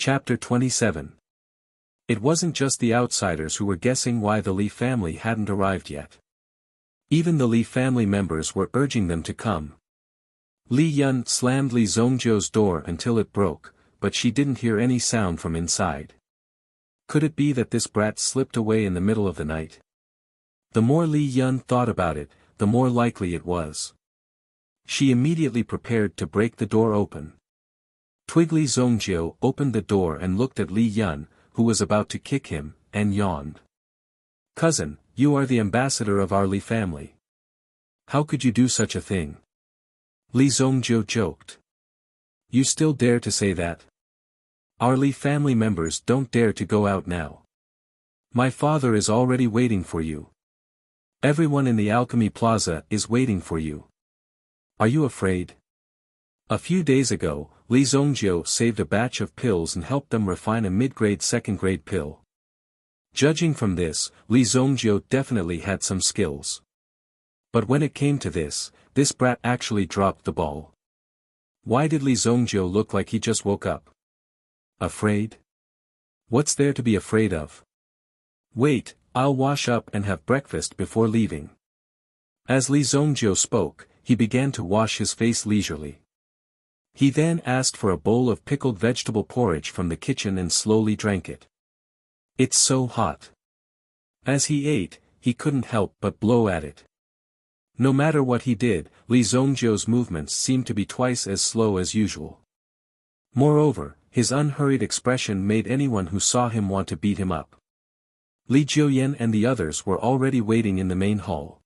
Chapter 27. It wasn't just the outsiders who were guessing why the Li family hadn't arrived yet. Even the Li family members were urging them to come. Li Yun slammed Li Zhongzhou's door until it broke, but she didn't hear any sound from inside. Could it be that this brat slipped away in the middle of the night? The more Li Yun thought about it, the more likely it was. She immediately prepared to break the door open. Li Zhongzhou opened the door and looked at Li Yun, who was about to kick him, and yawned. "Cousin, you are the ambassador of our Li family. How could you do such a thing?" Li Zhongzhou joked. "You still dare to say that? Our Li family members don't dare to go out now. My father is already waiting for you. Everyone in the Alchemy Plaza is waiting for you. Are you afraid?" A few days ago, Li Zhongzhou saved a batch of pills and helped them refine a mid-grade second-grade pill. Judging from this, Li Zhongzhou definitely had some skills. But when it came to this brat actually dropped the ball. Why did Li Zhongzhou look like he just woke up? Afraid? What's there to be afraid of? Wait, I'll wash up and have breakfast before leaving. As Li Zhongzhou spoke, he began to wash his face leisurely. He then asked for a bowl of pickled vegetable porridge from the kitchen and slowly drank it. "It's so hot." As he ate, he couldn't help but blow at it. No matter what he did, Li Zhongzhou's movements seemed to be twice as slow as usual. Moreover, his unhurried expression made anyone who saw him want to beat him up. Li Jiuyan and the others were already waiting in the main hall.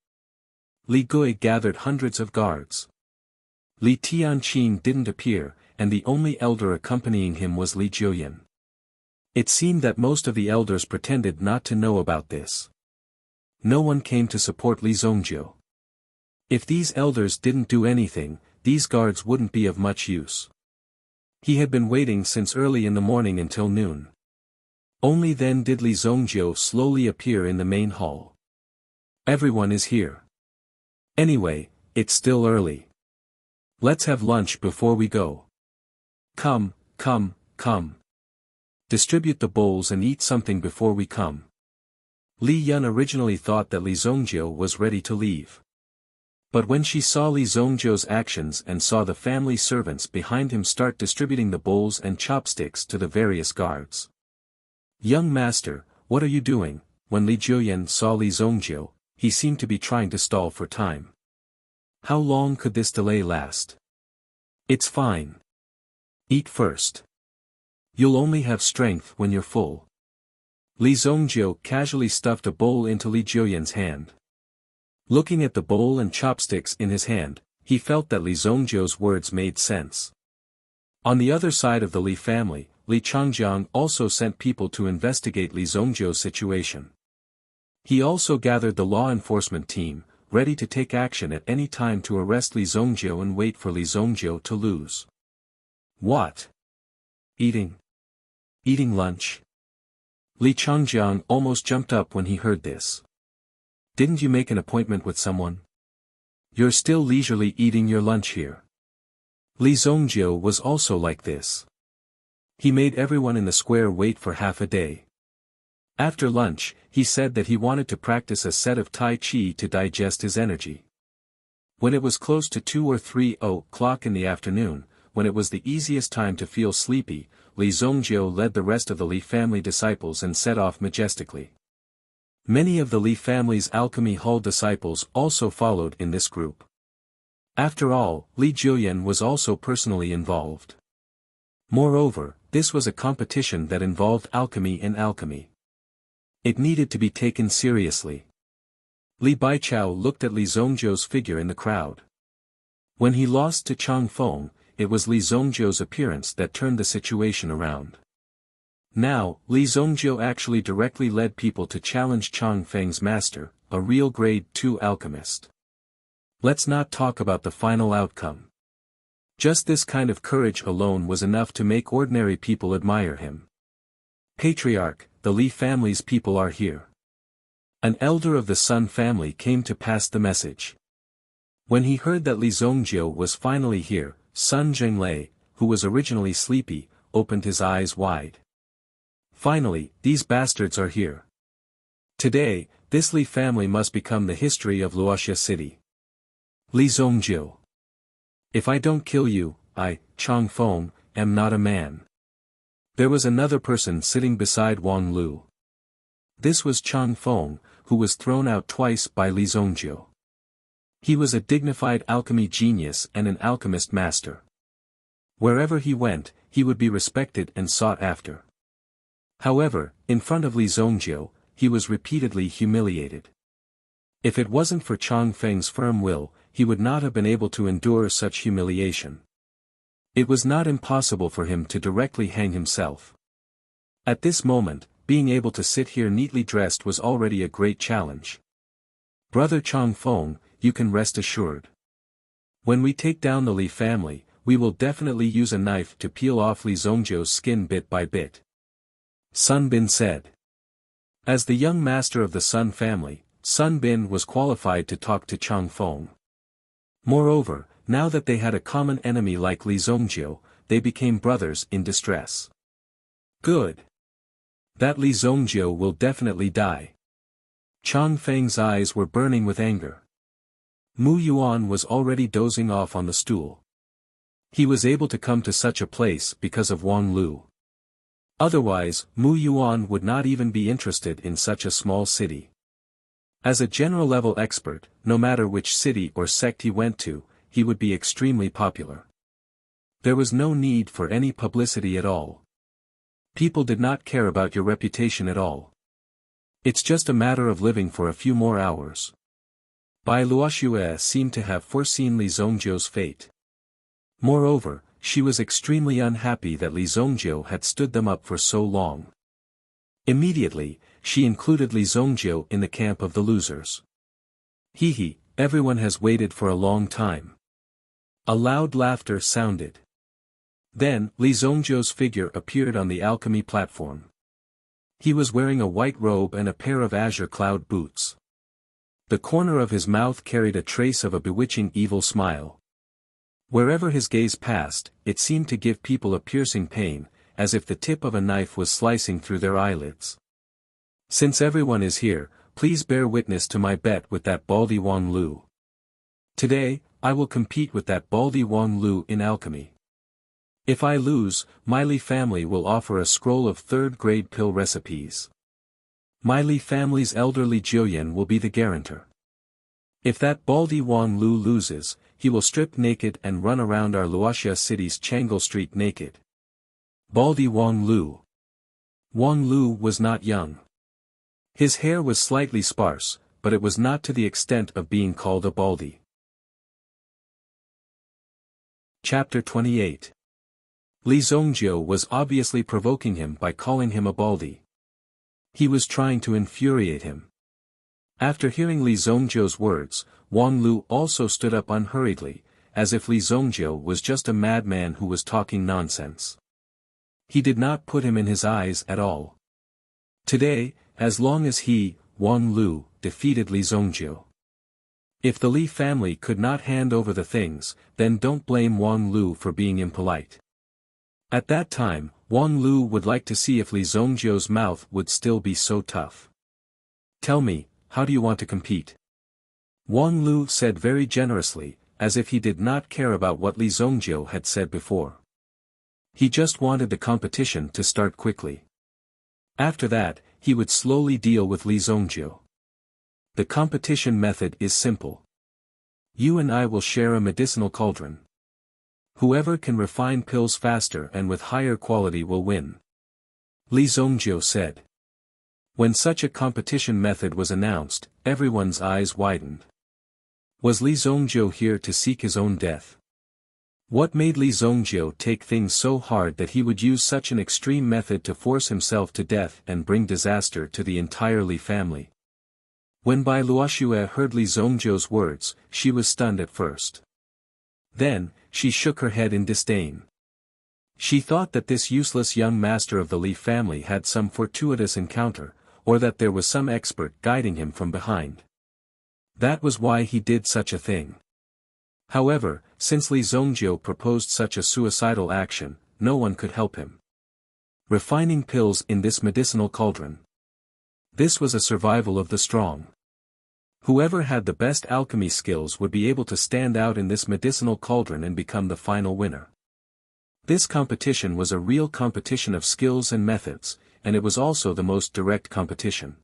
Li Gui gathered hundreds of guards. Li Tianqin didn't appear, and the only elder accompanying him was Li Jiuyan. It seemed that most of the elders pretended not to know about this. No one came to support Li Zhongzhou. If these elders didn't do anything, these guards wouldn't be of much use. He had been waiting since early in the morning until noon. Only then did Li Zhongzhou slowly appear in the main hall. "Everyone is here. Anyway, it's still early. Let's have lunch before we go. Come, come, come. Distribute the bowls and eat something before we come." Li Yun originally thought that Li Zhongzhou was ready to leave. But when she saw Li Zhongzhou's actions and saw the family servants behind him start distributing the bowls and chopsticks to the various guards. "Young master, what are you doing?" When Li Jiuyan saw Li Zhongzhou, he seemed to be trying to stall for time. How long could this delay last? "It's fine. Eat first. You'll only have strength when you're full." Li Zhongzhou casually stuffed a bowl into Li Jiuyan's hand. Looking at the bowl and chopsticks in his hand, he felt that Li Zhongzhou's words made sense. On the other side of the Li family, Li Changjiang also sent people to investigate Li Zhongzhou's situation. He also gathered the law enforcement team, ready to take action at any time to arrest Li Zhongzhou and wait for Li Zhongzhou to lose. "What? Eating? Eating lunch?" Li Changjiang almost jumped up when he heard this. "Didn't you make an appointment with someone? You're still leisurely eating your lunch here." Li Zhongzhou was also like this. He made everyone in the square wait for half a day. After lunch, he said that he wanted to practice a set of Tai Chi to digest his energy. When it was close to 2 or 3 o'clock in the afternoon, when it was the easiest time to feel sleepy, Li Zhongzhou led the rest of the Li family disciples and set off majestically. Many of the Li family's alchemy hall disciples also followed in this group. After all, Li Jiuyan was also personally involved. Moreover, this was a competition that involved alchemy and alchemy. It needed to be taken seriously. Li Baichao looked at Li Zhongzhou's figure in the crowd. When he lost to Chang Feng, it was Li Zhongzhou's appearance that turned the situation around. Now, Li Zhongzhou actually directly led people to challenge Chang Feng's master, a real grade 2 alchemist. Let's not talk about the final outcome. Just this kind of courage alone was enough to make ordinary people admire him. "Patriarch, the Li family's people are here." An elder of the Sun family came to pass the message. When he heard that Li Zhongzhou was finally here, Sun Zhenglei, who was originally sleepy, opened his eyes wide. Finally, these bastards are here. Today, this Li family must become the history of Wuxia City. Li Zongjiu. If I don't kill you, I, Chang Feng, am not a man. There was another person sitting beside Wang Lu. This was Chang Feng, who was thrown out twice by Li Zongjiu. He was a dignified alchemy genius and an alchemist master. Wherever he went, he would be respected and sought after. However, in front of Li Zongjiu, he was repeatedly humiliated. If it wasn't for Chang Feng's firm will, he would not have been able to endure such humiliation. It was not impossible for him to directly hang himself. At this moment, being able to sit here neatly dressed was already a great challenge. Brother Chang Feng, you can rest assured. When we take down the Li family, we will definitely use a knife to peel off Li Zongjiu's skin bit by bit. Sun Bin said. As the young master of the Sun family, Sun Bin was qualified to talk to Chang Feng. Moreover, now that they had a common enemy like Li Zongjiu, they became brothers in distress. Good. That Li Zongjiu will definitely die. Chang Feng's eyes were burning with anger. Mu Yuan was already dozing off on the stool. He was able to come to such a place because of Wang Lu. Otherwise, Mu Yuan would not even be interested in such a small city. As a general-level expert, no matter which city or sect he went to, he would be extremely popular. There was no need for any publicity at all. People did not care about your reputation at all. It's just a matter of living for a few more hours. Bai Luoxue seemed to have foreseen Li Zongjiu's fate. Moreover, she was extremely unhappy that Li Zongjiu had stood them up for so long. Immediately, she included Li Zongjiu in the camp of the losers. Hee, everyone has waited for a long time. A loud laughter sounded. Then, Li Zongjiu's figure appeared on the alchemy platform. He was wearing a white robe and a pair of azure cloud boots. The corner of his mouth carried a trace of a bewitching evil smile. Wherever his gaze passed, it seemed to give people a piercing pain, as if the tip of a knife was slicing through their eyelids. Since everyone is here, please bear witness to my bet with that baldy Wang Lu. Today, I will compete with that baldy Wang Lu in alchemy. If I lose, my Li family will offer a scroll of third-grade pill recipes. My Li family's elderly Jiuyan will be the guarantor. If that baldy Wang Lu loses, he will strip naked and run around our Wuxia city's Changle Street naked. Baldy Wang Lu. Wang Lu was not young. His hair was slightly sparse, but it was not to the extent of being called a baldy. Chapter 28. Li Zongjiu was obviously provoking him by calling him a baldy. He was trying to infuriate him. After hearing Li Zongjiu's words, Wang Lu also stood up unhurriedly, as if Li Zongjiu was just a madman who was talking nonsense. He did not put him in his eyes at all. Today, as long as he, Wang Lu, defeated Li Zongjiu. If the Li family could not hand over the things, then don't blame Wang Lu for being impolite. At that time, Wang Lu would like to see if Li Zongjiu's mouth would still be so tough. Tell me, how do you want to compete? Wang Lu said very generously, as if he did not care about what Li Zongjiu had said before. He just wanted the competition to start quickly. After that, he would slowly deal with Li Zongjiu. The competition method is simple. You and I will share a medicinal cauldron. Whoever can refine pills faster and with higher quality will win. Li Zongjiu said. When such a competition method was announced, everyone's eyes widened. Was Li Zongjiu here to seek his own death? What made Li Zongjiu take things so hard that he would use such an extreme method to force himself to death and bring disaster to the entire Li family? When Bai Luoxue heard Li Zongjiu's words, she was stunned at first. Then, she shook her head in disdain. She thought that this useless young master of the Li family had some fortuitous encounter, or that there was some expert guiding him from behind. That was why he did such a thing. However, since Li Zongjiu proposed such a suicidal action, no one could help him. Refining pills in this medicinal cauldron. This was a survival of the strong. Whoever had the best alchemy skills would be able to stand out in this medicinal cauldron and become the final winner. This competition was a real competition of skills and methods, and it was also the most direct competition.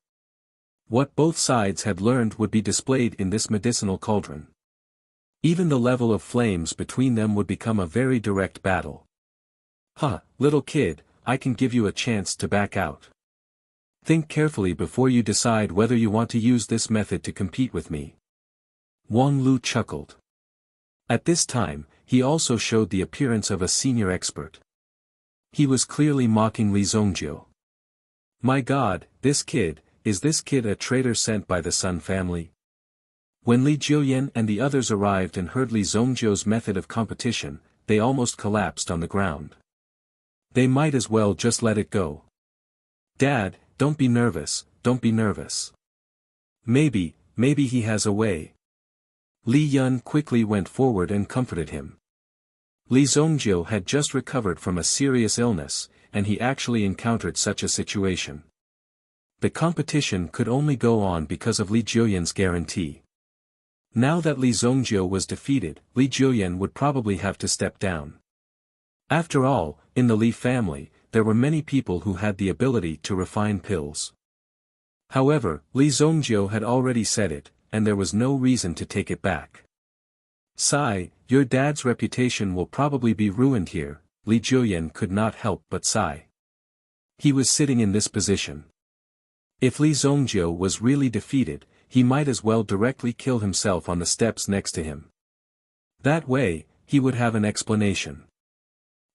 What both sides had learned would be displayed in this medicinal cauldron. Even the level of flames between them would become a very direct battle. Little kid, I can give you a chance to back out. Think carefully before you decide whether you want to use this method to compete with me. Wang Lu chuckled. At this time, he also showed the appearance of a senior expert. He was clearly mocking Li Zongjiu. My God, is this kid a traitor sent by the Sun family? When Li Jiuyan and the others arrived and heard Li Zongjiu's method of competition, they almost collapsed on the ground. They might as well just let it go. Dad, don't be nervous, don't be nervous. Maybe he has a way. Li Yun quickly went forward and comforted him. Li Zongjiu had just recovered from a serious illness, and he actually encountered such a situation. The competition could only go on because of Li Jiuyan's guarantee. Now that Li Zongjiu was defeated, Li Jiuyan would probably have to step down. After all, in the Li family, there were many people who had the ability to refine pills. However, Li Zongjiu had already said it, and there was no reason to take it back. Sigh, your dad's reputation will probably be ruined here, Li Jiuyan could not help but sigh. He was sitting in this position. If Li Zongjiu was really defeated, he might as well directly kill himself on the steps next to him. That way, he would have an explanation.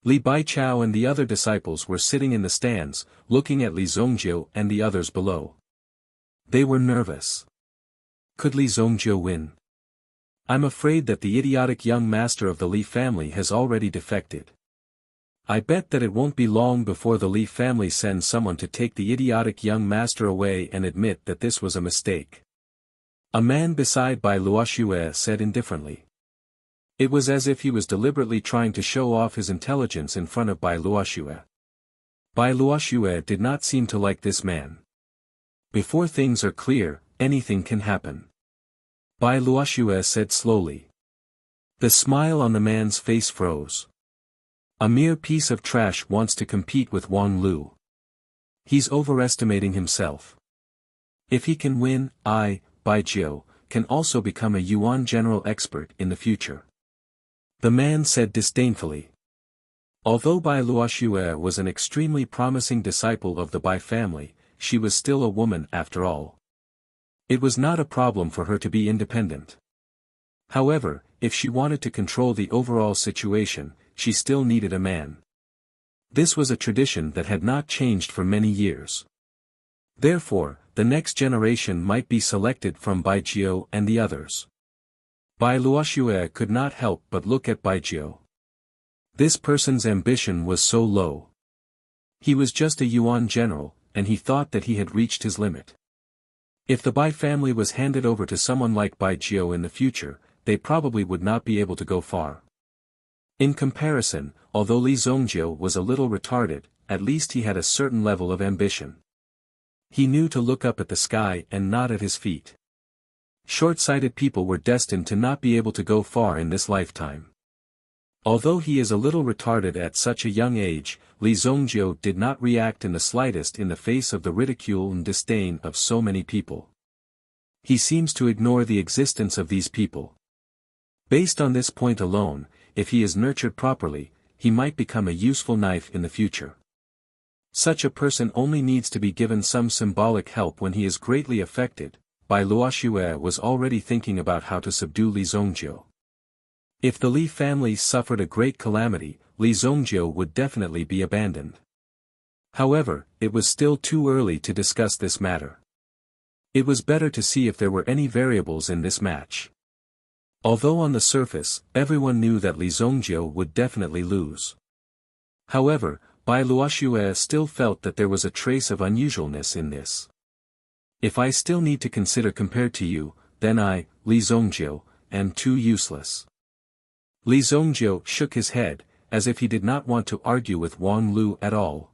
Li Baichao and the other disciples were sitting in the stands, looking at Li Zongjiu and the others below. They were nervous. Could Li Zongjiu win? I'm afraid that the idiotic young master of the Li family has already defected. I bet that it won't be long before the Li family sends someone to take the idiotic young master away and admit that this was a mistake. A man beside Bai Luoxue said indifferently. It was as if he was deliberately trying to show off his intelligence in front of Bai Luoxue. Bai Luoxue did not seem to like this man. Before things are clear, anything can happen. Bai Luoxue said slowly. The smile on the man's face froze. A mere piece of trash wants to compete with Wang Lu. He's overestimating himself. If he can win, I, Bai Jiu, can also become a Yuan general expert in the future. The man said disdainfully. Although Bai Luoxue was an extremely promising disciple of the Bai family, she was still a woman after all. It was not a problem for her to be independent. However, if she wanted to control the overall situation, she still needed a man. This was a tradition that had not changed for many years. Therefore, the next generation might be selected from Bai Jiu and the others. Bai Luoxue could not help but look at Bai Jiu. This person's ambition was so low. He was just a Yuan general, and he thought that he had reached his limit. If the Bai family was handed over to someone like Bai Jiu in the future, they probably would not be able to go far. In comparison, although Li Zongjiu was a little retarded, at least he had a certain level of ambition. He knew to look up at the sky and not at his feet. Short-sighted people were destined to not be able to go far in this lifetime. Although he is a little retarded at such a young age, Li Zongjiu did not react in the slightest in the face of the ridicule and disdain of so many people. He seems to ignore the existence of these people. Based on this point alone, if he is nurtured properly, he might become a useful knife in the future. Such a person only needs to be given some symbolic help when he is greatly affected. Bai Luoxue was already thinking about how to subdue Li Zongjiu. If the Li family suffered a great calamity, Li Zongjiu would definitely be abandoned. However, it was still too early to discuss this matter. It was better to see if there were any variables in this match. Although on the surface, everyone knew that Li Zongjiu would definitely lose. However, Bai Luoxue still felt that there was a trace of unusualness in this. If I still need to consider compared to you, then I, Li Zongjiu, am too useless. Li Zongjiu shook his head, as if he did not want to argue with Wang Lu at all.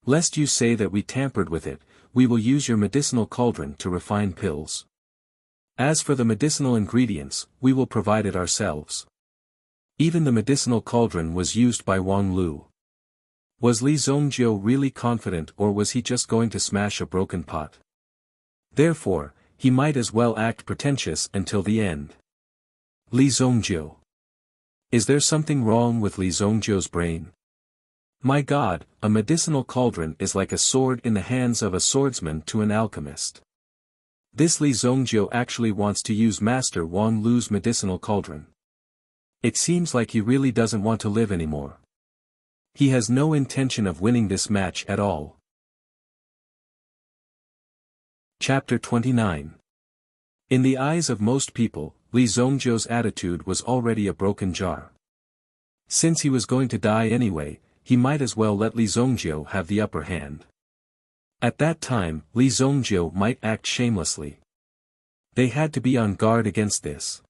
Lest you say that we tampered with it, we will use your medicinal cauldron to refine pills. As for the medicinal ingredients, we will provide it ourselves. Even the medicinal cauldron was used by Wang Lu. Was Li Zongjiu really confident, or was he just going to smash a broken pot? Therefore, he might as well act pretentious until the end. Li Zongjiu. Is there something wrong with Li Zongjiu's brain? My God, a medicinal cauldron is like a sword in the hands of a swordsman to an alchemist. This Li Zongjiu actually wants to use Master Wang Lu's medicinal cauldron. It seems like he really doesn't want to live anymore. He has no intention of winning this match at all. Chapter 29. In the eyes of most people, Li Zongjiu's attitude was already a broken jar. Since he was going to die anyway, he might as well let Li Zongjiu have the upper hand. At that time, Li Zongjiu might act shamelessly. They had to be on guard against this.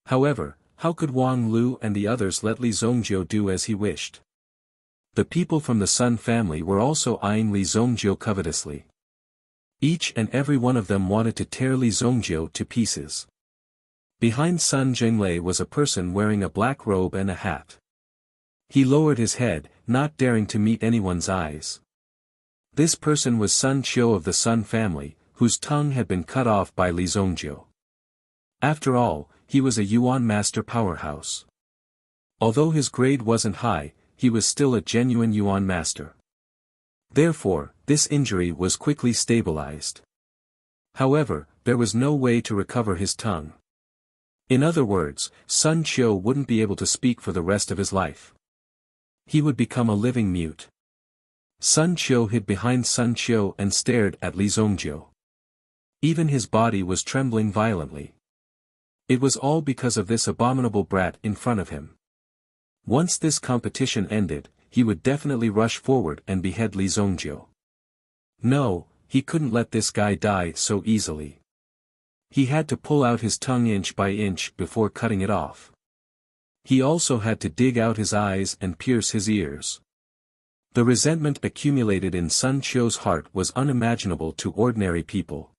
However, how could Wang Lu and the others let Li Zongjiu do as he wished? The people from the Sun family were also eyeing Li Zongjiu covetously. Each and every one of them wanted to tear Li Zongjiu to pieces. Behind Sun Zhenglei was a person wearing a black robe and a hat. He lowered his head, not daring to meet anyone's eyes. This person was Sun Qiu of the Sun family, whose tongue had been cut off by Li Zongjiu. After all, he was a Yuan master powerhouse. Although his grade wasn't high, he was still a genuine Yuan master. Therefore, this injury was quickly stabilized. However, there was no way to recover his tongue. In other words, Sun Qiu wouldn't be able to speak for the rest of his life. He would become a living mute. Sun Qiu hid behind Sun Qiu and stared at Li Zongjiu. Even his body was trembling violently. It was all because of this abominable brat in front of him. Once this competition ended, he would definitely rush forward and behead Li Zongjiu. No, he couldn't let this guy die so easily. He had to pull out his tongue inch by inch before cutting it off. He also had to dig out his eyes and pierce his ears. The resentment accumulated in Sun Qiu's heart was unimaginable to ordinary people.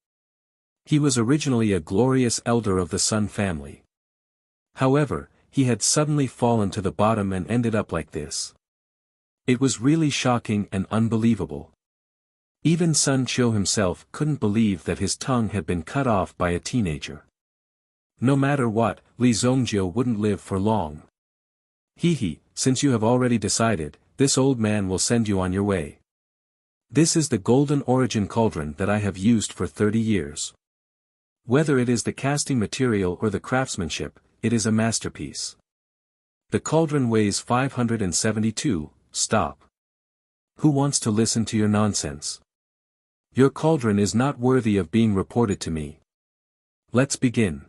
He was originally a glorious elder of the Sun family. However, he had suddenly fallen to the bottom and ended up like this. It was really shocking and unbelievable. Even Sun Qiu himself couldn't believe that his tongue had been cut off by a teenager. No matter what, Li Zongjiu wouldn't live for long. Since you have already decided, this old man will send you on your way. This is the golden origin cauldron that I have used for 30 years. Whether it is the casting material or the craftsmanship, it is a masterpiece. The cauldron weighs 572, stop. Who wants to listen to your nonsense? Your cauldron is not worthy of being reported to me. Let's begin.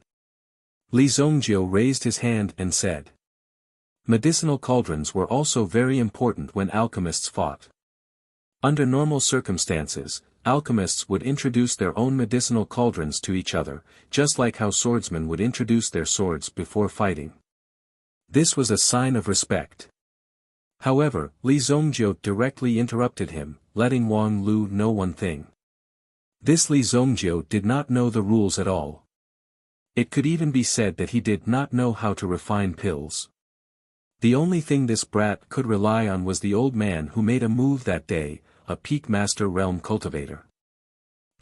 Li Zongjiu raised his hand and said. Medicinal cauldrons were also very important when alchemists fought. Under normal circumstances, alchemists would introduce their own medicinal cauldrons to each other, just like how swordsmen would introduce their swords before fighting. This was a sign of respect. However, Li Zongjiu directly interrupted him, letting Wang Lu know one thing. This Li Zongjiu did not know the rules at all. It could even be said that he did not know how to refine pills. The only thing this brat could rely on was the old man who made a move that day, a peak master realm cultivator.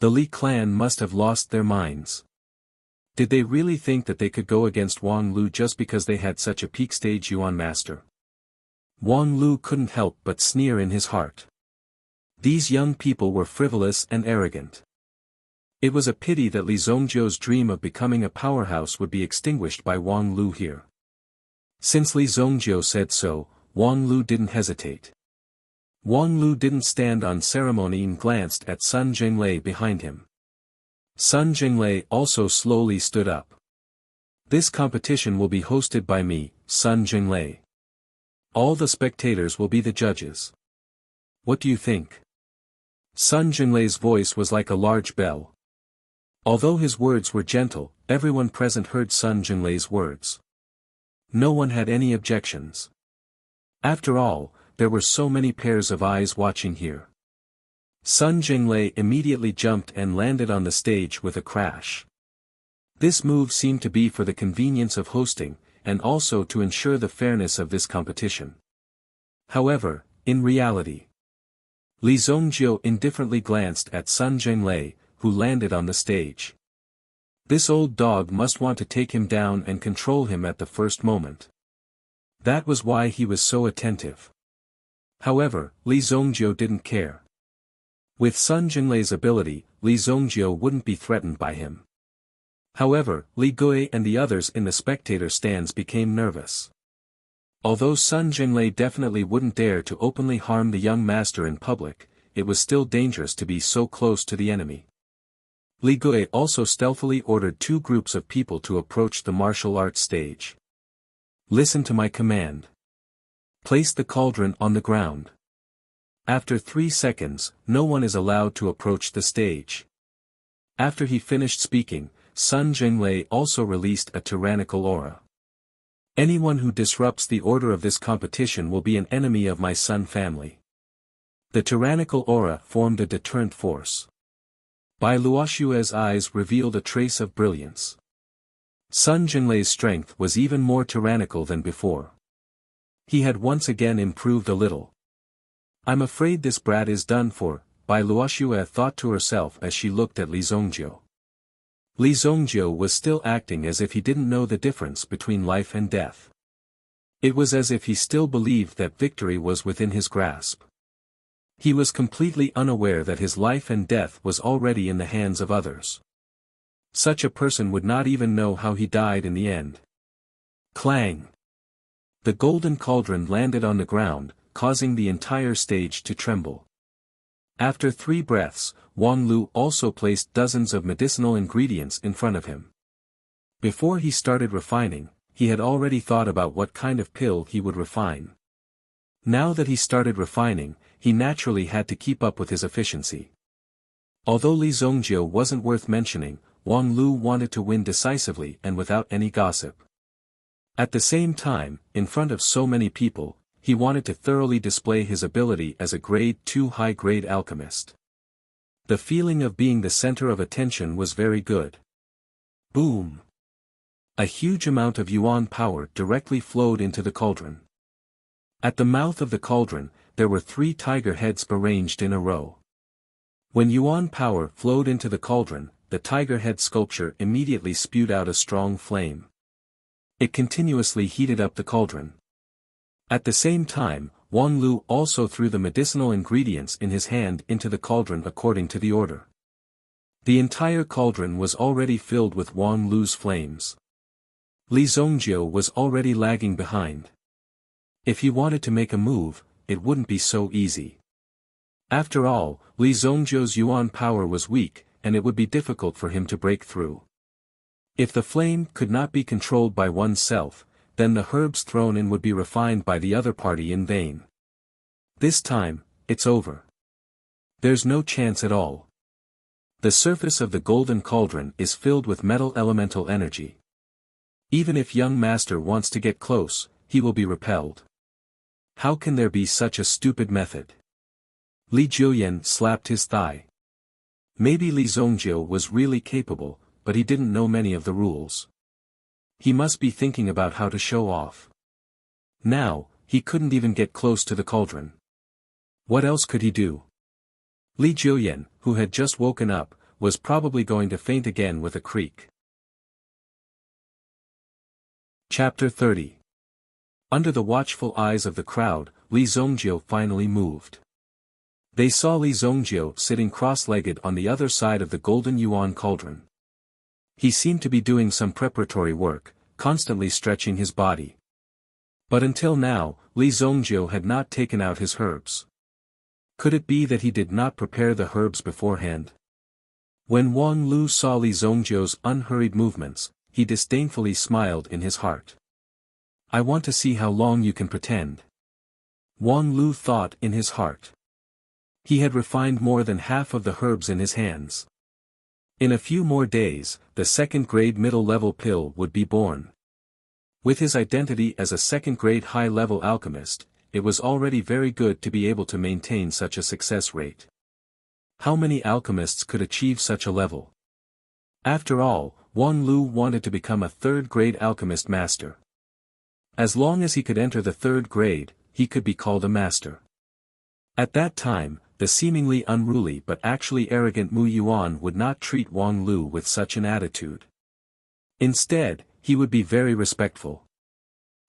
The Li clan must have lost their minds. Did they really think that they could go against Wang Lu just because they had such a peak stage Yuan master? Wang Lu couldn't help but sneer in his heart. These young people were frivolous and arrogant. It was a pity that Li Zongjiu's dream of becoming a powerhouse would be extinguished by Wang Lu here. Since Li Zongjiu said so, Wang Lu didn't hesitate. Wang Lu didn't stand on ceremony and glanced at Sun Zhenglei behind him. Sun Zhenglei also slowly stood up. This competition will be hosted by me, Sun Zhenglei. All the spectators will be the judges. What do you think? Sun Zhenglei's voice was like a large bell. Although his words were gentle, everyone present heard Sun Zhenglei's words. No one had any objections. After all, there were so many pairs of eyes watching here. Sun Jinglei immediately jumped and landed on the stage with a crash. This move seemed to be for the convenience of hosting, and also to ensure the fairness of this competition. However, in reality, Li Zongjiu indifferently glanced at Sun Jinglei, who landed on the stage. This old dog must want to take him down and control him at the first moment. That was why he was so attentive. However, Li Zongjiu didn't care. With Sun Jinglei's ability, Li Zongjiu wouldn't be threatened by him. However, Li Gui and the others in the spectator stands became nervous. Although Sun Jinglei definitely wouldn't dare to openly harm the young master in public, it was still dangerous to be so close to the enemy. Li Gui also stealthily ordered 2 groups of people to approach the martial arts stage. Listen to my command. Place the cauldron on the ground. After 3 seconds, no one is allowed to approach the stage. After he finished speaking, Sun Jinglei also released a tyrannical aura. Anyone who disrupts the order of this competition will be an enemy of my Sun family. The tyrannical aura formed a deterrent force. Bai Luoxue's eyes revealed a trace of brilliance. Sun Jinglei's strength was even more tyrannical than before. He had once again improved a little. I'm afraid this brat is done for, Bai Luoxue thought to herself as she looked at Li Zongjiu. Li Zongjiu was still acting as if he didn't know the difference between life and death. It was as if he still believed that victory was within his grasp. He was completely unaware that his life and death was already in the hands of others. Such a person would not even know how he died in the end. Clang! The golden cauldron landed on the ground, causing the entire stage to tremble. After 3 breaths, Wang Lu also placed dozens of medicinal ingredients in front of him. Before he started refining, he had already thought about what kind of pill he would refine. Now that he started refining, he naturally had to keep up with his efficiency. Although Li Zongjiu wasn't worth mentioning, Wang Lu wanted to win decisively and without any gossip. At the same time, in front of so many people, he wanted to thoroughly display his ability as a grade 2 high-grade alchemist. The feeling of being the center of attention was very good. Boom! A huge amount of yuan power directly flowed into the cauldron. At the mouth of the cauldron, there were 3 tiger heads arranged in a row. When yuan power flowed into the cauldron, the tiger head sculpture immediately spewed out a strong flame. It continuously heated up the cauldron. At the same time, Wang Lu also threw the medicinal ingredients in his hand into the cauldron according to the order. The entire cauldron was already filled with Wang Lu's flames. Li Zongjiu was already lagging behind. If he wanted to make a move, it wouldn't be so easy. After all, Li Zongjiu's yuan power was weak, and it would be difficult for him to break through. If the flame could not be controlled by oneself, then the herbs thrown in would be refined by the other party in vain. This time, it's over. There's no chance at all. The surface of the golden cauldron is filled with metal elemental energy. Even if young master wants to get close, he will be repelled. How can there be such a stupid method? Li Jiuyan slapped his thigh. Maybe Li Zongjiu was really capable, but he didn't know many of the rules. He must be thinking about how to show off. Now, he couldn't even get close to the cauldron. What else could he do? Li Jiuyan, who had just woken up, was probably going to faint again with a creak. Chapter 30. Under the watchful eyes of the crowd, Li Zongjiu finally moved. They saw Li Zongjiu sitting cross-legged on the other side of the golden yuan cauldron. He seemed to be doing some preparatory work, constantly stretching his body. But until now, Li Zongjiu had not taken out his herbs. Could it be that he did not prepare the herbs beforehand? When Wang Lu saw Li Zongjiu's unhurried movements, he disdainfully smiled in his heart. I want to see how long you can pretend. Wang Lu thought in his heart. He had refined more than half of the herbs in his hands. In a few more days, the second-grade middle-level pill would be born. With his identity as a second-grade high-level alchemist, it was already very good to be able to maintain such a success rate. How many alchemists could achieve such a level? After all, Wang Lu wanted to become a third-grade alchemist master. As long as he could enter the third grade, he could be called a master. At that time, the seemingly unruly but actually arrogant Mu Yuan would not treat Wang Lu with such an attitude. Instead, he would be very respectful.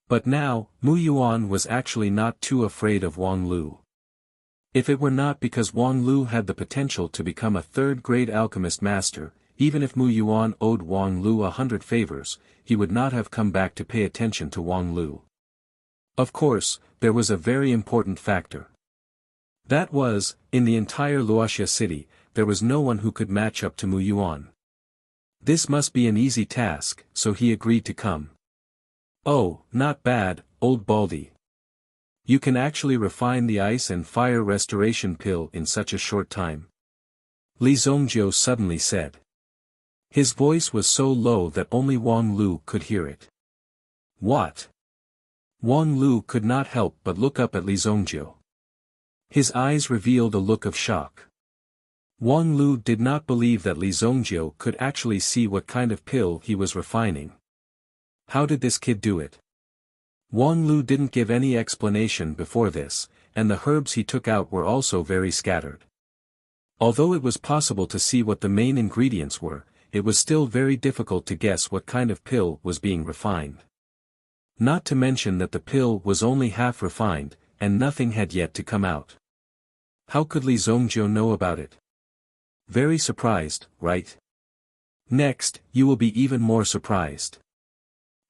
But now, Mu Yuan was actually not too afraid of Wang Lu. If it were not because Wang Lu had the potential to become a third-grade alchemist master, even if Mu Yuan owed Wang Lu 100 favors, he would not have come back to pay attention to Wang Lu. Of course, there was a very important factor. That was, in the entire Wuxia city, there was no one who could match up to Mu Yuan. This must be an easy task, so he agreed to come. Oh, not bad, old Baldy. You can actually refine the ice and fire restoration pill in such a short time. Li Zongjiu suddenly said. His voice was so low that only Wang Lu could hear it. What? Wang Lu could not help but look up at Li Zongjiu. His eyes revealed a look of shock. Wang Lu did not believe that Li Zongjiu could actually see what kind of pill he was refining. How did this kid do it? Wang Lu didn't give any explanation before this, and the herbs he took out were also very scattered. Although it was possible to see what the main ingredients were, it was still very difficult to guess what kind of pill was being refined. Not to mention that the pill was only half refined, and nothing had yet to come out. How could Li Zongjiu know about it? Very surprised, right? Next, you will be even more surprised.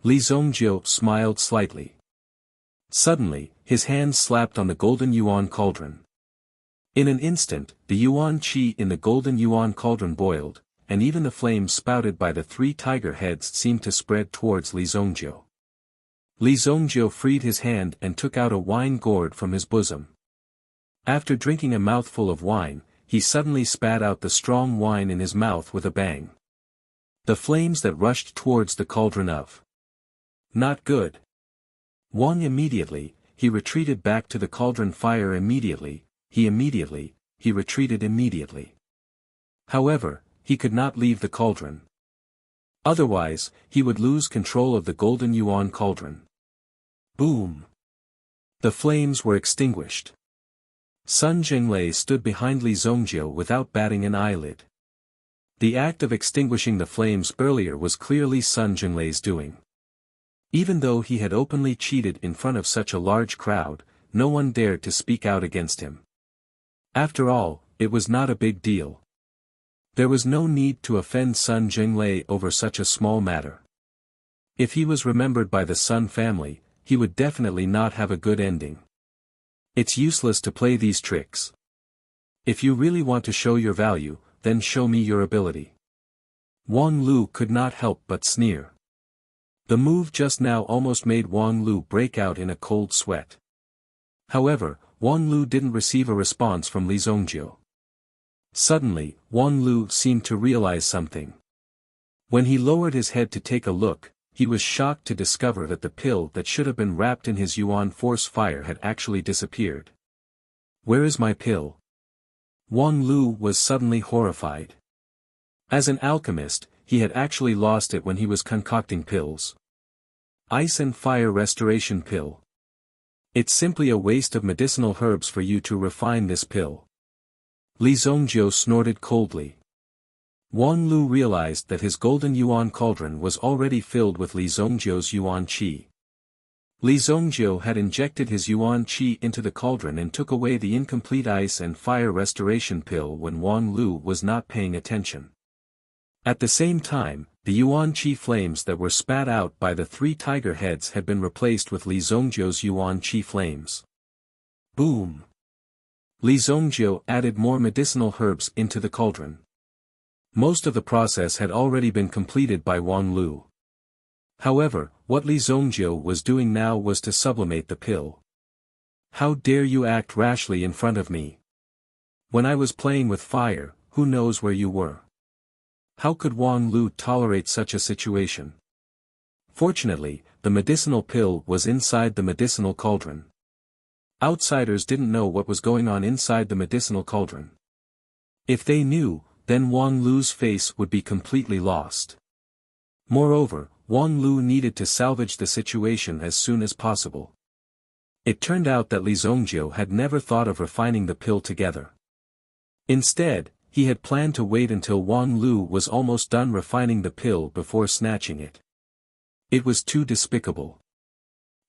Li Zongjiu smiled slightly. Suddenly, his hand slapped on the golden yuan cauldron. In an instant, the yuan qi in the golden yuan cauldron boiled, and even the flames spouted by the 3 tiger heads seemed to spread towards Li Zongjiu. Li Zongjiu freed his hand and took out a wine gourd from his bosom. After drinking a mouthful of wine, he suddenly spat out the strong wine in his mouth with a bang. The flames that rushed towards the cauldron of. Not good. Wang immediately, he retreated back to the cauldron fire immediately, he retreated immediately. However, he could not leave the cauldron. Otherwise, he would lose control of the golden yuan cauldron. Boom! The flames were extinguished. Sun Jinglei stood behind Li Zongjiu without batting an eyelid. The act of extinguishing the flames earlier was clearly Sun Jinglei's doing. Even though he had openly cheated in front of such a large crowd, no one dared to speak out against him. After all, it was not a big deal. There was no need to offend Sun Jinglei over such a small matter. If he was remembered by the Sun family, he would definitely not have a good ending. It's useless to play these tricks. If you really want to show your value, then show me your ability. Wang Lu could not help but sneer. The move just now almost made Wang Lu break out in a cold sweat. However, Wang Lu didn't receive a response from Li Zongjiu. Suddenly, Wang Lu seemed to realize something. When he lowered his head to take a look, he was shocked to discover that the pill that should have been wrapped in his yuan force fire had actually disappeared. Where is my pill? Wang Lu was suddenly horrified. As an alchemist, he had actually lost it when he was concocting pills. Ice and fire restoration pill. It's simply a waste of medicinal herbs for you to refine this pill. Li Zongjiu snorted coldly. Wang Lu realized that his golden yuan cauldron was already filled with Li Zongjiu's yuan qi. Li Zongjiu had injected his yuan qi into the cauldron and took away the incomplete ice and fire restoration pill when Wang Lu was not paying attention. At the same time, the yuan qi flames that were spat out by the 3 tiger heads had been replaced with Li Zongjiu's yuan qi flames. Boom! Li Zongjiu added more medicinal herbs into the cauldron. Most of the process had already been completed by Wang Lu. However, what Li Zongjiu was doing now was to sublimate the pill. How dare you act rashly in front of me? When I was playing with fire, who knows where you were? How could Wang Lu tolerate such a situation? Fortunately, the medicinal pill was inside the medicinal cauldron. Outsiders didn't know what was going on inside the medicinal cauldron. If they knew, then Wang Lu's face would be completely lost. Moreover, Wang Lu needed to salvage the situation as soon as possible. It turned out that Li Zongjiu had never thought of refining the pill together. Instead, he had planned to wait until Wang Lu was almost done refining the pill before snatching it. It was too despicable.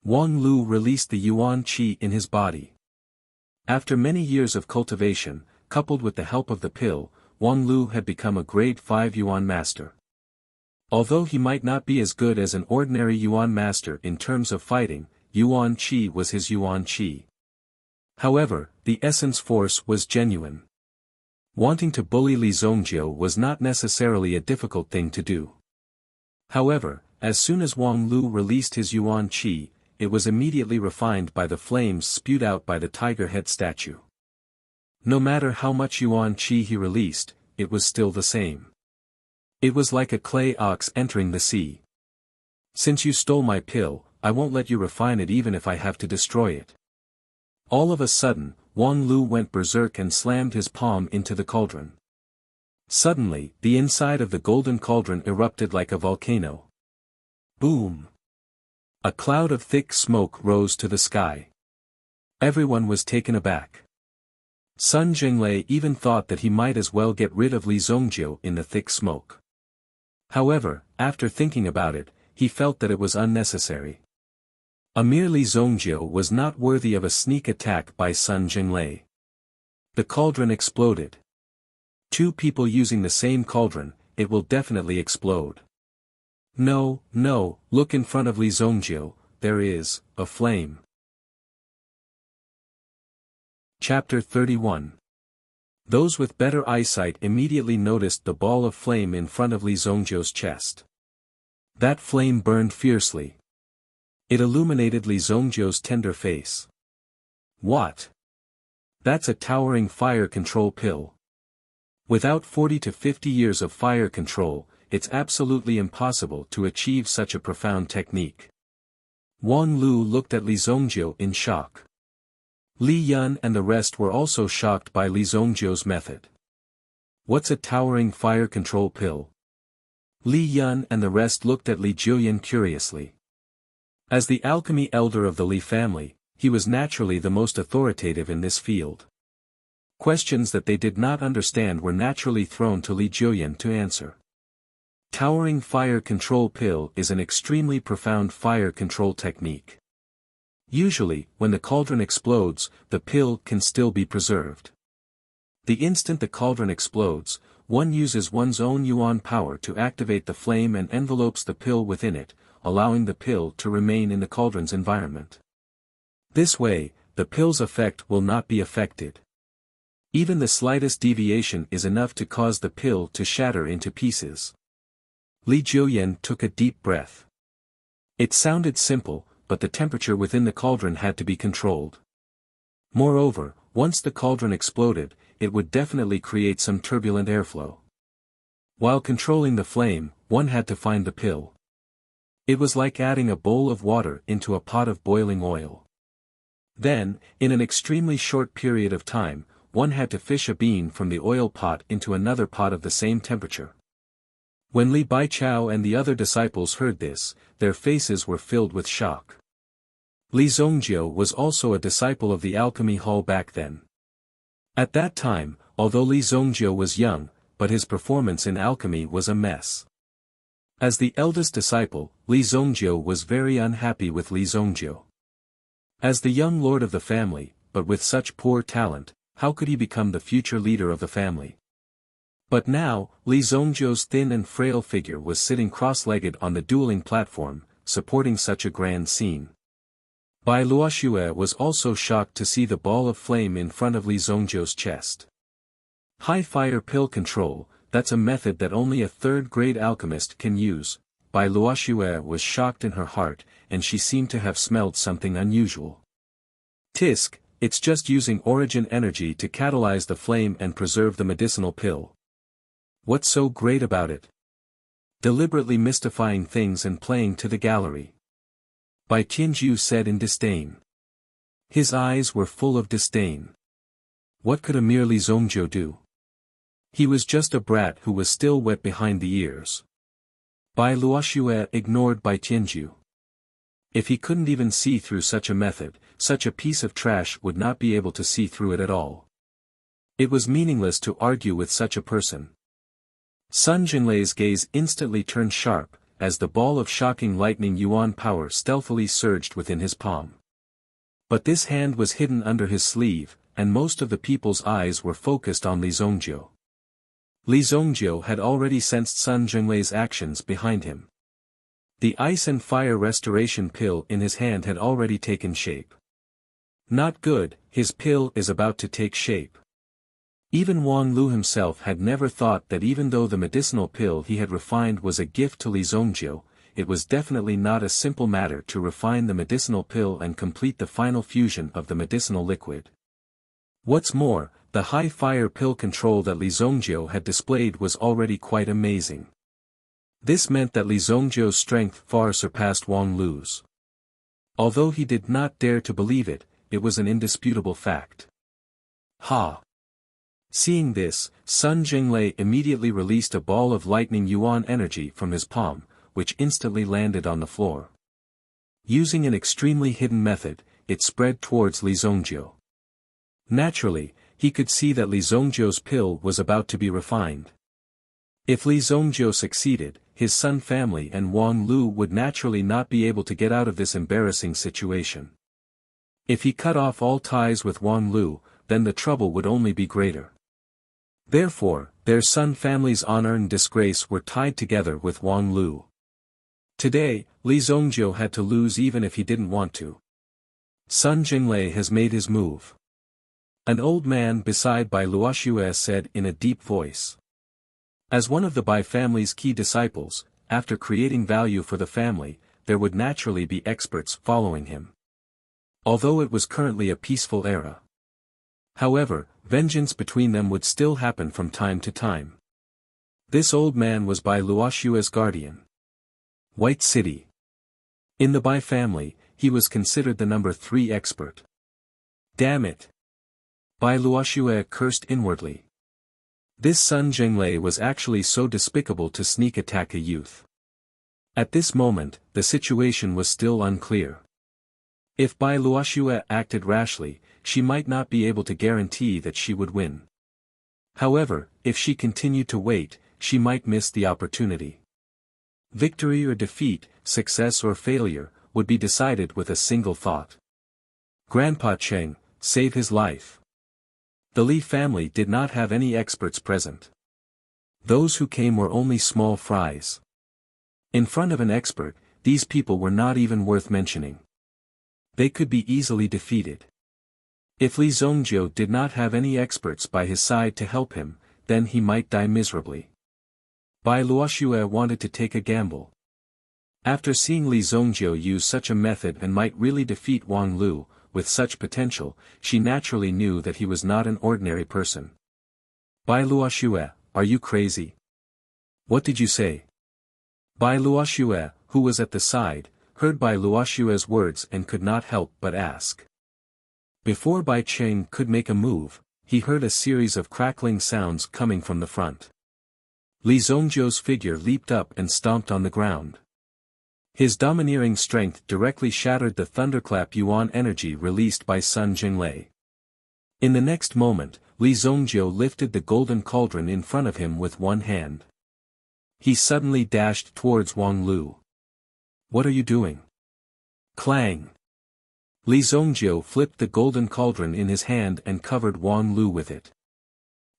Wang Lu released the yuan qi in his body. After many years of cultivation, coupled with the help of the pill, Wang Lu had become a grade 5 yuan master. Although he might not be as good as an ordinary yuan master in terms of fighting, yuan qi was his yuan qi. However, the essence force was genuine. Wanting to bully Li Zongjiu was not necessarily a difficult thing to do. However, as soon as Wang Lu released his yuan qi, it was immediately refined by the flames spewed out by the tiger head statue. No matter how much yuan qi he released, it was still the same. It was like a clay ox entering the sea. Since you stole my pill, I won't let you refine it even if I have to destroy it. All of a sudden, Wang Lu went berserk and slammed his palm into the cauldron. Suddenly, the inside of the golden cauldron erupted like a volcano. Boom! A cloud of thick smoke rose to the sky. Everyone was taken aback. Sun Jinglei even thought that he might as well get rid of Li Zongjiu in the thick smoke. However, after thinking about it, he felt that it was unnecessary. A mere Li Zongjiu was not worthy of a sneak attack by Sun Jinglei. The cauldron exploded. Two people using the same cauldron, it will definitely explode. No, look in front of Li Zongjiu, there is a flame. Chapter 31. Those with better eyesight immediately noticed the ball of flame in front of Li Zongjiu's chest. That flame burned fiercely. It illuminated Li Zongjiu's tender face. What? That's a towering fire control pill. Without 40 to 50 years of fire control, it's absolutely impossible to achieve such a profound technique. Wang Lu looked at Li Zongjiu in shock. Li Yun and the rest were also shocked by Li Zongjiu's method. What's a towering fire control pill? Li Yun and the rest looked at Li Julian curiously. As the alchemy elder of the Li family, he was naturally the most authoritative in this field. Questions that they did not understand were naturally thrown to Li Julian to answer. Towering fire control pill is an extremely profound fire control technique. Usually, when the cauldron explodes, the pill can still be preserved. The instant the cauldron explodes, one uses one's own yuan power to activate the flame and envelopes the pill within it, allowing the pill to remain in the cauldron's environment. This way, the pill's effect will not be affected. Even the slightest deviation is enough to cause the pill to shatter into pieces. Li Julian took a deep breath. It sounded simple, but the temperature within the cauldron had to be controlled. Moreover, once the cauldron exploded, it would definitely create some turbulent airflow. While controlling the flame, one had to find the pill. It was like adding a bowl of water into a pot of boiling oil. Then, in an extremely short period of time, one had to fish a bean from the oil pot into another pot of the same temperature. When Li Baichao and the other disciples heard this, their faces were filled with shock. Li Zongjiu was also a disciple of the alchemy hall back then. At that time, although Li Zongjiu was young, but his performance in alchemy was a mess. As the eldest disciple, Li Zongjiu was very unhappy with Li Zongjiu. As the young lord of the family, but with such poor talent, how could he become the future leader of the family? But now, Li Zongjiu's thin and frail figure was sitting cross-legged on the dueling platform, supporting such a grand scene. Bai Luoxue was also shocked to see the ball of flame in front of Li Zongjiu's chest. High fire pill control, that's a method that only a third-grade alchemist can use. Bai Luoxue was shocked in her heart, and she seemed to have smelled something unusual. Tisk, it's just using origin energy to catalyze the flame and preserve the medicinal pill. What's so great about it? Deliberately mystifying things and playing to the gallery. Bai Tianju said in disdain. His eyes were full of disdain. What could a mere Li Zongjiu do? He was just a brat who was still wet behind the ears. Bai Luoxue ignored Bai Tianju. If he couldn't even see through such a method, such a piece of trash would not be able to see through it at all. It was meaningless to argue with such a person. Sun Jinlei's gaze instantly turned sharp, as the ball of shocking lightning yuan power stealthily surged within his palm. But this hand was hidden under his sleeve, and most of the people's eyes were focused on Li Zongjiu. Li Zongjiu had already sensed Sun Jinlei's actions behind him. The ice and fire restoration pill in his hand had already taken shape. Not good, his pill is about to take shape. Even Wang Lu himself had never thought that even though the medicinal pill he had refined was a gift to Li Zongjiu, it was definitely not a simple matter to refine the medicinal pill and complete the final fusion of the medicinal liquid. What's more, the high fire pill control that Li Zongjiu had displayed was already quite amazing. This meant that Li Zongjiu's strength far surpassed Wang Lu's. Although he did not dare to believe it, it was an indisputable fact. Ha! Seeing this, Sun Jinglei immediately released a ball of lightning yuan energy from his palm, which instantly landed on the floor. Using an extremely hidden method, it spread towards Li Zongjiu. Naturally, he could see that Li Zongjiu's pill was about to be refined. If Li Zongjiu succeeded, his Sun family and Wang Lu would naturally not be able to get out of this embarrassing situation. If he cut off all ties with Wang Lu, then the trouble would only be greater. Therefore, their Sun family's honor and disgrace were tied together with Wang Lu. Today, Li Zongjiu had to lose even if he didn't want to. Sun Jinglei has made his move. An old man beside Bai Luoxue said in a deep voice. As one of the Bai family's key disciples, after creating value for the family, there would naturally be experts following him. Although it was currently a peaceful era. However, vengeance between them would still happen from time to time. This old man was Bai Luoxue's guardian. White City. In the Bai family, he was considered the number 3 expert. Damn it! Bai Luoxue cursed inwardly. This Sun Jinglei was actually so despicable to sneak attack a youth. At this moment, the situation was still unclear. If Bai Luoxue acted rashly, she might not be able to guarantee that she would win. However, if she continued to wait, she might miss the opportunity. Victory or defeat, success or failure, would be decided with a single thought. Grandpa Cheng, save his life. The Li family did not have any experts present. Those who came were only small fries. In front of an expert, these people were not even worth mentioning. They could be easily defeated. If Li Zongjiu did not have any experts by his side to help him, then he might die miserably. Bai Luoxue wanted to take a gamble. After seeing Li Zongjiu use such a method and might really defeat Wang Lu, with such potential, she naturally knew that he was not an ordinary person. Bai Luoxue, are you crazy? What did you say? Bai Luoxue, who was at the side, heard Bai Luoxue's words and could not help but ask. Before Bai Cheng could make a move, he heard a series of crackling sounds coming from the front. Li Zongjiu's figure leaped up and stomped on the ground. His domineering strength directly shattered the thunderclap yuan energy released by Sun Jinglei. In the next moment, Li Zongjiu lifted the golden cauldron in front of him with one hand. He suddenly dashed towards Wang Lu. What are you doing? Clang! Li Zongjiu flipped the golden cauldron in his hand and covered Wang Lu with it.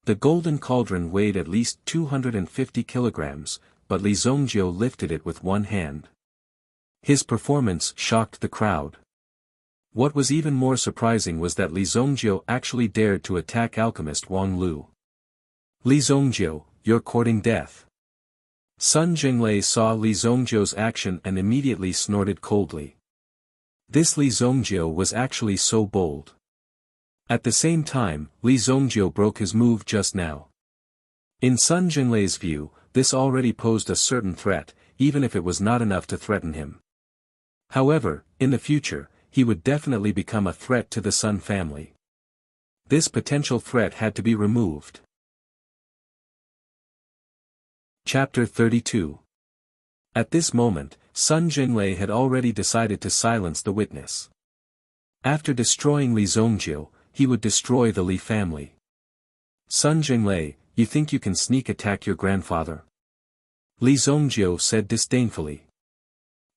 The golden cauldron weighed at least 250 kilograms, but Li Zongjiu lifted it with one hand. His performance shocked the crowd. What was even more surprising was that Li Zongjiu actually dared to attack alchemist Wang Lu. Li Zongjiu, you're courting death. Sun Jinglei saw Li Zongjiu's action and immediately snorted coldly. This Li Zongjiu was actually so bold. At the same time, Li Zongjiu broke his move just now. In Sun Jinglei's view, this already posed a certain threat, even if it was not enough to threaten him. However, in the future, he would definitely become a threat to the Sun family. This potential threat had to be removed. Chapter 32. At this moment, Sun Jinlei had already decided to silence the witness. After destroying Li Zongjiu, he would destroy the Li family. Sun Jinlei, you think you can sneak attack your grandfather? Li Zongjiu said disdainfully.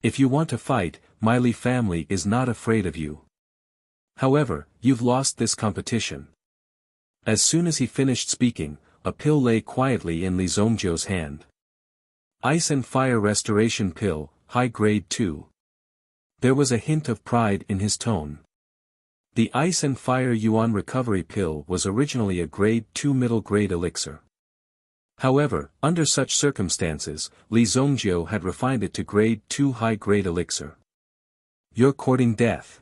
If you want to fight, my Li family is not afraid of you. However, you've lost this competition. As soon as he finished speaking, a pill lay quietly in Li Zongjiu's hand. Ice and Fire Restoration Pill, High Grade 2. There was a hint of pride in his tone. The Ice and Fire Yuan Recovery Pill was originally a Grade 2 middle grade elixir. However, under such circumstances, Li Zongjiu had refined it to Grade 2 high grade elixir. You're courting death.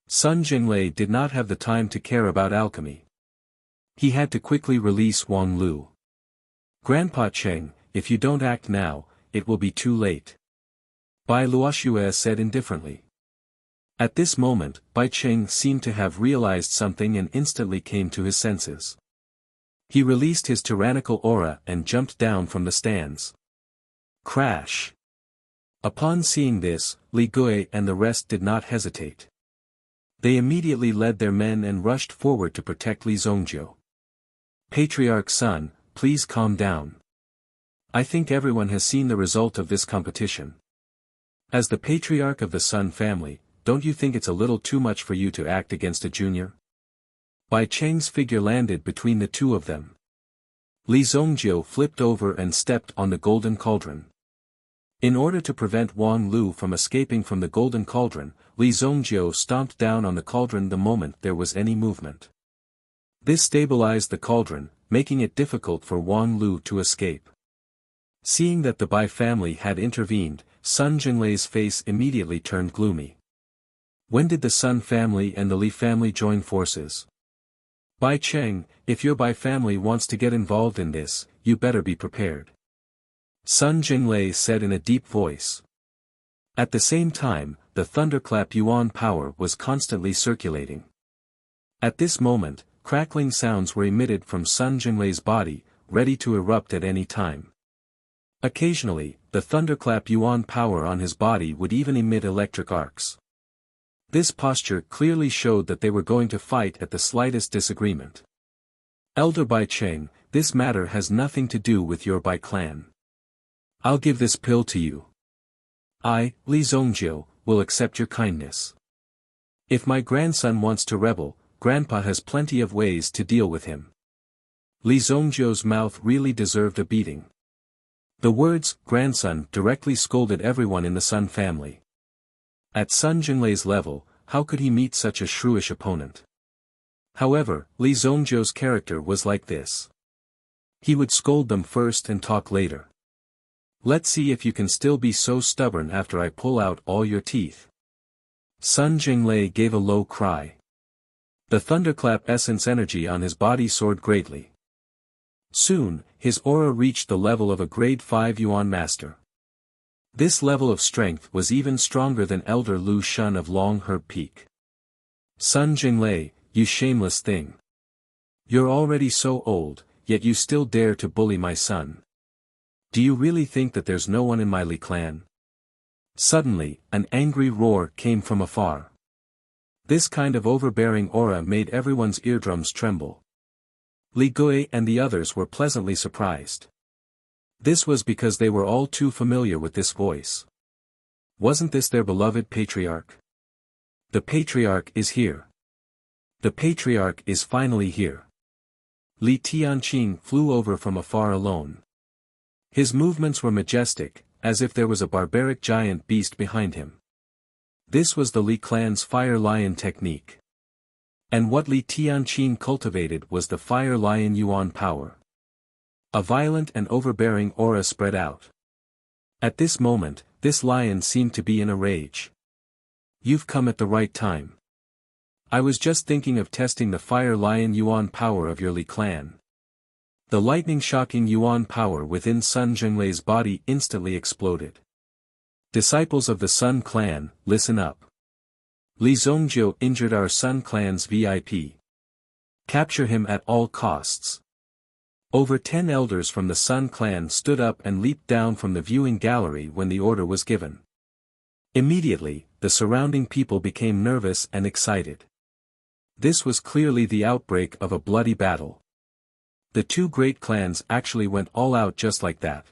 Sun Jinlei did not have the time to care about alchemy. He had to quickly release Wang Lu. Grandpa Cheng, if you don't act now, it will be too late. Bai Luoxue said indifferently. At this moment, Bai Cheng seemed to have realized something and instantly came to his senses. He released his tyrannical aura and jumped down from the stands. Crash! Upon seeing this, Li Gui and the rest did not hesitate. They immediately led their men and rushed forward to protect Li Zongjiu. Patriarch's son, please calm down. I think everyone has seen the result of this competition. As the patriarch of the Sun family, don't you think it's a little too much for you to act against a junior? Bai Cheng's figure landed between the two of them. Li Zongjiu flipped over and stepped on the golden cauldron. In order to prevent Wang Lu from escaping from the golden cauldron, Li Zongjiu stomped down on the cauldron the moment there was any movement. This stabilized the cauldron, making it difficult for Wang Lu to escape. Seeing that the Bai family had intervened, Sun Jinlei's face immediately turned gloomy. When did the Sun family and the Li family join forces? Bai Cheng, if your Bai family wants to get involved in this, you better be prepared. Sun Jinlei said in a deep voice. At the same time, the thunderclap yuan power was constantly circulating. At this moment, crackling sounds were emitted from Sun Jinlei's body, ready to erupt at any time. Occasionally, the thunderclap yuan power on his body would even emit electric arcs. This posture clearly showed that they were going to fight at the slightest disagreement. Elder Bai Cheng, this matter has nothing to do with your Bai clan. I'll give this pill to you. I, Li Zongjiu, will accept your kindness. If my grandson wants to rebel, Grandpa has plenty of ways to deal with him. Li Zongjiu's mouth really deserved a beating. The words, grandson, directly scolded everyone in the Sun family. At Sun Jinlei's level, how could he meet such a shrewish opponent? However, Li Zongjiu's character was like this. He would scold them first and talk later. Let's see if you can still be so stubborn after I pull out all your teeth. Sun Jinlei gave a low cry. The thunderclap essence energy on his body soared greatly. Soon, his aura reached the level of a grade 5 Yuan master. This level of strength was even stronger than Elder Lu Shun of Long Herb Peak. Sun Jinlei, you shameless thing. You're already so old, yet you still dare to bully my son. Do you really think that there's no one in my Li clan? Suddenly, an angry roar came from afar. This kind of overbearing aura made everyone's eardrums tremble. Li Gui and the others were pleasantly surprised. This was because they were all too familiar with this voice. Wasn't this their beloved patriarch? The patriarch is here. The patriarch is finally here. Li Tianqing flew over from afar alone. His movements were majestic, as if there was a barbaric giant beast behind him. This was the Li clan's Fire Lion technique. And what Li Tianqing cultivated was the Fire Lion Yuan power. A violent and overbearing aura spread out. At this moment, this lion seemed to be in a rage. You've come at the right time. I was just thinking of testing the Fire Lion Yuan power of your Li clan. The lightning-shocking Yuan power within Sun Jinlei's body instantly exploded. Disciples of the Sun clan, listen up. Li Zongjiu injured our Sun clan's VIP. Capture him at all costs. Over 10 elders from the Sun clan stood up and leaped down from the viewing gallery when the order was given. Immediately, the surrounding people became nervous and excited. This was clearly the outbreak of a bloody battle. The two great clans actually went all out just like that.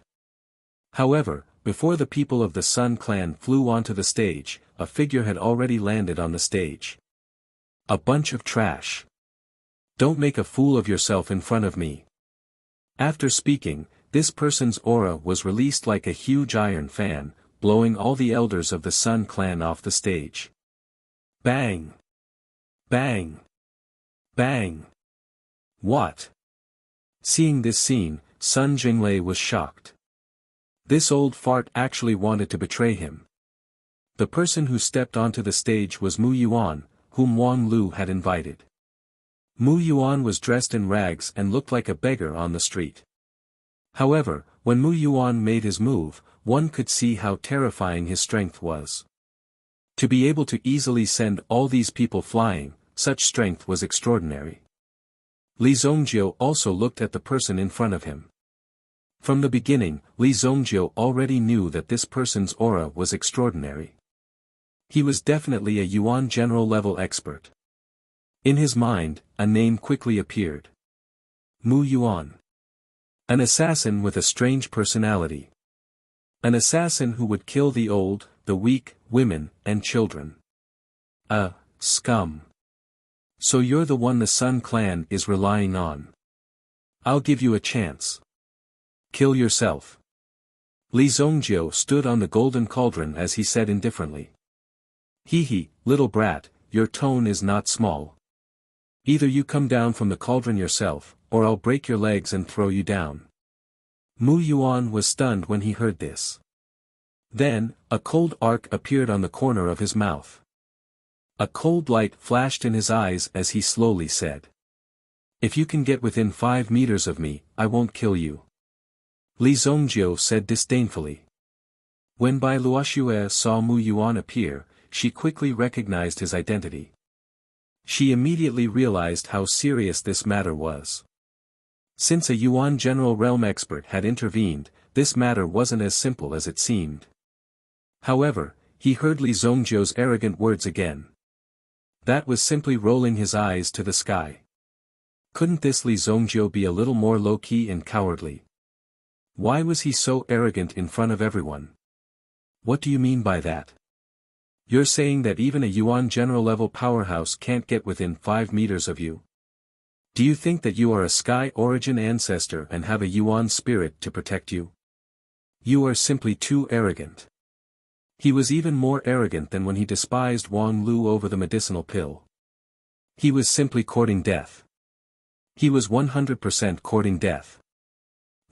However, before the people of the Sun clan flew onto the stage, a figure had already landed on the stage. A bunch of trash. Don't make a fool of yourself in front of me. After speaking, this person's aura was released like a huge iron fan, blowing all the elders of the Sun clan off the stage. Bang! Bang! Bang! What? Seeing this scene, Sun Jinglei was shocked. This old fart actually wanted to betray him. The person who stepped onto the stage was Mu Yuan, whom Wang Lu had invited. Mu Yuan was dressed in rags and looked like a beggar on the street. However, when Mu Yuan made his move, one could see how terrifying his strength was. To be able to easily send all these people flying, such strength was extraordinary. Li Zongjiu also looked at the person in front of him. From the beginning, Li Zongjiu already knew that this person's aura was extraordinary. He was definitely a Yuan general level expert. In his mind, a name quickly appeared. Mu Yuan. An assassin with a strange personality. An assassin who would kill the old, the weak, women, and children. Scum. So you're the one the Sun clan is relying on. I'll give you a chance. Kill yourself. Li Zongjiu stood on the golden cauldron as he said indifferently. Hee, little brat, your tone is not small. Either you come down from the cauldron yourself, or I'll break your legs and throw you down. Mu Yuan was stunned when he heard this. Then, a cold arc appeared on the corner of his mouth. A cold light flashed in his eyes as he slowly said. If you can get within 5 meters of me, I won't kill you. Li Zongjiu said disdainfully. When Bai Luoxue saw Mu Yuan appear, she quickly recognized his identity. She immediately realized how serious this matter was. Since a Yuan general realm expert had intervened, this matter wasn't as simple as it seemed. However, he heard Li Zongjiu's arrogant words again. That was simply rolling his eyes to the sky. Couldn't this Li Zongjiu be a little more low-key and cowardly? Why was he so arrogant in front of everyone? What do you mean by that? You're saying that even a Yuan general level powerhouse can't get within 5 meters of you? Do you think that you are a sky origin ancestor and have a Yuan spirit to protect you? You are simply too arrogant. He was even more arrogant than when he despised Wang Lu over the medicinal pill. He was simply courting death. He was 100% courting death.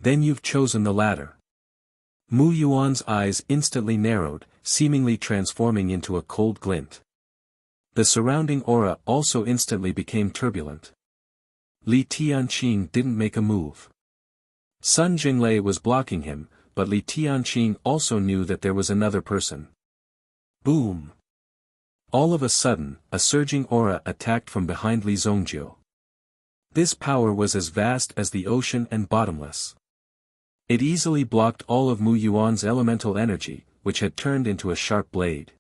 Then you've chosen the latter. Mu Yuan's eyes instantly narrowed, seemingly transforming into a cold glint. The surrounding aura also instantly became turbulent. Li Tianqing didn't make a move. Sun Jinglei was blocking him, but Li Tianqing also knew that there was another person. Boom! All of a sudden, a surging aura attacked from behind Li Zongjiu. This power was as vast as the ocean and bottomless. It easily blocked all of Mu Yuan's elemental energy, which had turned into a sharp blade.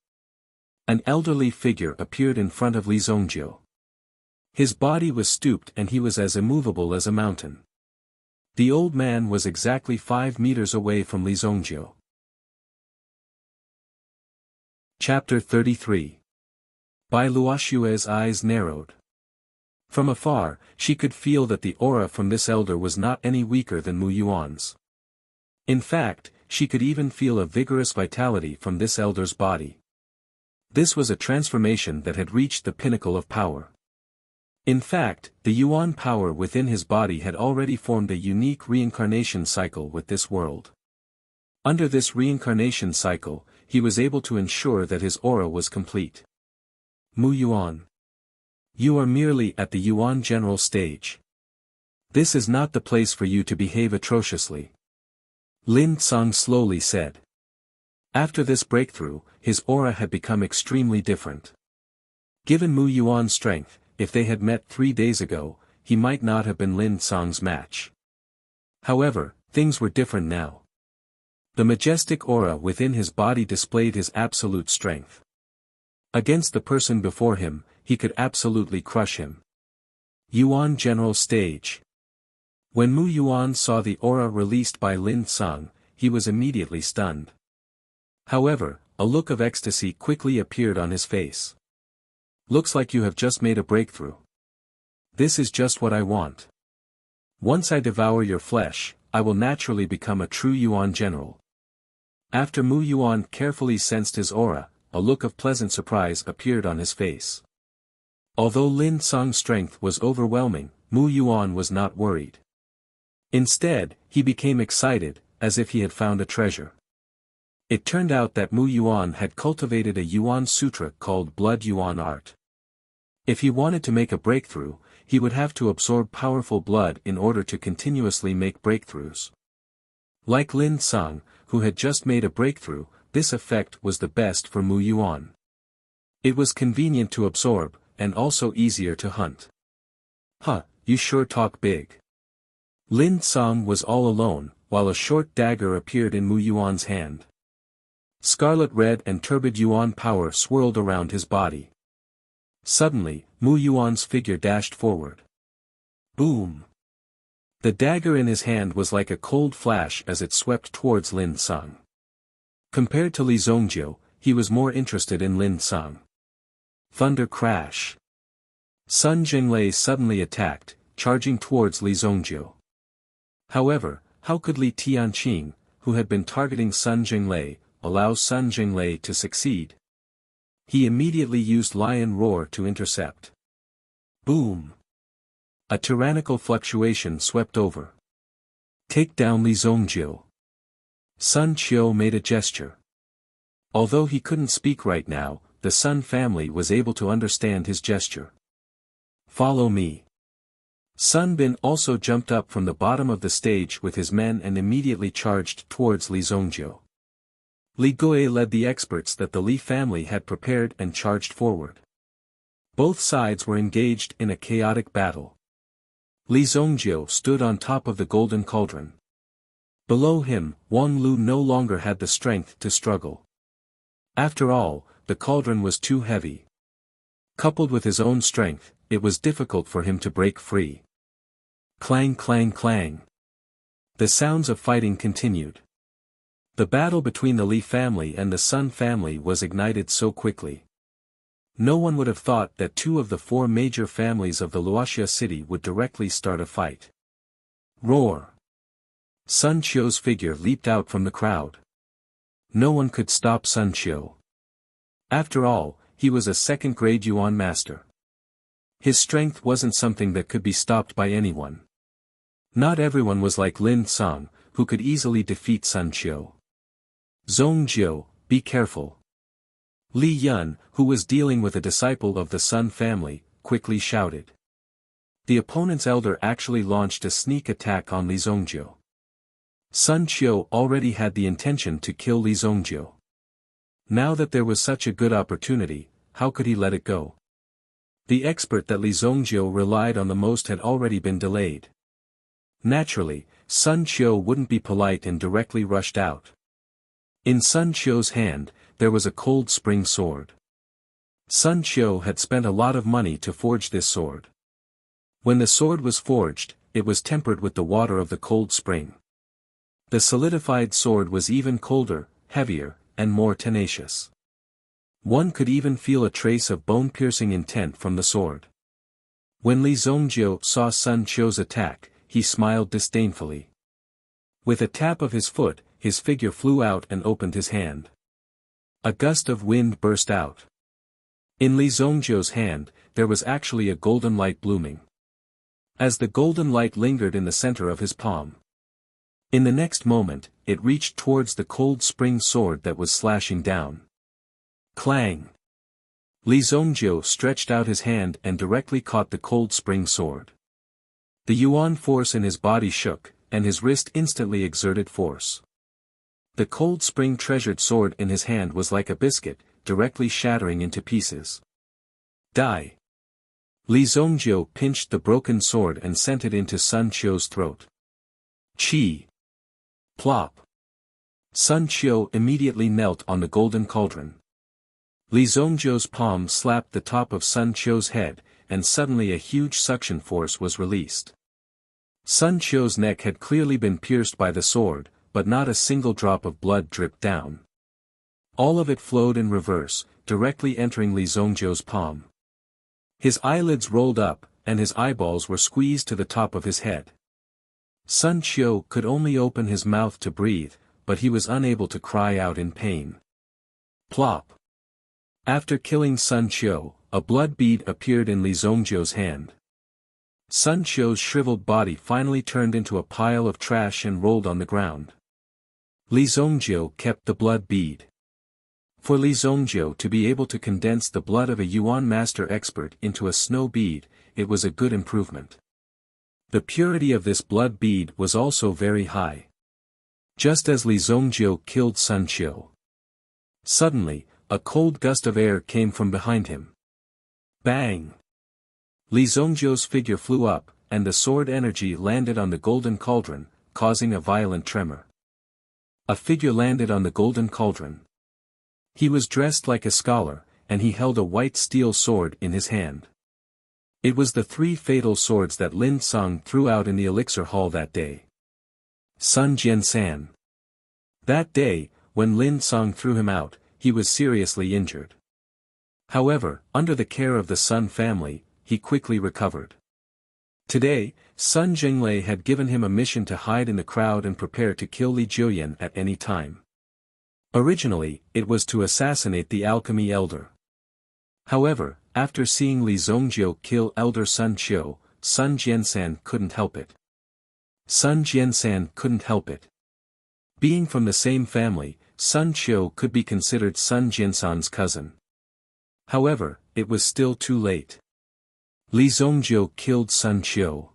An elderly figure appeared in front of Li Zongjiu. His body was stooped and he was as immovable as a mountain. The old man was exactly 5 meters away from Li Zongjiu. Chapter 33. Bai Luoxue's eyes narrowed. From afar, she could feel that the aura from this elder was not any weaker than Mu Yuan's. In fact, she could even feel a vigorous vitality from this elder's body. This was a transformation that had reached the pinnacle of power. In fact, the Yuan power within his body had already formed a unique reincarnation cycle with this world. Under this reincarnation cycle, he was able to ensure that his aura was complete. Mu Yuan. You are merely at the Yuan general stage. This is not the place for you to behave atrociously. Lin Tsang slowly said. After this breakthrough, his aura had become extremely different. Given Mu Yuan's strength, if they had met 3 days ago, he might not have been Lin Tsang's match. However, things were different now. The majestic aura within his body displayed his absolute strength. Against the person before him, he could absolutely crush him. Yuan General Stage. When Mu Yuan saw the aura released by Lin Sung, he was immediately stunned. However, a look of ecstasy quickly appeared on his face. Looks like you have just made a breakthrough. This is just what I want. Once I devour your flesh, I will naturally become a true Yuan general. After Mu Yuan carefully sensed his aura, a look of pleasant surprise appeared on his face. Although Lin Sung's strength was overwhelming, Mu Yuan was not worried. Instead, he became excited, as if he had found a treasure. It turned out that Mu Yuan had cultivated a Yuan Sutra called Blood Yuan Art. If he wanted to make a breakthrough, he would have to absorb powerful blood in order to continuously make breakthroughs. Like Lin Sung, who had just made a breakthrough, this effect was the best for Mu Yuan. It was convenient to absorb, and also easier to hunt. Huh, you sure talk big. Lin Sung was all alone, while a short dagger appeared in Mu Yuan's hand. Scarlet red and turbid Yuan power swirled around his body. Suddenly, Mu Yuan's figure dashed forward. Boom! The dagger in his hand was like a cold flash as it swept towards Lin Sung. Compared to Li Zongjiu, he was more interested in Lin Sung. Thunder crash. Sun Jinglei suddenly attacked, charging towards Li Zongjiu. However, how could Li Tianqing, who had been targeting Sun Jinglei, allow Sun Jinglei to succeed? He immediately used Lion Roar to intercept. Boom! A tyrannical fluctuation swept over. Take down Li Zongjiu. Sun Qiu made a gesture. Although he couldn't speak right now, the Sun family was able to understand his gesture. Follow me. Sun Bin also jumped up from the bottom of the stage with his men and immediately charged towards Li Zongjiu. Li Gui led the experts that the Li family had prepared and charged forward. Both sides were engaged in a chaotic battle. Li Zongjiu stood on top of the golden cauldron. Below him, Wang Lu no longer had the strength to struggle. After all, the cauldron was too heavy. Coupled with his own strength, it was difficult for him to break free. Clang clang clang. The sounds of fighting continued. The battle between the Li family and the Sun family was ignited so quickly. No one would have thought that two of the four major families of the Wuxia city would directly start a fight. Roar! Sun Qiu's figure leaped out from the crowd. No one could stop Sun Qiu. After all, he was a second-grade Yuan master. His strength wasn't something that could be stopped by anyone. Not everyone was like Lin Sung, who could easily defeat Sun Qiu. Zongjiu, be careful. Li Yun, who was dealing with a disciple of the Sun family, quickly shouted. The opponent's elder actually launched a sneak attack on Li Zongjiu. Sun Qiu already had the intention to kill Li Zongjiu. Now that there was such a good opportunity, how could he let it go? The expert that Li Zongjiu relied on the most had already been delayed. Naturally, Sun Qiu wouldn't be polite and directly rushed out. In Sun Qiu's hand, there was a cold spring sword. Sun Qiu had spent a lot of money to forge this sword. When the sword was forged, it was tempered with the water of the cold spring. The solidified sword was even colder, heavier, and more tenacious. One could even feel a trace of bone-piercing intent from the sword. When Li Zongjiu saw Sun Qiu's attack, he smiled disdainfully. With a tap of his foot, his figure flew out and opened his hand. A gust of wind burst out. In Li Zongjiu's hand, there was actually a golden light blooming. As the golden light lingered in the center of his palm. In the next moment, it reached towards the cold spring sword that was slashing down. Clang! Li Zongjiu stretched out his hand and directly caught the cold spring sword. The Yuan force in his body shook, and his wrist instantly exerted force. The cold spring treasured sword in his hand was like a biscuit, directly shattering into pieces. Die! Li Zongjiu pinched the broken sword and sent it into Sun Qiu's throat. Chi. Plop. Sun Qiu immediately knelt on the golden cauldron. Li Zhongzhou's palm slapped the top of Sun Qiu's head, and suddenly a huge suction force was released. Sun Qiu's neck had clearly been pierced by the sword, but not a single drop of blood dripped down. All of it flowed in reverse, directly entering Li Zhongzhou's palm. His eyelids rolled up, and his eyeballs were squeezed to the top of his head. Sun Qiu could only open his mouth to breathe, but he was unable to cry out in pain. Plop. After killing Sun Qiu, a blood bead appeared in Li Zhongzhou's hand. Sun Qiu's shriveled body finally turned into a pile of trash and rolled on the ground. Li Zhongzhou kept the blood bead. For Li Zhongzhou to be able to condense the blood of a Yuan master expert into a snow bead, it was a good improvement. The purity of this blood bead was also very high. Just as Li Zhongzhou killed Sun Qiu, suddenly, a cold gust of air came from behind him. Bang! Li Zhongzhou's figure flew up, and the sword energy landed on the golden cauldron, causing a violent tremor. A figure landed on the golden cauldron. He was dressed like a scholar, and he held a white steel sword in his hand. It was the 3 fatal swords that Lin Song threw out in the elixir hall that day. Sun Jiansan. That day, when Lin Song threw him out, he was seriously injured. However, under the care of the Sun family, he quickly recovered. Today, Sun Jinglei had given him a mission to hide in the crowd and prepare to kill Li Jiuyan at any time. Originally, it was to assassinate the alchemy elder. However, after seeing Li Zhongzhou kill elder Sun Qiu, Sun Jiansan couldn't help it. Sun Jiansan couldn't help it. Being from the same family, Sun Qiu could be considered Sun Jiansan's cousin. However, it was still too late. Li Zhongzhou killed Sun Qiu.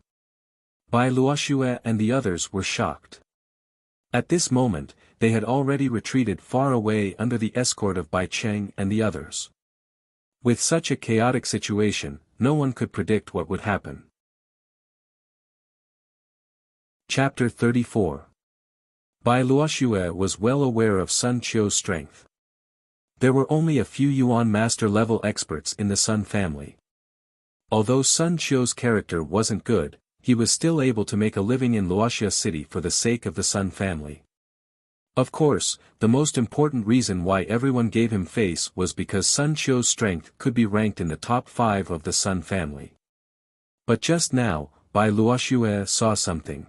Bai Luoxue and the others were shocked. At this moment, they had already retreated far away under the escort of Bai Cheng and the others. With such a chaotic situation, no one could predict what would happen. Chapter 34. Bai Luoxue was well aware of Sun Qiu's strength. There were only a few Yuan master-level experts in the Sun family. Although Sun Qiu's character wasn't good, he was still able to make a living in Luoxia City for the sake of the Sun family. Of course, the most important reason why everyone gave him face was because Sun Qiu's strength could be ranked in the top 5 of the Sun family. But just now, Bai Luoxue saw something.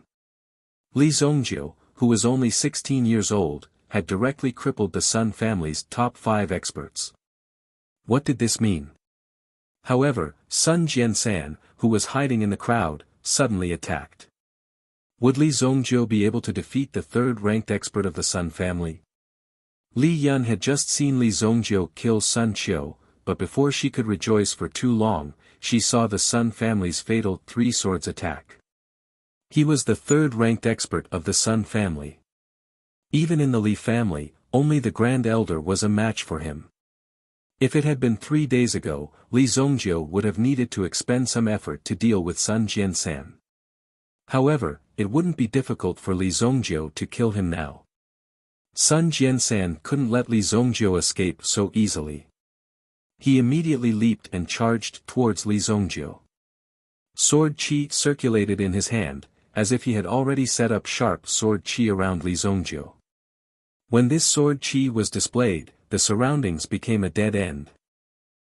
Li Zhongzhou, who was only 16 years old, had directly crippled the Sun family's top 5 experts. What did this mean? However, Sun Jiansan, who was hiding in the crowd, suddenly attacked. Would Li Zhongzhou be able to defeat the 3rd-ranked expert of the Sun family? Li Yun had just seen Li Zhongzhou kill Sun Qiu, but before she could rejoice for too long, she saw the Sun family's fatal 3 swords attack. He was the 3rd-ranked expert of the Sun family. Even in the Li family, only the Grand Elder was a match for him. If it had been 3 days ago, Li Zhongzhou would have needed to expend some effort to deal with Sun Jiansan. However, it wouldn't be difficult for Li Zhongzhou to kill him now. Sun Jiansan couldn't let Li Zhongzhou escape so easily. He immediately leaped and charged towards Li Zhongzhou. Sword qi circulated in his hand, as if he had already set up sharp sword qi around Li Zhongzhou. When this sword qi was displayed, the surroundings became a dead end.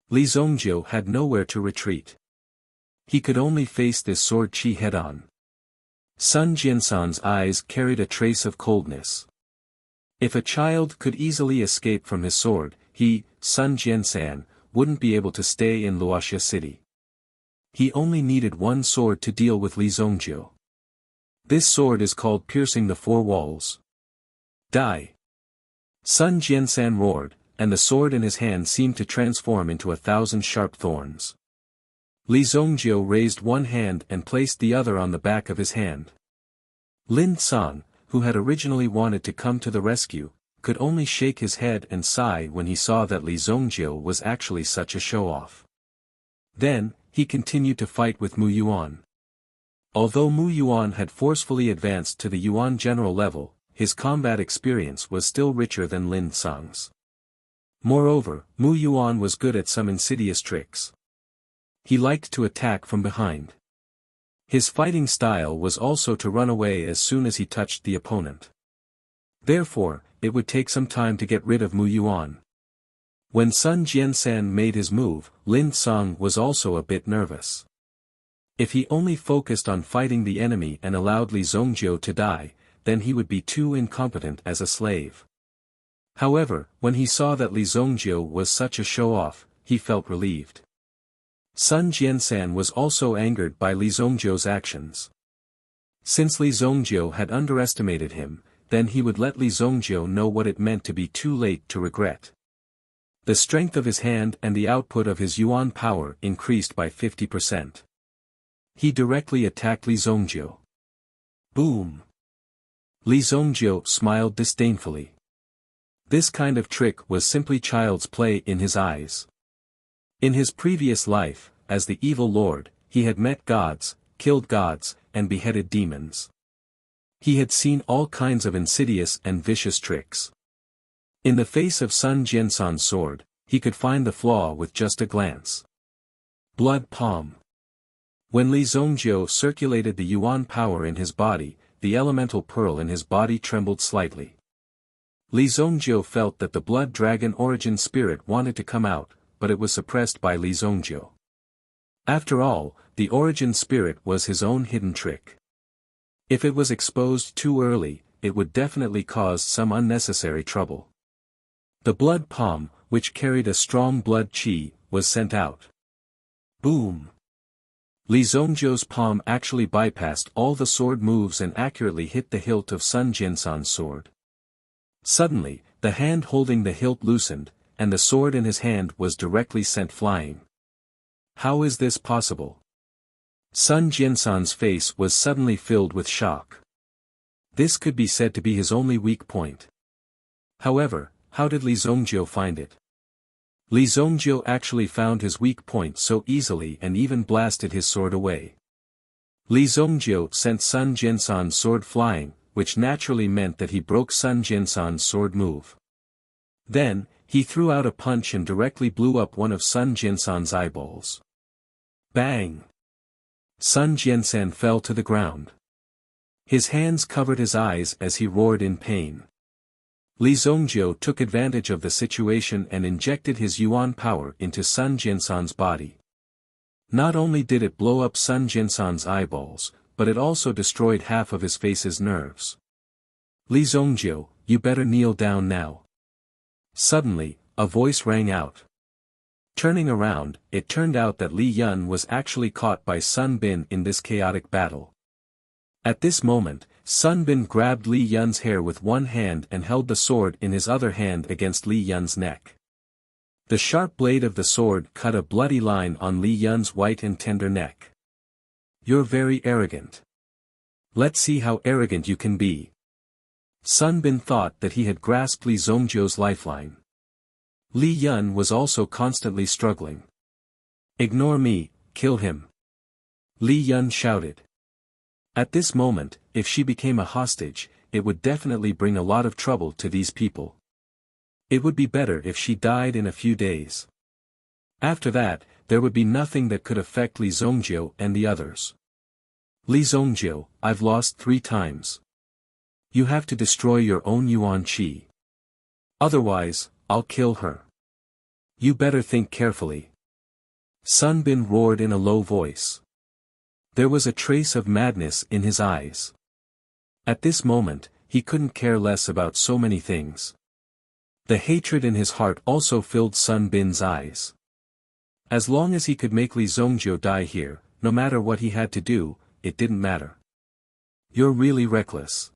Li Zhongzhou had nowhere to retreat. He could only face this sword qi head-on. Sun Jiansan's eyes carried a trace of coldness. If a child could easily escape from his sword, he, Sun Jiansan, wouldn't be able to stay in Luoxia City. He only needed one sword to deal with Li Zhongzhou. This sword is called Piercing the Four Walls. Die! Sun Jiansan roared, and the sword in his hand seemed to transform into 1,000 sharp thorns. Li Zhongzhou raised one hand and placed the other on the back of his hand. Lin Song, who had originally wanted to come to the rescue, could only shake his head and sigh when he saw that Li Zhongzhou was actually such a show-off. Then, he continued to fight with Mu Yuan. Although Mu Yuan had forcefully advanced to the Yuan general level, his combat experience was still richer than Lin Sang's. Moreover, Mu Yuan was good at some insidious tricks. He liked to attack from behind. His fighting style was also to run away as soon as he touched the opponent. Therefore, it would take some time to get rid of Mu Yuan. When Sun Jiansan made his move, Lin Song was also a bit nervous. If he only focused on fighting the enemy and allowed Li Zongjiu to die, then he would be too incompetent as a slave. However, when he saw that Li Zongjiu was such a show-off, he felt relieved. Sun Jiansan was also angered by Li Zongjiu's actions. Since Li Zongjiu had underestimated him, then he would let Li Zongjiu know what it meant to be too late to regret. The strength of his hand and the output of his yuan power increased by 50%. He directly attacked Li Zongjiu. Boom! Li Zongjiu smiled disdainfully. This kind of trick was simply child's play in his eyes. In his previous life, as the evil lord, he had met gods, killed gods, and beheaded demons. He had seen all kinds of insidious and vicious tricks. In the face of Sun Jiansan's sword, he could find the flaw with just a glance. Blood palm. When Li Zongjiu circulated the yuan power in his body, the elemental pearl in his body trembled slightly. Li Zongjiu felt that the blood dragon origin spirit wanted to come out, but it was suppressed by Li Zongjiu. After all, the origin spirit was his own hidden trick. If it was exposed too early, it would definitely cause some unnecessary trouble. The blood palm, which carried a strong blood qi, was sent out. Boom! Li Zongjiu's palm actually bypassed all the sword moves and accurately hit the hilt of Sun Jiansan's sword. Suddenly, the hand holding the hilt loosened, and the sword in his hand was directly sent flying. How is this possible? Sun Jiansan's face was suddenly filled with shock. This could be said to be his only weak point. However, how did Li Zongjiu find it? Li Zongjiu actually found his weak point so easily and even blasted his sword away. Li Zongjiu sent Sun Jiansan's sword flying, which naturally meant that he broke Sun Jiansan's sword move. Then, he threw out a punch and directly blew up one of Sun Jiansan's eyeballs. Bang! Sun Jiansan fell to the ground. His hands covered his eyes as he roared in pain. Li Zongjiu took advantage of the situation and injected his yuan power into Sun Jiansan's body. Not only did it blow up Sun Jiansan's eyeballs, but it also destroyed half of his face's nerves. Li Zongjiu, you better kneel down now. Suddenly, a voice rang out. Turning around, it turned out that Li Yun was actually caught by Sun Bin in this chaotic battle. At this moment, Sun Bin grabbed Li Yun's hair with one hand and held the sword in his other hand against Li Yun's neck. The sharp blade of the sword cut a bloody line on Li Yun's white and tender neck. You're very arrogant. Let's see how arrogant you can be. Sun Bin thought that he had grasped Li Zongjiu's lifeline. Li Yun was also constantly struggling. Ignore me, kill him. Li Yun shouted. At this moment, if she became a hostage, it would definitely bring a lot of trouble to these people. It would be better if she died in a few days. After that, there would be nothing that could affect Li Zongjiu and the others. Li Zongjiu, I've lost 3 times. You have to destroy your own yuan qi. Otherwise, I'll kill her. You better think carefully. Sun Bin roared in a low voice. There was a trace of madness in his eyes. At this moment, he couldn't care less about so many things. The hatred in his heart also filled Sun Bin's eyes. As long as he could make Li Zongjiu die here, no matter what he had to do, it didn't matter. You're really reckless.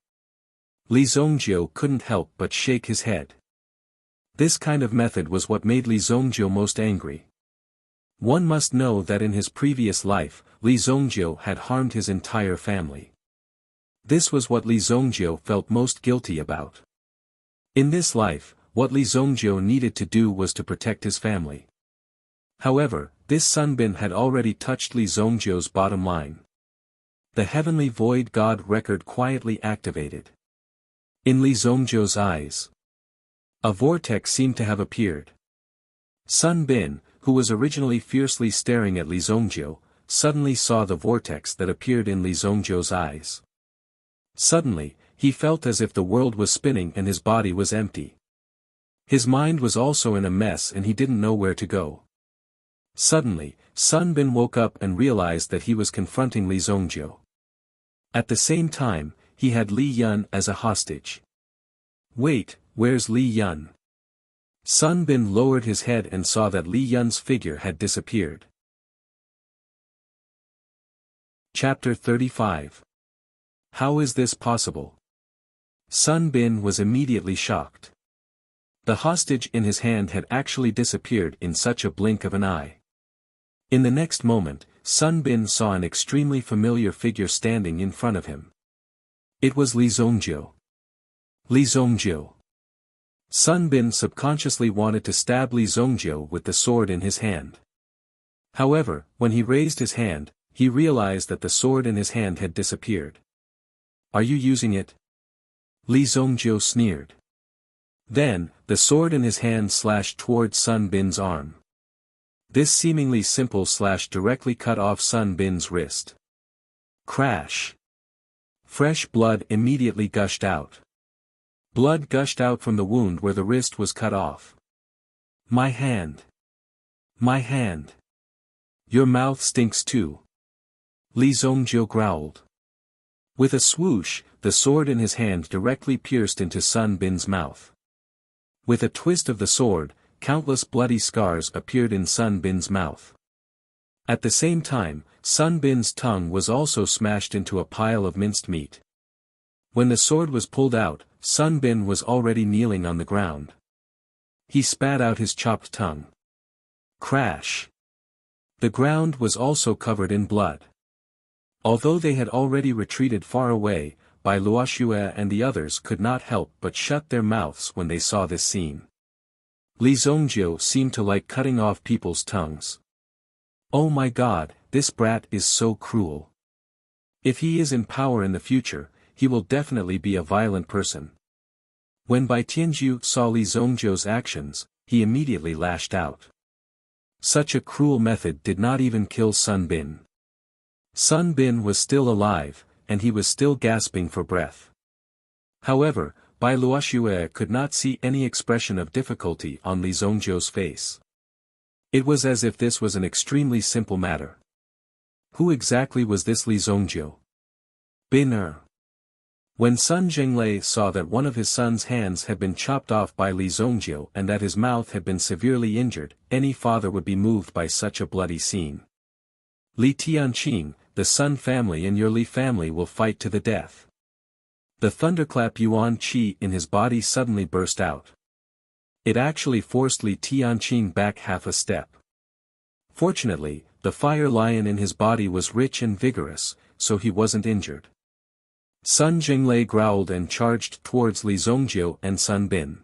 Li Zongjiu couldn't help but shake his head. This kind of method was what made Li Zongjiu most angry. One must know that in his previous life, Li Zongjiu had harmed his entire family. This was what Li Zongjiu felt most guilty about. In this life, what Li Zongjiu needed to do was to protect his family. However, this Sun Bin had already touched Li Zongjiu's bottom line. The heavenly void god record quietly activated. In Li Zongjiu's eyes, a vortex seemed to have appeared. Sun Bin, who was originally fiercely staring at Li Zongjiu, suddenly saw the vortex that appeared in Li Zongjiu's eyes. Suddenly, he felt as if the world was spinning and his body was empty. His mind was also in a mess and he didn't know where to go. Suddenly, Sun Bin woke up and realized that he was confronting Li Zongjiu. At the same time, he had Li Yun as a hostage. Wait, where's Li Yun? Sun Bin lowered his head and saw that Li Yun's figure had disappeared. Chapter 35. How is this possible? Sun Bin was immediately shocked. The hostage in his hand had actually disappeared in such a blink of an eye. In the next moment, Sun Bin saw an extremely familiar figure standing in front of him. It was Li Zongjiu. Li Zongjiu. Sun Bin subconsciously wanted to stab Li Zongjiu with the sword in his hand. However, when he raised his hand, he realized that the sword in his hand had disappeared. Are you using it? Li Zongjiu sneered. Then, the sword in his hand slashed towards Sun Bin's arm. This seemingly simple slash directly cut off Sun Bin's wrist. Crash! Fresh blood immediately gushed out. Blood gushed out from the wound where the wrist was cut off. My hand! My hand! Your mouth stinks too. Li Zongjiu growled. With a swoosh, the sword in his hand directly pierced into Sun Bin's mouth. With a twist of the sword, countless bloody scars appeared in Sun Bin's mouth. At the same time, Sun Bin's tongue was also smashed into a pile of minced meat. When the sword was pulled out, Sun Bin was already kneeling on the ground. He spat out his chopped tongue. Crash! The ground was also covered in blood. Although they had already retreated far away, Bai Luoxue and the others could not help but shut their mouths when they saw this scene. Li Zongjiu seemed to like cutting off people's tongues. Oh my god, this brat is so cruel. If he is in power in the future, he will definitely be a violent person. When Bai Tianjiu saw Li Zongjiu's actions, he immediately lashed out. Such a cruel method did not even kill Sun Bin. Sun Bin was still alive, and he was still gasping for breath. However, Bai Luoxue could not see any expression of difficulty on Li Zongjiu's face. It was as if this was an extremely simple matter. Who exactly was this Li Zongjiu? Bin. When Sun Zhenglei saw that one of his son's hands had been chopped off by Li Zongjiu and that his mouth had been severely injured, any father would be moved by such a bloody scene. Li Tianqing, the Sun family and your Li family will fight to the death. The thunderclap Yuan Qi in his body suddenly burst out. It actually forced Li Tianqing back half a step. Fortunately, the fire lion in his body was rich and vigorous, so he wasn't injured. Sun Zhenglei growled and charged towards Li Zongjiu and Sun Bin.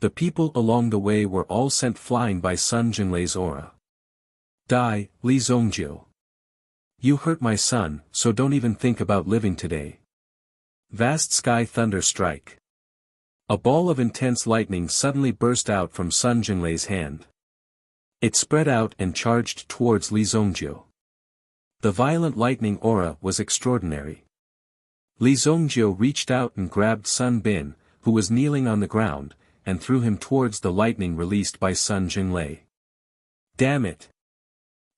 The people along the way were all sent flying by Sun Zhenglei's aura. Die, Li Zongjiu. You hurt my son, so don't even think about living today. Vast sky thunder strike. A ball of intense lightning suddenly burst out from Sun Zhenglei's hand. It spread out and charged towards Li Zongjiu. The violent lightning aura was extraordinary. Li Zongjiu reached out and grabbed Sun Bin, who was kneeling on the ground, and threw him towards the lightning released by Sun Zhenglei. Damn it!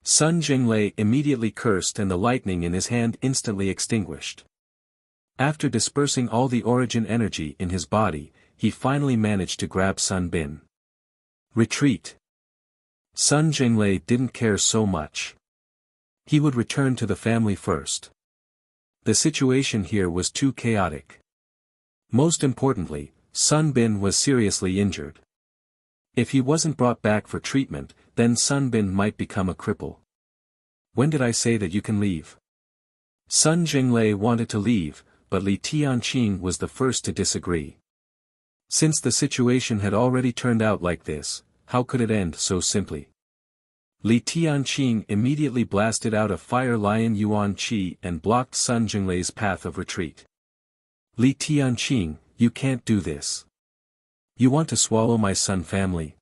Sun Zhenglei immediately cursed and the lightning in his hand instantly extinguished. After dispersing all the origin energy in his body, he finally managed to grab Sun Bin. Retreat! Sun Zhenglei didn't care so much. He would return to the family first. The situation here was too chaotic. Most importantly, Sun Bin was seriously injured. If he wasn't brought back for treatment, then Sun Bin might become a cripple. When did I say that you can leave? Sun Zhenglei wanted to leave, but Li Tianqing was the first to disagree. Since the situation had already turned out like this, how could it end so simply? Li Tianqing immediately blasted out a fire lion Yuan Qi and blocked Sun Jinglei's path of retreat. Li Tianqing, you can't do this. You want to swallow my Sun family?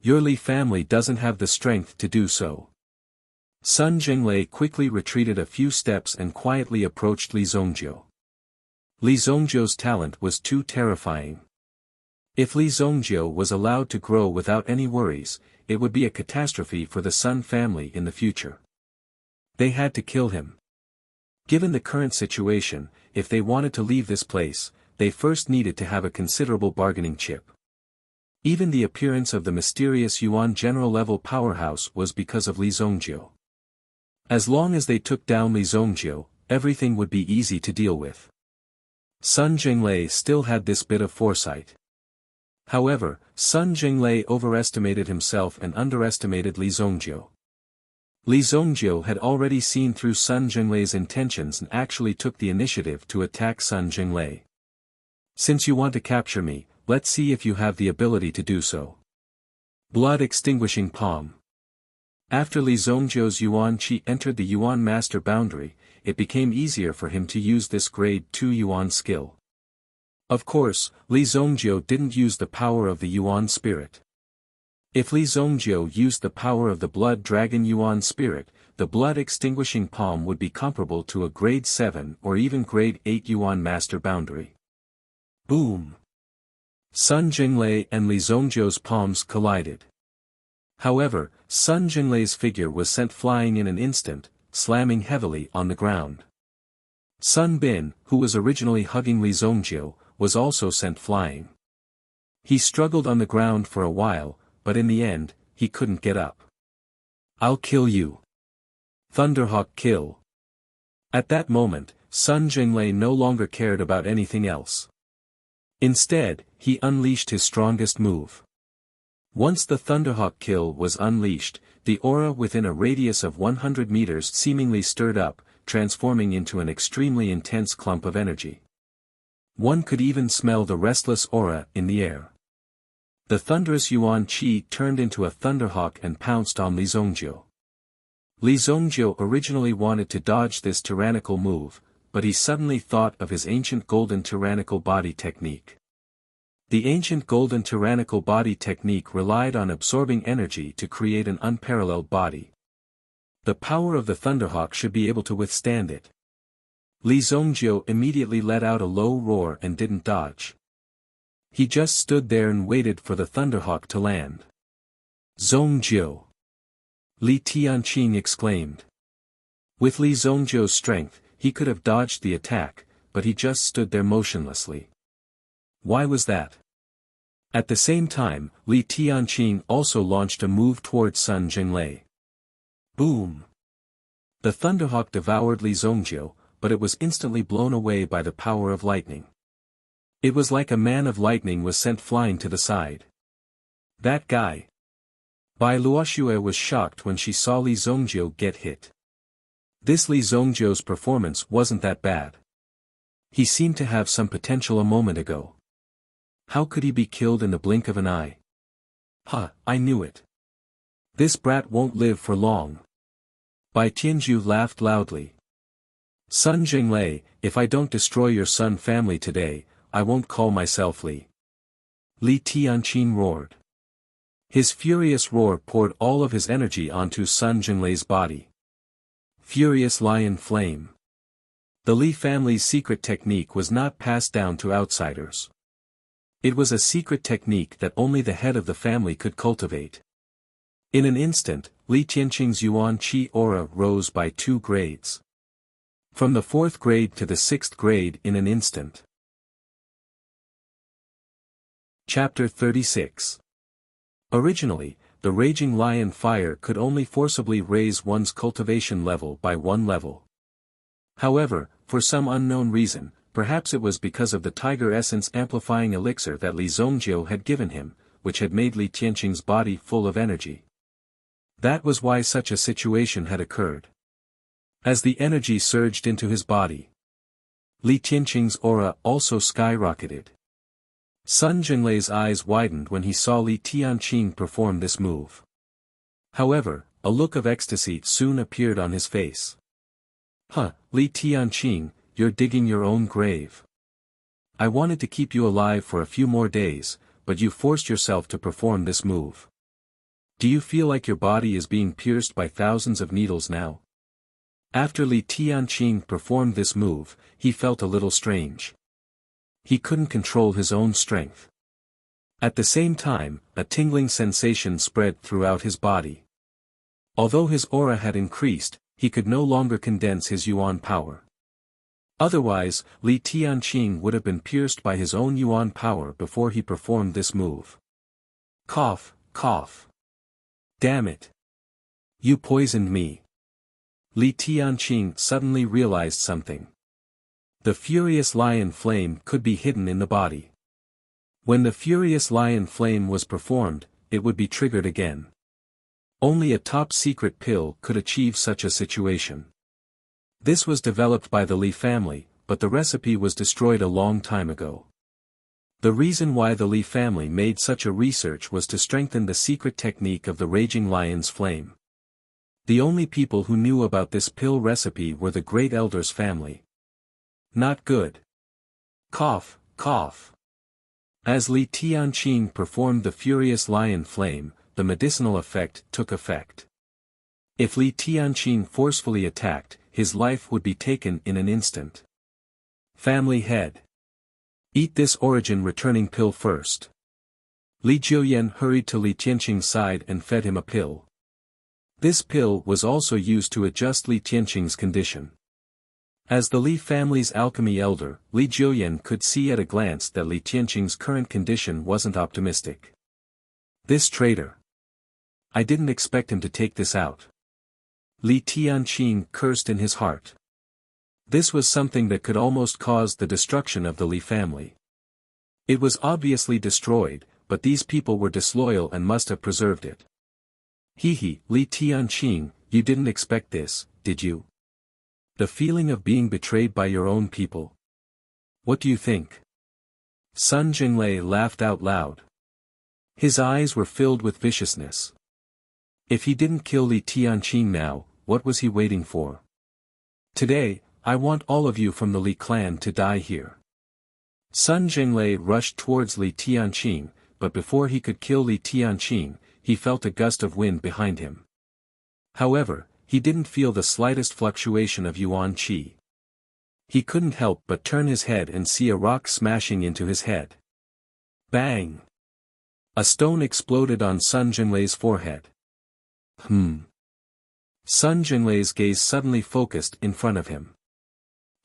Your Li family doesn't have the strength to do so. Sun Jinglei quickly retreated a few steps and quietly approached Li Zongjiu. Li Zongjiu's talent was too terrifying. If Li Zongjiu was allowed to grow without any worries, it would be a catastrophe for the Sun family in the future. They had to kill him. Given the current situation, if they wanted to leave this place, they first needed to have a considerable bargaining chip. Even the appearance of the mysterious Yuan general-level powerhouse was because of Li Zongjiu. As long as they took down Li Zongjiu, everything would be easy to deal with. Sun Jinglei still had this bit of foresight. However, Sun Jinglei overestimated himself and underestimated Li Zongjiu. Li Zongjiu had already seen through Sun Jinglei's intentions and actually took the initiative to attack Sun Jinglei. Since you want to capture me, let's see if you have the ability to do so. Blood-extinguishing palm. After Li Zongjiu's Yuan Qi entered the Yuan master boundary, it became easier for him to use this grade 2 Yuan skill. Of course, Li Zongjiu didn't use the power of the Yuan spirit. If Li Zongjiu used the power of the blood dragon Yuan spirit, the blood-extinguishing palm would be comparable to a grade 7 or even grade 8 Yuan master boundary. Boom! Sun Jinglei and Li Zongjiu's palms collided. However, Sun Jinglei's figure was sent flying in an instant, slamming heavily on the ground. Sun Bin, who was originally hugging Li Zongjiu, was also sent flying. He struggled on the ground for a while, but in the end, he couldn't get up. I'll kill you. Thunderhawk kill. At that moment, Sun Jinglei no longer cared about anything else. Instead, he unleashed his strongest move. Once the Thunderhawk kill was unleashed, the aura within a radius of 100 meters seemingly stirred up, transforming into an extremely intense clump of energy. One could even smell the restless aura in the air. The thunderous Yuan Qi turned into a Thunderhawk and pounced on Li Zongjiu. Li Zongjiu originally wanted to dodge this tyrannical move, but he suddenly thought of his ancient golden tyrannical body technique. The ancient golden tyrannical body technique relied on absorbing energy to create an unparalleled body. The power of the Thunderhawk should be able to withstand it. Li Zongjiu immediately let out a low roar and didn't dodge. He just stood there and waited for the Thunderhawk to land. Zongjiu! Li Tianqing exclaimed. With Li Zongjiu's strength, he could have dodged the attack, but he just stood there motionlessly. Why was that? At the same time, Li Tianqing also launched a move towards Sun Jinglei. Boom! The Thunderhawk devoured Li Zongjiu, but it was instantly blown away by the power of lightning. It was like a man of lightning was sent flying to the side. That guy! Bai Luoxue was shocked when she saw Li Zongjiu get hit. This Li Zongjiu's performance wasn't that bad. He seemed to have some potential a moment ago. How could he be killed in the blink of an eye? I knew it. This brat won't live for long. Bai Tianzhu laughed loudly. Sun Jinglei, if I don't destroy your Sun family today, I won't call myself Li. Li Tianqing roared. His furious roar poured all of his energy onto Sun Jinglei's body. Furious Lion Flame. The Li family's secret technique was not passed down to outsiders. It was a secret technique that only the head of the family could cultivate. In an instant, Li Tianqing's Yuan Qi aura rose by 2 grades. From the 4th grade to the 6th grade in an instant. Chapter 36. Originally, the raging lion fire could only forcibly raise one's cultivation level by 1 level. However, for some unknown reason, perhaps it was because of the tiger essence amplifying elixir that Li Zongjiu had given him, which had made Li Tianqing's body full of energy. That was why such a situation had occurred. As the energy surged into his body, Li Tianqing's aura also skyrocketed. Sun Jinglei's eyes widened when he saw Li Tianqing perform this move. However, a look of ecstasy soon appeared on his face. Huh, Li Tianqing, you're digging your own grave. I wanted to keep you alive for a few more days, but you forced yourself to perform this move. Do you feel like your body is being pierced by thousands of needles now? After Li Tianqing performed this move, he felt a little strange. He couldn't control his own strength. At the same time, a tingling sensation spread throughout his body. Although his aura had increased, he could no longer condense his yuan power. Otherwise, Li Tianqing would have been pierced by his own yuan power before he performed this move. Cough, cough. Damn it. You poisoned me. Li Tianqing suddenly realized something. The furious lion flame could be hidden in the body. When the furious lion flame was performed, it would be triggered again. Only a top-secret pill could achieve such a situation. This was developed by the Li family, but the recipe was destroyed a long time ago. The reason why the Li family made such a research was to strengthen the secret technique of the raging lion's flame. The only people who knew about this pill recipe were the great elder's family. Not good. Cough, cough. As Li Tianqing performed the furious lion flame, the medicinal effect took effect. If Li Tianqing forcefully attacked, his life would be taken in an instant. Family head. Eat this origin-returning pill first. Li Jiuyan hurried to Li Tianqing's side and fed him a pill. This pill was also used to adjust Li Tianqing's condition. As the Li family's alchemy elder, Li Jiuyan could see at a glance that Li Tianqing's current condition wasn't optimistic. This traitor. I didn't expect him to take this out. Li Tianqing cursed in his heart. This was something that could almost cause the destruction of the Li family. It was obviously destroyed, but these people were disloyal and must have preserved it. He, Li Tianqing, you didn't expect this, did you? The feeling of being betrayed by your own people. What do you think? Sun Jinglei laughed out loud. His eyes were filled with viciousness. If he didn't kill Li Tianqing now, what was he waiting for? Today, I want all of you from the Li clan to die here. Sun Jinglei rushed towards Li Tianqing, but before he could kill Li Tianqing, he felt a gust of wind behind him. However, he didn't feel the slightest fluctuation of yuan qi. He couldn't help but turn his head and see a rock smashing into his head. Bang! A stone exploded on Sun Jinlei's forehead. Sun Jinlei's gaze suddenly focused in front of him.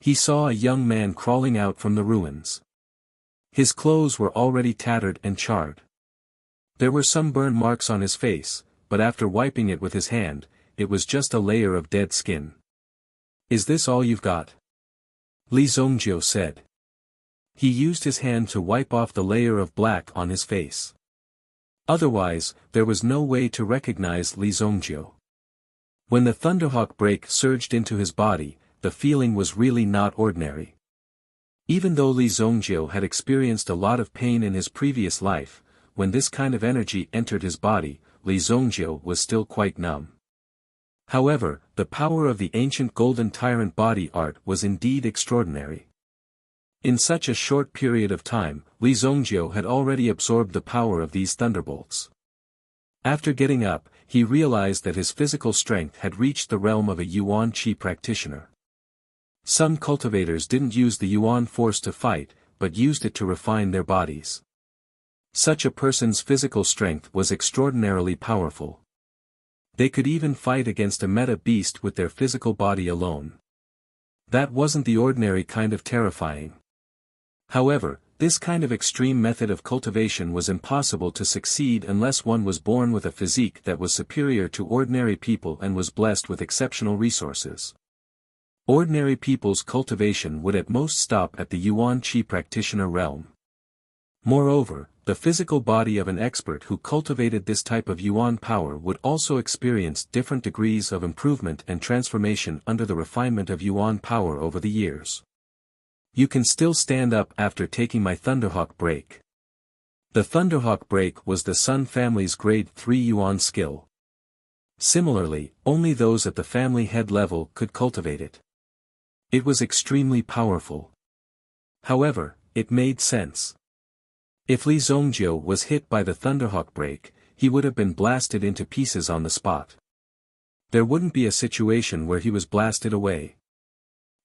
He saw a young man crawling out from the ruins. His clothes were already tattered and charred. There were some burn marks on his face, but after wiping it with his hand, it was just a layer of dead skin. Is this all you've got? Li Zongjiu said. He used his hand to wipe off the layer of black on his face. Otherwise, there was no way to recognize Li Zongjiu. When the Thunderhawk break surged into his body, the feeling was really not ordinary. Even though Li Zongjiu had experienced a lot of pain in his previous life, when this kind of energy entered his body, Li Zongjiu was still quite numb. However, the power of the ancient golden tyrant body art was indeed extraordinary. In such a short period of time, Li Zongjiu had already absorbed the power of these thunderbolts. After getting up, he realized that his physical strength had reached the realm of a yuan qi practitioner. Some cultivators didn't use the yuan force to fight, but used it to refine their bodies. Such a person's physical strength was extraordinarily powerful. They could even fight against a meta beast with their physical body alone. That wasn't the ordinary kind of terrifying. However, this kind of extreme method of cultivation was impossible to succeed unless one was born with a physique that was superior to ordinary people and was blessed with exceptional resources. Ordinary people's cultivation would at most stop at the yuan qi practitioner realm. Moreover, the physical body of an expert who cultivated this type of yuan power would also experience different degrees of improvement and transformation under the refinement of yuan power over the years. You can still stand up after taking my Thunderhawk break. The Thunderhawk break was the Sun family's grade 3 yuan skill. Similarly, only those at the family head level could cultivate it. It was extremely powerful. However, it made sense. If Li Zongjiu was hit by the Thunderhawk break, he would have been blasted into pieces on the spot. There wouldn't be a situation where he was blasted away.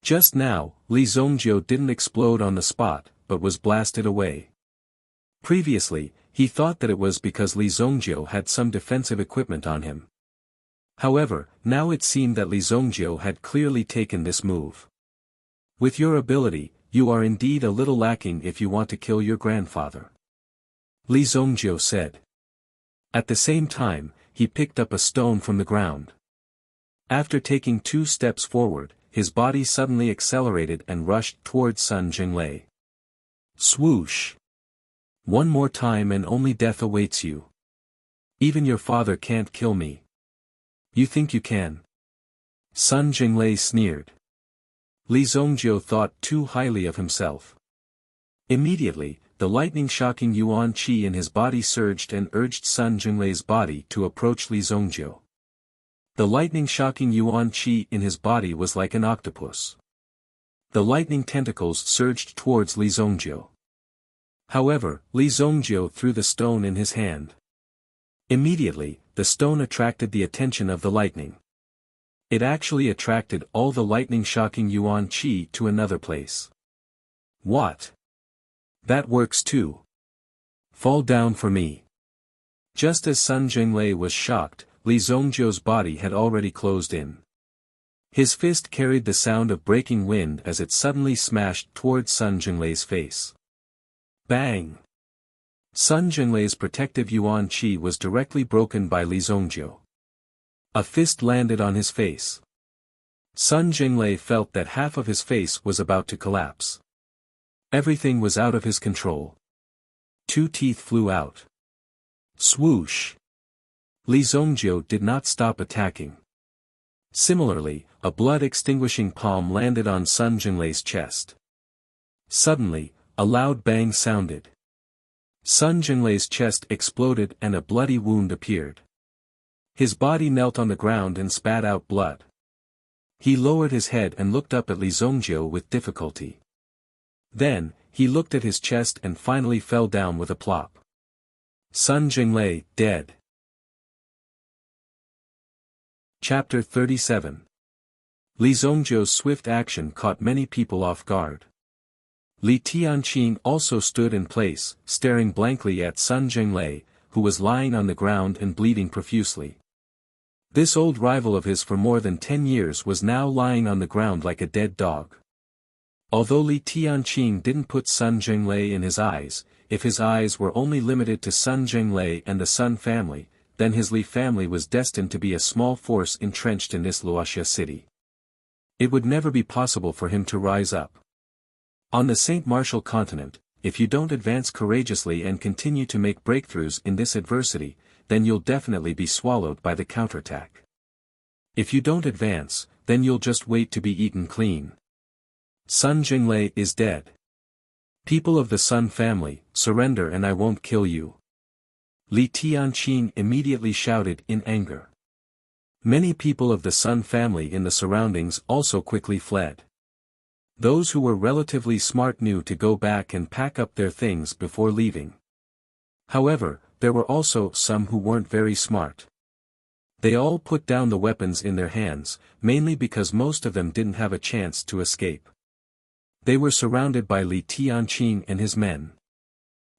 Just now, Li Zongjiu didn't explode on the spot, but was blasted away. Previously, he thought that it was because Li Zongjiu had some defensive equipment on him. However, now it seemed that Li Zongjiu had clearly taken this move. With your ability, you are indeed a little lacking if you want to kill your grandfather. Li Zongjiu said. At the same time, he picked up a stone from the ground. After taking 2 steps forward, his body suddenly accelerated and rushed towards Sun Jinglei. Swoosh! One more time and only death awaits you. Even your father can't kill me. You think you can? Sun Jinglei sneered. Li Zongjiu thought too highly of himself. Immediately, the lightning-shocking yuan qi in his body surged and urged Sun Jinglei's body to approach Li Zongjiu. The lightning-shocking yuan qi in his body was like an octopus. The lightning tentacles surged towards Li Zongjiu. However, Li Zongjiu threw the stone in his hand. Immediately, the stone attracted the attention of the lightning. It actually attracted all the lightning-shocking yuan qi to another place. What? That works too. Fall down for me. Just as Sun Jinglei was shocked, Li Zongjiu's body had already closed in. His fist carried the sound of breaking wind as it suddenly smashed towards Sun Jinglei's face. Bang! Sun Jinglei's protective yuan qi was directly broken by Li Zongjiu. A fist landed on his face. Sun Jinglei felt that half of his face was about to collapse. Everything was out of his control. 2 teeth flew out. Swoosh! Li Zongjiu did not stop attacking. Similarly, a blood-extinguishing palm landed on Sun Jinglei's chest. Suddenly, a loud bang sounded. Sun Jinglei's chest exploded and a bloody wound appeared. His body knelt on the ground and spat out blood. He lowered his head and looked up at Li Zongjiu with difficulty. Then, he looked at his chest and finally fell down with a plop. Sun Jinglei, dead. Chapter 37. Li Zongjiu's swift action caught many people off guard. Li Tianqing also stood in place, staring blankly at Sun Jinglei, who was lying on the ground and bleeding profusely. This old rival of his for more than 10 years was now lying on the ground like a dead dog. Although Li Tianqing didn't put Sun Jinglei in his eyes, if his eyes were only limited to Sun Jinglei and the Sun family, then his Li family was destined to be a small force entrenched in this Wuxia city. It would never be possible for him to rise up. On the Saint Martial continent, if you don't advance courageously and continue to make breakthroughs in this adversity, then you'll definitely be swallowed by the counterattack. If you don't advance, then you'll just wait to be eaten clean. Sun Jinglei is dead. People of the Sun family, surrender and I won't kill you. Li Tianqing immediately shouted in anger. Many people of the Sun family in the surroundings also quickly fled. Those who were relatively smart knew to go back and pack up their things before leaving. However, there were also some who weren't very smart. They all put down the weapons in their hands, mainly because most of them didn't have a chance to escape. They were surrounded by Li Tianqing and his men.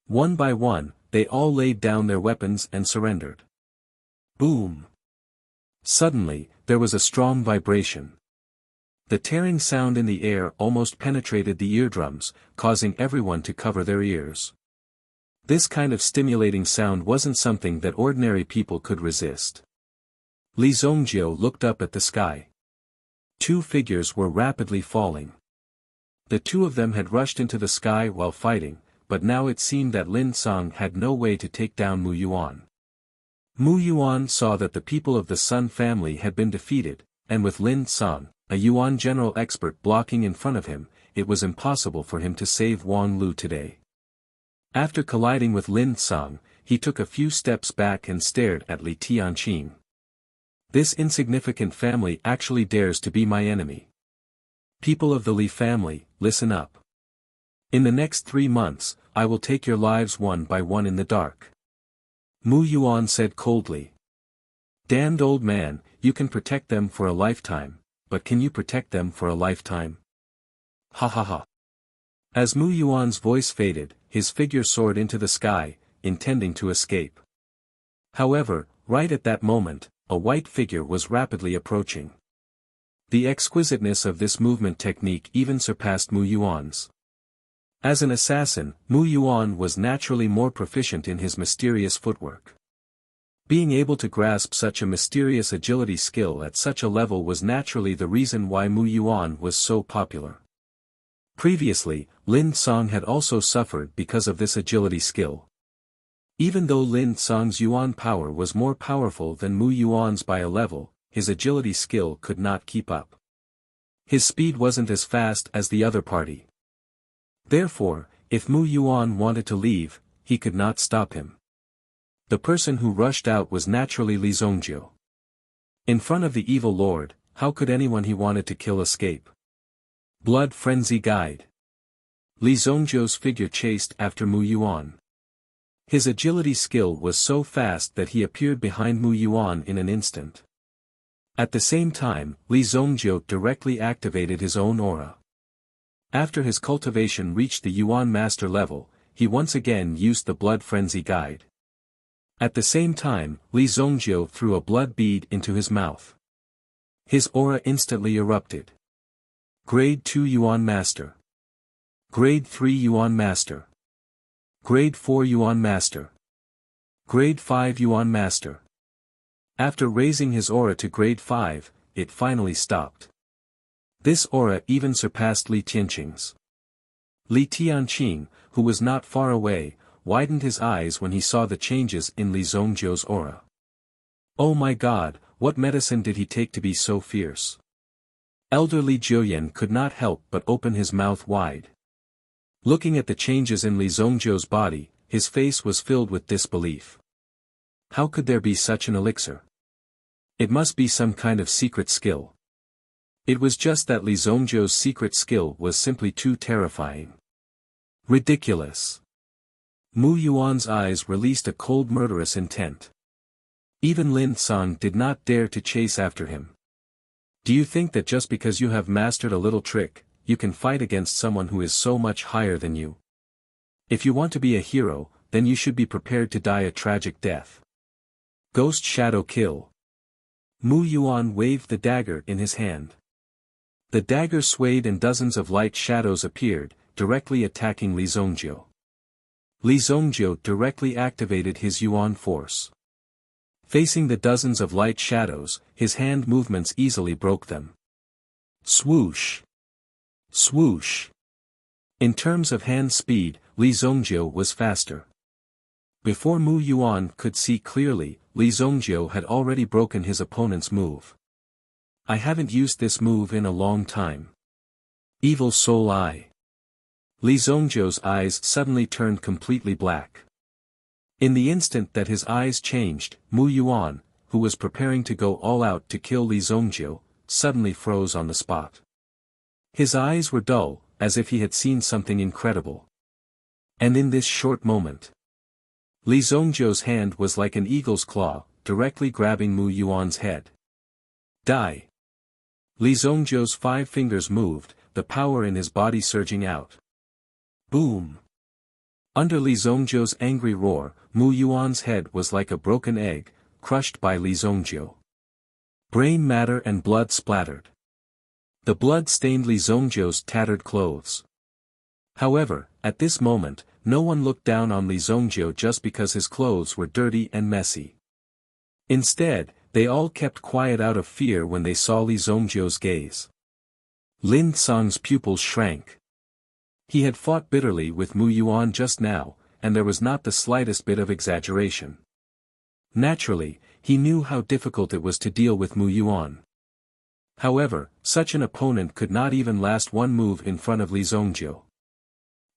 One by one, they all laid down their weapons and surrendered. Boom! Suddenly, there was a strong vibration. The tearing sound in the air almost penetrated the eardrums, causing everyone to cover their ears. This kind of stimulating sound wasn't something that ordinary people could resist. Li Zongjiu looked up at the sky. 2 figures were rapidly falling. The 2 of them had rushed into the sky while fighting, but now it seemed that Lin Song had no way to take down Mu Yuan. Mu Yuan saw that the people of the Sun family had been defeated, and with Lin Song, a Yuan general expert blocking in front of him, it was impossible for him to save Wang Lu today. After colliding with Lin Song, he took a few steps back and stared at Li Tianqing. This insignificant family actually dares to be my enemy. People of the Li family, listen up. In the next 3 months, I will take your lives one by one in the dark. Mu Yuan said coldly. Damned old man, you can protect them for a lifetime, but can you protect them for a lifetime? Ha ha ha. As Mu Yuan's voice faded, his figure soared into the sky, intending to escape. However, right at that moment, a white figure was rapidly approaching. The exquisiteness of this movement technique even surpassed Mu Yuan's. As an assassin, Mu Yuan was naturally more proficient in his mysterious footwork. Being able to grasp such a mysterious agility skill at such a level was naturally the reason why Mu Yuan was so popular. Previously, Lin Song had also suffered because of this agility skill. Even though Lin Song's Yuan power was more powerful than Mu Yuan's by a level, his agility skill could not keep up. His speed wasn't as fast as the other party. Therefore, if Mu Yuan wanted to leave, he could not stop him. The person who rushed out was naturally Li Zongjiu. In front of the evil lord, how could anyone he wanted to kill escape? Blood Frenzy Guide. Li Zongjiu's figure chased after Mu Yuan. His agility skill was so fast that he appeared behind Mu Yuan in an instant. At the same time, Li Zongjiu directly activated his own aura. After his cultivation reached the Yuan master level, he once again used the Blood Frenzy Guide. At the same time, Li Zongjiu threw a blood bead into his mouth. His aura instantly erupted. Grade 2 Yuan Master. Grade 3 Yuan Master. Grade 4 Yuan Master. Grade 5 Yuan Master. After raising his aura to grade 5, it finally stopped. This aura even surpassed Li Tianqing's. Li Tianqing, who was not far away, widened his eyes when he saw the changes in Li Zongjiu's aura. Oh my god, what medicine did he take to be so fierce? Elder Li Jiuyan could not help but open his mouth wide. Looking at the changes in Li Zongjiu's body, his face was filled with disbelief. How could there be such an elixir? It must be some kind of secret skill. It was just that Li Zongjiu's secret skill was simply too terrifying. Ridiculous. Mu Yuan's eyes released a cold murderous intent. Even Lin Song did not dare to chase after him. Do you think that just because you have mastered a little trick, you can fight against someone who is so much higher than you? If you want to be a hero, then you should be prepared to die a tragic death. Ghost Shadow Kill. Mu Yuan waved the dagger in his hand. The dagger swayed and dozens of light shadows appeared, directly attacking Li Zongjiu. Li Zongjiu directly activated his Yuan force. Facing the dozens of light shadows, his hand movements easily broke them. Swoosh! Swoosh! In terms of hand speed, Li Zongjiu was faster. Before Mu Yuan could see clearly, Li Zongjiu had already broken his opponent's move. I haven't used this move in a long time. Evil Soul Eye. Li Zongjiu's eyes suddenly turned completely black. In the instant that his eyes changed, Mu Yuan, who was preparing to go all out to kill Li Zongjiu, suddenly froze on the spot. His eyes were dull, as if he had seen something incredible. And in this short moment, Li Zongjiu's hand was like an eagle's claw, directly grabbing Mu Yuan's head. Die! Li Zongjiu's 5 fingers moved, the power in his body surging out. Boom! Under Li Zongjiu's angry roar, Mu Yuan's head was like a broken egg, crushed by Li Zongjiu. Brain matter and blood splattered. The blood stained Li Zongjiu's tattered clothes. However, at this moment, no one looked down on Li Zongjiu just because his clothes were dirty and messy. Instead, they all kept quiet out of fear when they saw Li Zongjiu's gaze. Lin Song's pupils shrank. He had fought bitterly with Mu Yuan just now, and there was not the slightest bit of exaggeration. Naturally, he knew how difficult it was to deal with Mu Yuan. However, such an opponent could not even last one move in front of Li Zongjiu.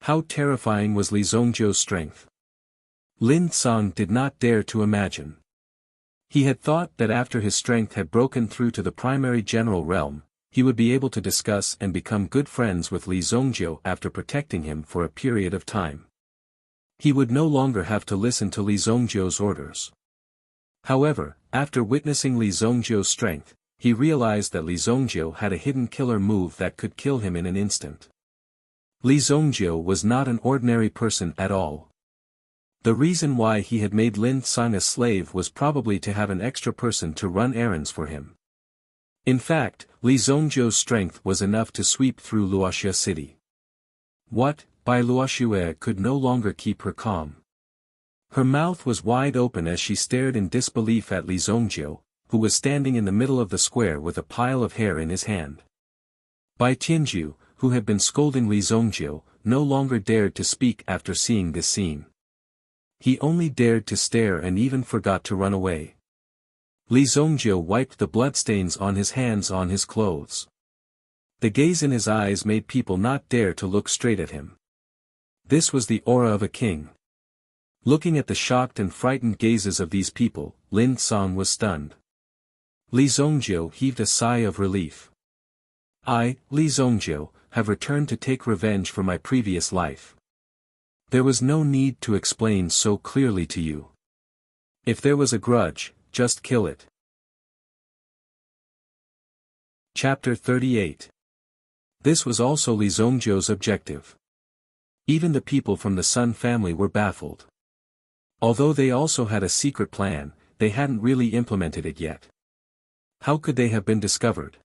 How terrifying was Li Zongjiu's strength? Lin Song did not dare to imagine. He had thought that after his strength had broken through to the primary general realm, he would be able to discuss and become good friends with Li Zongjiu after protecting him for a period of time. He would no longer have to listen to Li Zongjiu's orders. However, after witnessing Li Zongjiu's strength, he realized that Li Zongjiu had a hidden killer move that could kill him in an instant. Li Zongjiu was not an ordinary person at all. The reason why he had made Lin Tsang a slave was probably to have an extra person to run errands for him. In fact, Li Zongjiu's strength was enough to sweep through Wuxia city. What, Bai Luoxue could no longer keep her calm. Her mouth was wide open as she stared in disbelief at Li Zongjiu, who was standing in the middle of the square with a pile of hair in his hand. Bai Tianju, who had been scolding Li Zongjiu, no longer dared to speak after seeing this scene. He only dared to stare and even forgot to run away. Li Zongjiu wiped the bloodstains on his hands on his clothes. The gaze in his eyes made people not dare to look straight at him. This was the aura of a king. Looking at the shocked and frightened gazes of these people, Lin Tsang was stunned. Li Zongjiu heaved a sigh of relief. I, Li Zongjiu, have returned to take revenge for my previous life. There was no need to explain so clearly to you. If there was a grudge, just kill it. Chapter 38. This was also Li Zongjiu's objective. Even the people from the Sun family were baffled. Although they also had a secret plan, they hadn't really implemented it yet. How could they have been discovered?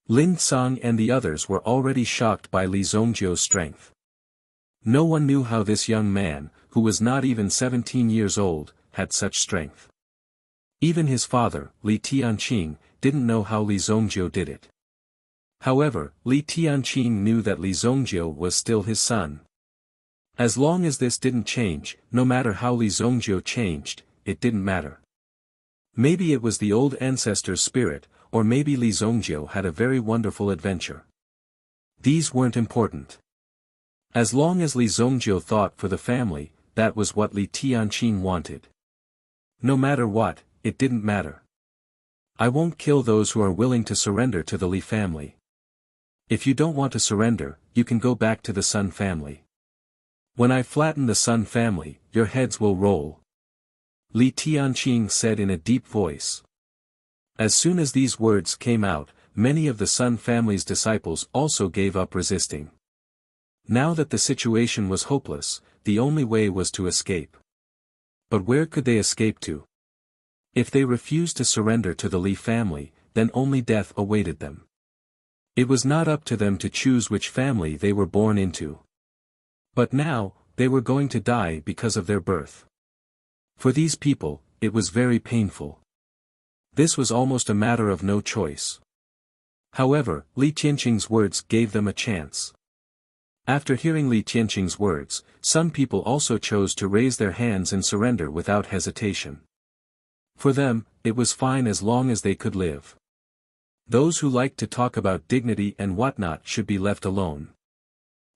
Lin Tsang and the others were already shocked by Li Zongjiu's strength. No one knew how this young man, who was not even 17 years old, had such strength. Even his father, Li Tianqing, didn't know how Li Zongjiu did it. However, Li Tianqing knew that Li Zongjiu was still his son. As long as this didn't change, no matter how Li Zongjiu changed, it didn't matter. Maybe it was the old ancestor's spirit, or maybe Li Zongjiu had a very wonderful adventure. These weren't important. As long as Li Zongjiu thought for the family, that was what Li Tianqing wanted. No matter what, it didn't matter. I won't kill those who are willing to surrender to the Li family. If you don't want to surrender, you can go back to the Sun family. When I flatten the Sun family, your heads will roll. Li Tianqing said in a deep voice. As soon as these words came out, many of the Sun family's disciples also gave up resisting. Now that the situation was hopeless, the only way was to escape. But where could they escape to? If they refused to surrender to the Li family, then only death awaited them. It was not up to them to choose which family they were born into. But now, they were going to die because of their birth. For these people, it was very painful. This was almost a matter of no choice. However, Li Tianqing's words gave them a chance. After hearing Li Tianqing's words, some people also chose to raise their hands and surrender without hesitation. For them, it was fine as long as they could live. Those who liked to talk about dignity and whatnot should be left alone.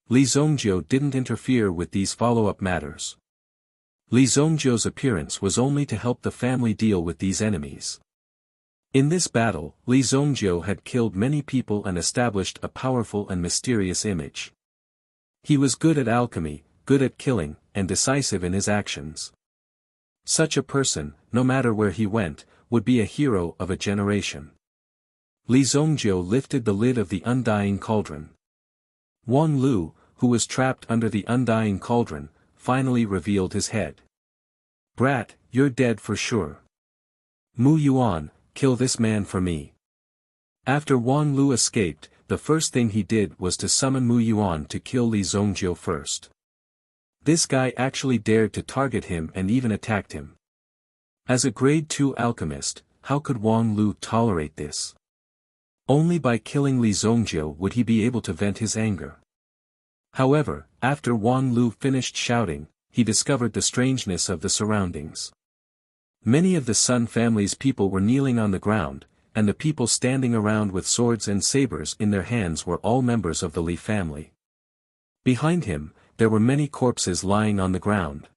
Li Zongjiu didn't interfere with these follow-up matters. Li Zongjiu's appearance was only to help the family deal with these enemies. In this battle, Li Zongjiu had killed many people and established a powerful and mysterious image. He was good at alchemy, good at killing, and decisive in his actions. Such a person, no matter where he went, would be a hero of a generation. Li Zongjiu lifted the lid of the undying cauldron. Wang Lu, who was trapped under the undying cauldron, finally revealed his head. Brat, you're dead for sure. Mu Yuan, kill this man for me. After Wang Lu escaped, the first thing he did was to summon Mu Yuan to kill Li Zongjiu first. This guy actually dared to target him and even attacked him. As a grade 2 alchemist, how could Wang Lu tolerate this? Only by killing Li Zongjiu would he be able to vent his anger. However, after Wang Lu finished shouting, he discovered the strangeness of the surroundings. Many of the Sun family's people were kneeling on the ground, and the people standing around with swords and sabers in their hands were all members of the Li family. Behind him, there were many corpses lying on the ground.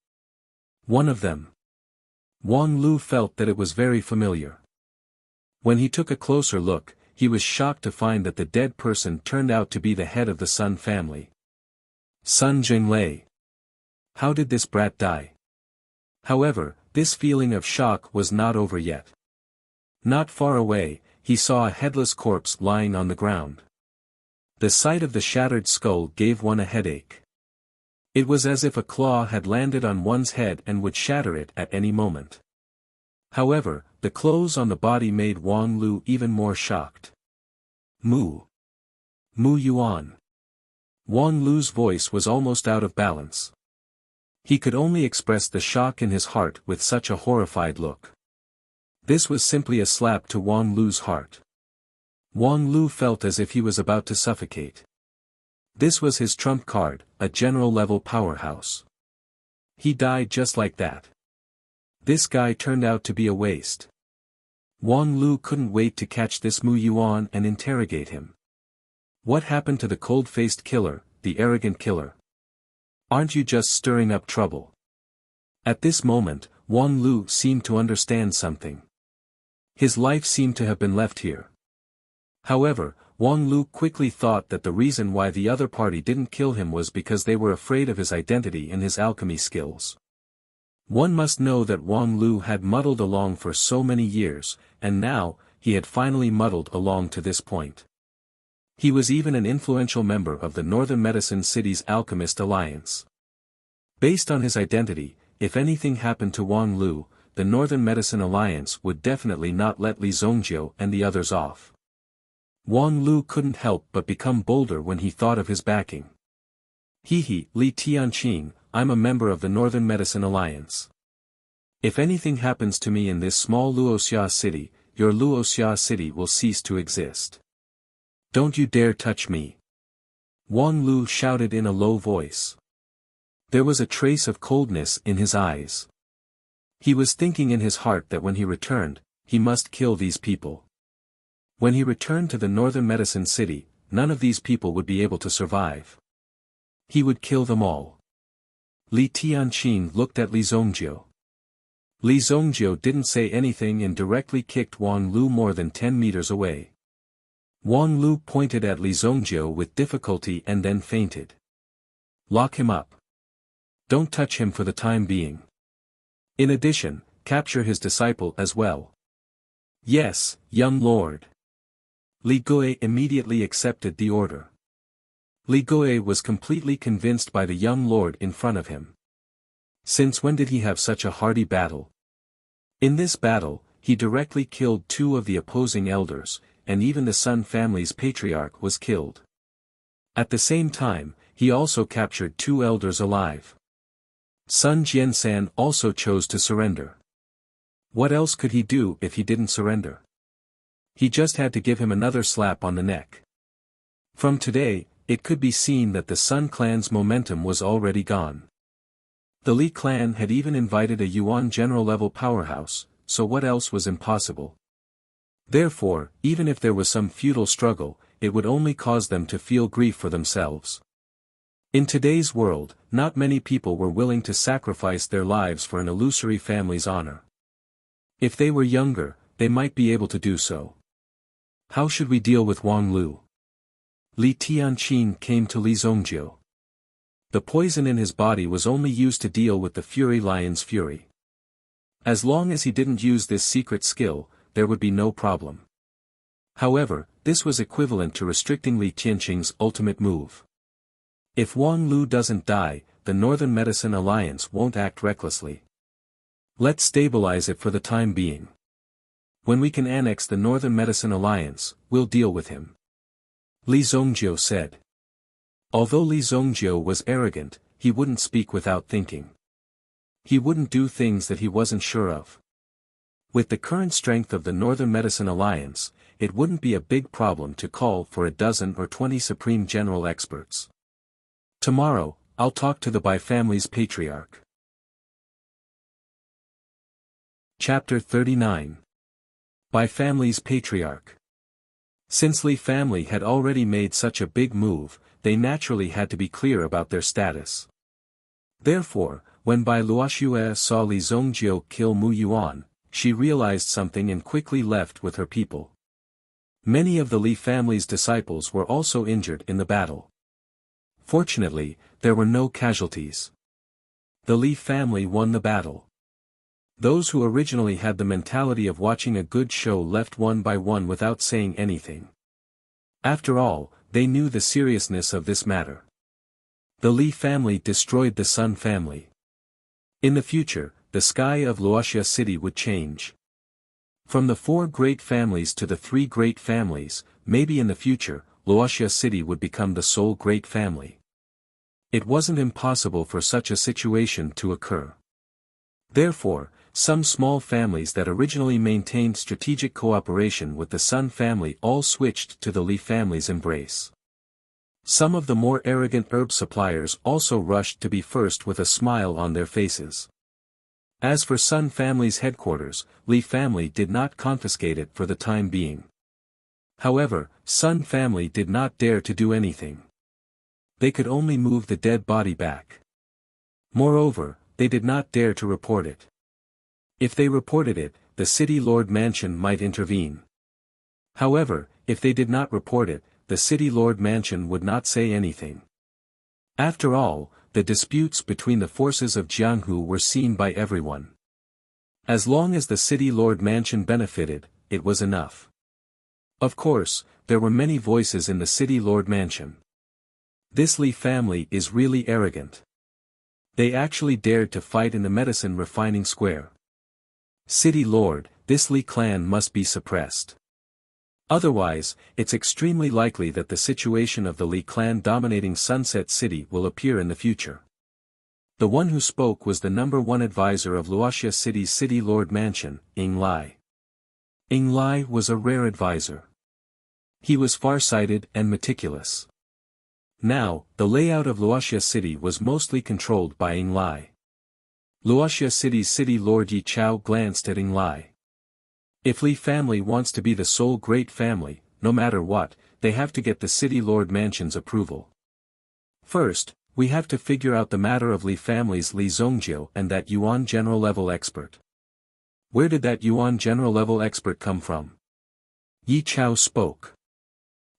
One of them. Wang Lu felt that it was very familiar. When he took a closer look, he was shocked to find that the dead person turned out to be the head of the Sun family. Sun Jinglei. How did this brat die? However, this feeling of shock was not over yet. Not far away, he saw a headless corpse lying on the ground. The sight of the shattered skull gave one a headache. It was as if a claw had landed on one's head and would shatter it at any moment. However, the clothes on the body made Wang Lu even more shocked. Mu Yuan. Wang Lu's voice was almost out of balance. He could only express the shock in his heart with such a horrified look. This was simply a slap to Wang Lu's heart. Wang Lu felt as if he was about to suffocate. This was his trump card, a general-level powerhouse. He died just like that. This guy turned out to be a waste. Wang Lu couldn't wait to catch this Mu Yuan and interrogate him. What happened to the cold-faced killer, the arrogant killer? Aren't you just stirring up trouble? At this moment, Wang Lu seemed to understand something. His life seemed to have been left here. However, Wang Lu quickly thought that the reason why the other party didn't kill him was because they were afraid of his identity and his alchemy skills. One must know that Wang Lu had muddled along for so many years, and now, he had finally muddled along to this point. He was even an influential member of the Northern Medicine City's Alchemist Alliance. Based on his identity, if anything happened to Wang Lu, the Northern Medicine Alliance would definitely not let Li Zongjiu and the others off. Wang Lu couldn't help but become bolder when he thought of his backing. Li Tianqing, I'm a member of the Northern Medicine Alliance. If anything happens to me in this small Luoxia city, your Luoxia city will cease to exist. Don't you dare touch me. Wang Lu shouted in a low voice. There was a trace of coldness in his eyes. He was thinking in his heart that when he returned, he must kill these people. When he returned to the Northern Medicine City, none of these people would be able to survive. He would kill them all. Li Tianqing looked at Li Zongjiu. Li Zongjiu didn't say anything and directly kicked Wang Lu more than 10 meters away. Wang Lu pointed at Li Zongjiu with difficulty and then fainted. Lock him up. Don't touch him for the time being. In addition, capture his disciple as well. Yes, young lord. Li Gui immediately accepted the order. Li Gui was completely convinced by the young lord in front of him. Since when did he have such a hardy battle? In this battle, he directly killed 2 of the opposing elders, and even the Sun family's patriarch was killed. At the same time, he also captured 2 elders alive. Sun Jiansan also chose to surrender. What else could he do if he didn't surrender? He just had to give him another slap on the neck. From today, it could be seen that the Sun clan's momentum was already gone. The Li clan had even invited a Yuan general-level powerhouse, so what else was impossible? Therefore, even if there was some futile struggle, it would only cause them to feel grief for themselves. In today's world, not many people were willing to sacrifice their lives for an illusory family's honor. If they were younger, they might be able to do so. How should we deal with Wang Lu? Li Tianqing came to Li Zongjiu. The poison in his body was only used to deal with the Fury Lion's fury. As long as he didn't use this secret skill, there would be no problem. However, this was equivalent to restricting Li Tianqing's ultimate move. If Wang Lu doesn't die, the Northern Medicine Alliance won't act recklessly. Let's stabilize it for the time being. When we can annex the Northern Medicine Alliance, we'll deal with him. Li Zongjiu said. Although Li Zongjiu was arrogant, he wouldn't speak without thinking. He wouldn't do things that he wasn't sure of. With the current strength of the Northern Medicine Alliance, it wouldn't be a big problem to call for a dozen or 20 Supreme General experts. Tomorrow, I'll talk to the Bai family's patriarch. Chapter 39. Bai family's patriarch. Since Li family had already made such a big move, they naturally had to be clear about their status. Therefore, When Bai Luoxue saw Li Zongjiu kill Mu Yuan, she realized something and quickly left with her people. Many of the Li family's disciples were also injured in the battle. Fortunately, there were no casualties. The Li family won the battle. Those who originally had the mentality of watching a good show left one by one without saying anything. After all, they knew the seriousness of this matter. The Li family destroyed the Sun family. In the future, the sky of Luoxia city would change. From the 4 great families to the 3 great families, maybe in the future, Luoxia city would become the sole great family. It wasn't impossible for such a situation to occur. Therefore, some small families that originally maintained strategic cooperation with the Sun family all switched to the Li family's embrace. Some of the more arrogant herb suppliers also rushed to be first with a smile on their faces. As for Sun family's headquarters, Li family did not confiscate it for the time being. However, Sun family did not dare to do anything. They could only move the dead body back. Moreover, they did not dare to report it. If they reported it, the city lord mansion might intervene. However, if they did not report it, the city lord mansion would not say anything. After all, the disputes between the forces of Jianghu were seen by everyone. As long as the city lord mansion benefited, it was enough. Of course, there were many voices in the city lord mansion. This Li family is really arrogant. They actually dared to fight in the medicine refining square. City lord, this Li clan must be suppressed. Otherwise, it's extremely likely that the situation of the Li clan dominating Sunset City will appear in the future. The one who spoke was the #1 advisor of Luoxia City's City Lord Mansion, Ying Lai. Ying Lai was a rare advisor. He was far-sighted and meticulous. Now, the layout of Luoxia City was mostly controlled by Ying Lai. Luoxia City's City Lord Yi Chao glanced at Ying Lai. If Li family wants to be the sole great family, no matter what, they have to get the City Lord Mansion's approval. First, we have to figure out the matter of Li family's Li Zongjiu and that Yuan general level expert. Where did that Yuan general level expert come from? Yi Chao spoke.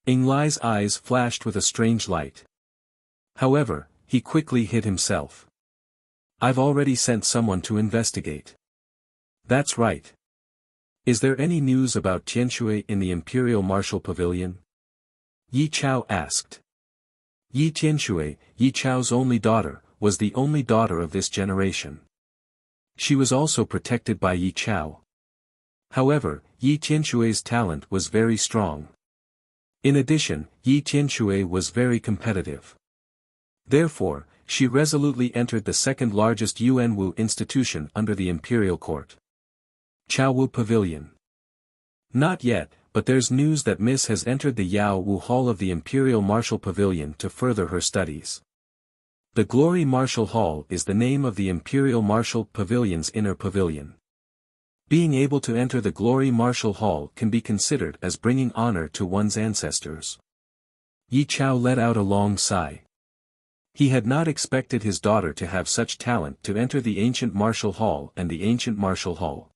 Ying Lai's eyes flashed with a strange light. However, he quickly hid himself. I've already sent someone to investigate. That's right. Is there any news about Tianshui in the Imperial Martial Pavilion? Yi Chao asked. Yi Tianshui, Yi Chao's only daughter, was the only daughter of this generation. She was also protected by Yi Chao. However, Yi Tianshui's talent was very strong. In addition, Yi Tianshui was very competitive. Therefore, she resolutely entered the second largest Yuanwu institution under the imperial court. Chaowu Pavilion. Not yet, but there's news that Miss has entered the Yaowu Hall of the Imperial Martial Pavilion to further her studies. The Glory Martial Hall is the name of the Imperial Martial Pavilion's inner pavilion. Being able to enter the Glory Martial Hall can be considered as bringing honor to one's ancestors. Yi Chao let out a long sigh. He had not expected his daughter to have such talent to enter the Ancient Martial Hall and the Ancient Martial Hall.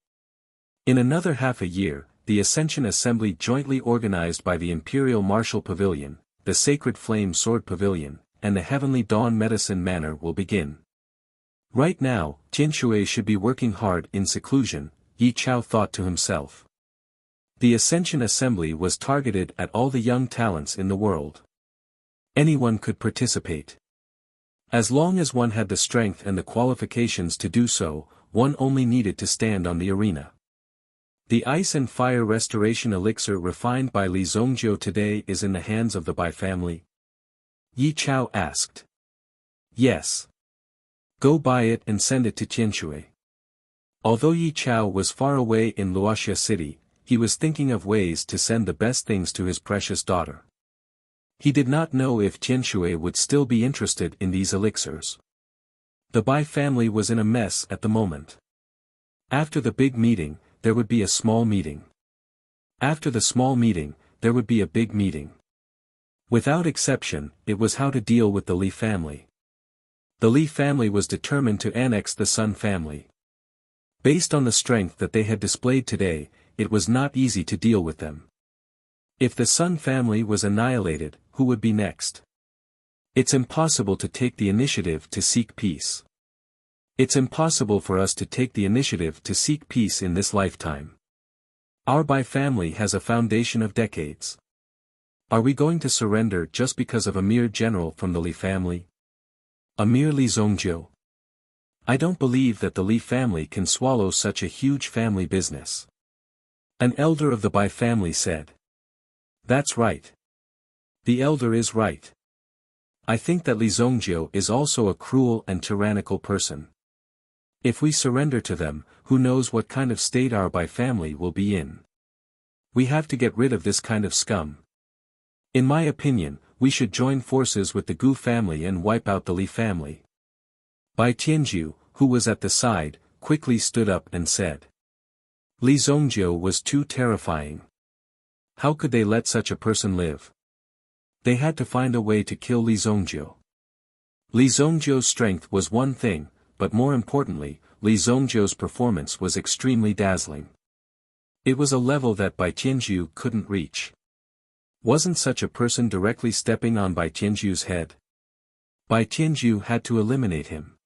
In another half a year, the Ascension Assembly jointly organized by the Imperial Martial Pavilion, the Sacred Flame Sword Pavilion, and the Heavenly Dawn Medicine Manor will begin. Right now, Tianshui should be working hard in seclusion, Yi Chao thought to himself. The Ascension Assembly was targeted at all the young talents in the world. Anyone could participate. As long as one had the strength and the qualifications to do so, one only needed to stand on the arena. The ice and fire restoration elixir refined by Li Zongjiu today is in the hands of the Bai family? Yi Chao asked. Yes. Go buy it and send it to Tianshui. Although Yi Chao was far away in Luoxia City, he was thinking of ways to send the best things to his precious daughter. He did not know if Tianshui would still be interested in these elixirs. The Bai family was in a mess at the moment. After the big meeting, there would be a small meeting. After the small meeting, there would be a big meeting. Without exception, it was how to deal with the Li family. The Li family was determined to annex the Sun family. Based on the strength that they had displayed today, it was not easy to deal with them. If the Sun family was annihilated, who would be next? It's impossible to take the initiative to seek peace. It's impossible for us to take the initiative to seek peace in this lifetime. Our Bai family has a foundation of decades. Are we going to surrender just because of a mere general from the Li family? A mere Li Zongjiu? I don't believe that the Li family can swallow such a huge family business. An elder of the Bai family said. That's right. The elder is right. I think that Li Zongjiu is also a cruel and tyrannical person. If we surrender to them, who knows what kind of state our Bai family will be in. We have to get rid of this kind of scum. In my opinion, we should join forces with the Gu family and wipe out the Li family. Bai Tianju, who was at the side, quickly stood up and said. Li Zongjiu was too terrifying. How could they let such a person live? They had to find a way to kill Li Zongjiu. Li Zongjiu's strength was one thing, but more importantly, Li Zongjiu's performance was extremely dazzling. It was a level that Bai Tianju couldn't reach. Wasn't such a person directly stepping on Bai Tianju's head? Bai Tianju had to eliminate him.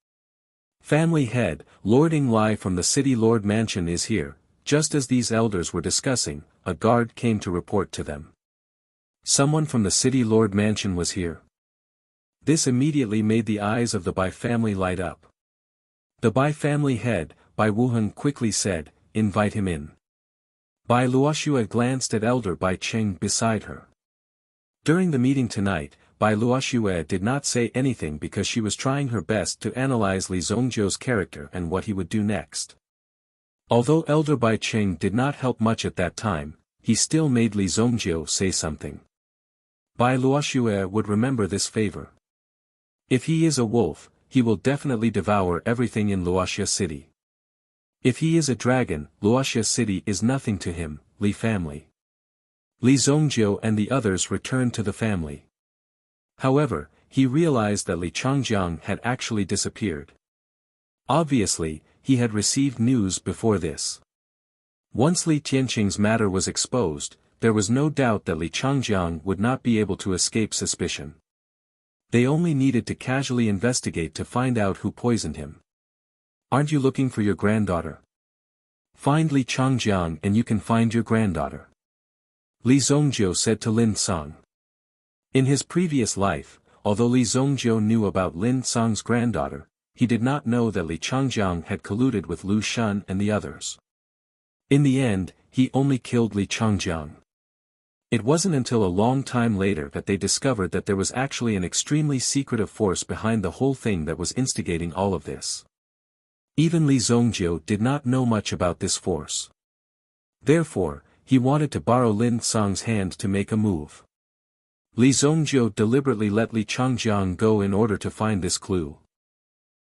Family head, Lord Lai from the City Lord Mansion is here. Just as these elders were discussing, a guard came to report to them. Someone from the City Lord Mansion was here. This immediately made the eyes of the Bai family light up. The Bai family head, Bai Wuhan quickly said, invite him in. Bai Luoxua glanced at Elder Bai Cheng beside her. During the meeting tonight, Bai Luoxua did not say anything because she was trying her best to analyze Li Zongjiu's character and what he would do next. Although Elder Bai Cheng did not help much at that time, he still made Li Zongjiu say something. Bai Luoxua would remember this favor. If he is a wolf, he will definitely devour everything in Luoxia City. If he is a dragon, Luoxia City is nothing to him, Li family. Li Zongjiu and the others returned to the family. However, he realized that Li Changjiang had actually disappeared. Obviously, he had received news before this. Once Li Tianqing's matter was exposed, there was no doubt that Li Changjiang would not be able to escape suspicion. They only needed to casually investigate to find out who poisoned him. Aren't you looking for your granddaughter? Find Li Changjiang and you can find your granddaughter. Li Zongjiu said to Lin Song. In his previous life, although Li Zongjiu knew about Lin Song's granddaughter, he did not know that Li Changjiang had colluded with Lu Shun and the others. In the end, he only killed Li Changjiang. It wasn't until a long time later that they discovered that there was actually an extremely secretive force behind the whole thing that was instigating all of this. Even Li Zongjiu did not know much about this force. Therefore, he wanted to borrow Lin Song's hand to make a move. Li Zongjiu deliberately let Li Changjiang go in order to find this clue.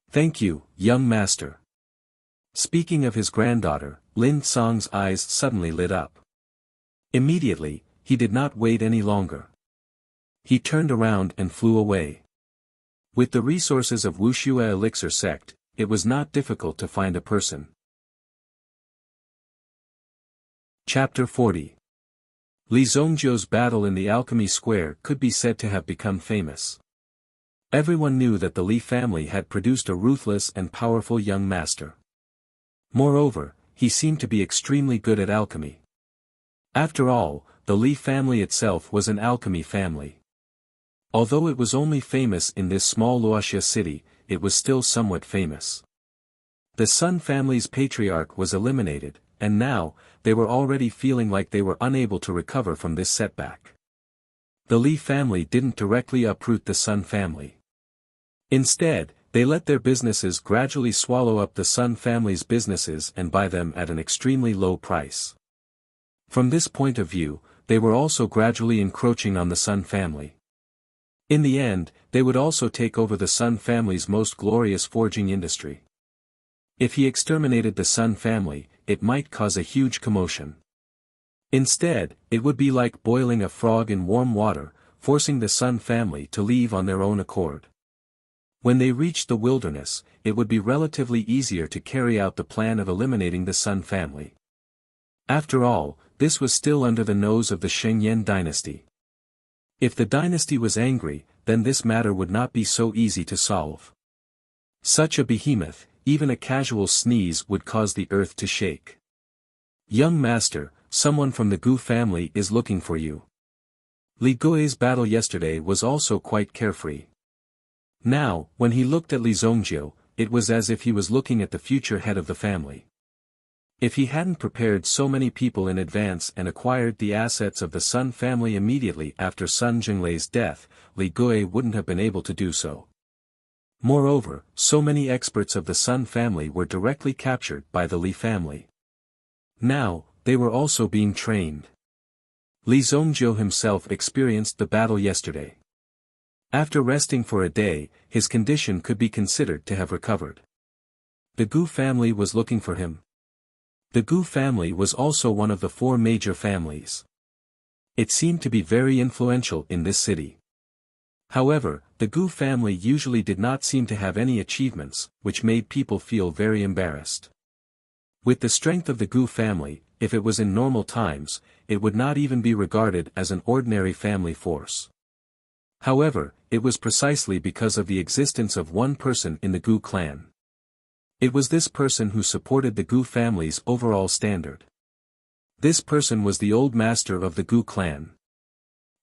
Thank you, young master. Speaking of his granddaughter, Lin Song's eyes suddenly lit up. Immediately, he did not wait any longer. He turned around and flew away. With the resources of Wuxia elixir sect, it was not difficult to find a person. Chapter 40. Li Zongjiu's battle in the Alchemy Square could be said to have become famous. Everyone knew that the Li family had produced a ruthless and powerful young master. Moreover, he seemed to be extremely good at alchemy. After all, the Li family itself was an alchemy family. Although it was only famous in this small Luoxia city, it was still somewhat famous. The Sun family's patriarch was eliminated, and now, they were already feeling like they were unable to recover from this setback. The Li family didn't directly uproot the Sun family. Instead, they let their businesses gradually swallow up the Sun family's businesses and buy them at an extremely low price. From this point of view, they were also gradually encroaching on the Sun family. In the end, they would also take over the Sun family's most glorious forging industry. If he exterminated the Sun family, it might cause a huge commotion. Instead, it would be like boiling a frog in warm water, forcing the Sun family to leave on their own accord. When they reached the wilderness, it would be relatively easier to carry out the plan of eliminating the Sun family. After all, this was still under the nose of the Shengyan dynasty. If the dynasty was angry, then this matter would not be so easy to solve. Such a behemoth, even a casual sneeze would cause the earth to shake. Young master, someone from the Gu family is looking for you. Li Gui's battle yesterday was also quite carefree. Now, when he looked at Li Zongjiu, it was as if he was looking at the future head of the family. If he hadn't prepared so many people in advance and acquired the assets of the Sun family immediately after Sun Zhenglei's death, Li Gui wouldn't have been able to do so. Moreover, so many experts of the Sun family were directly captured by the Li family. Now, they were also being trained. Li Zongjiu himself experienced the battle yesterday. After resting for a day, his condition could be considered to have recovered. The Gu family was looking for him. The Gu family was also one of the 4 major families. It seemed to be very influential in this city. However, the Gu family usually did not seem to have any achievements, which made people feel very embarrassed. With the strength of the Gu family, if it was in normal times, it would not even be regarded as an ordinary family force. However, it was precisely because of the existence of one person in the Gu clan. It was this person who supported the Gu family's overall standard. This person was the old master of the Gu clan.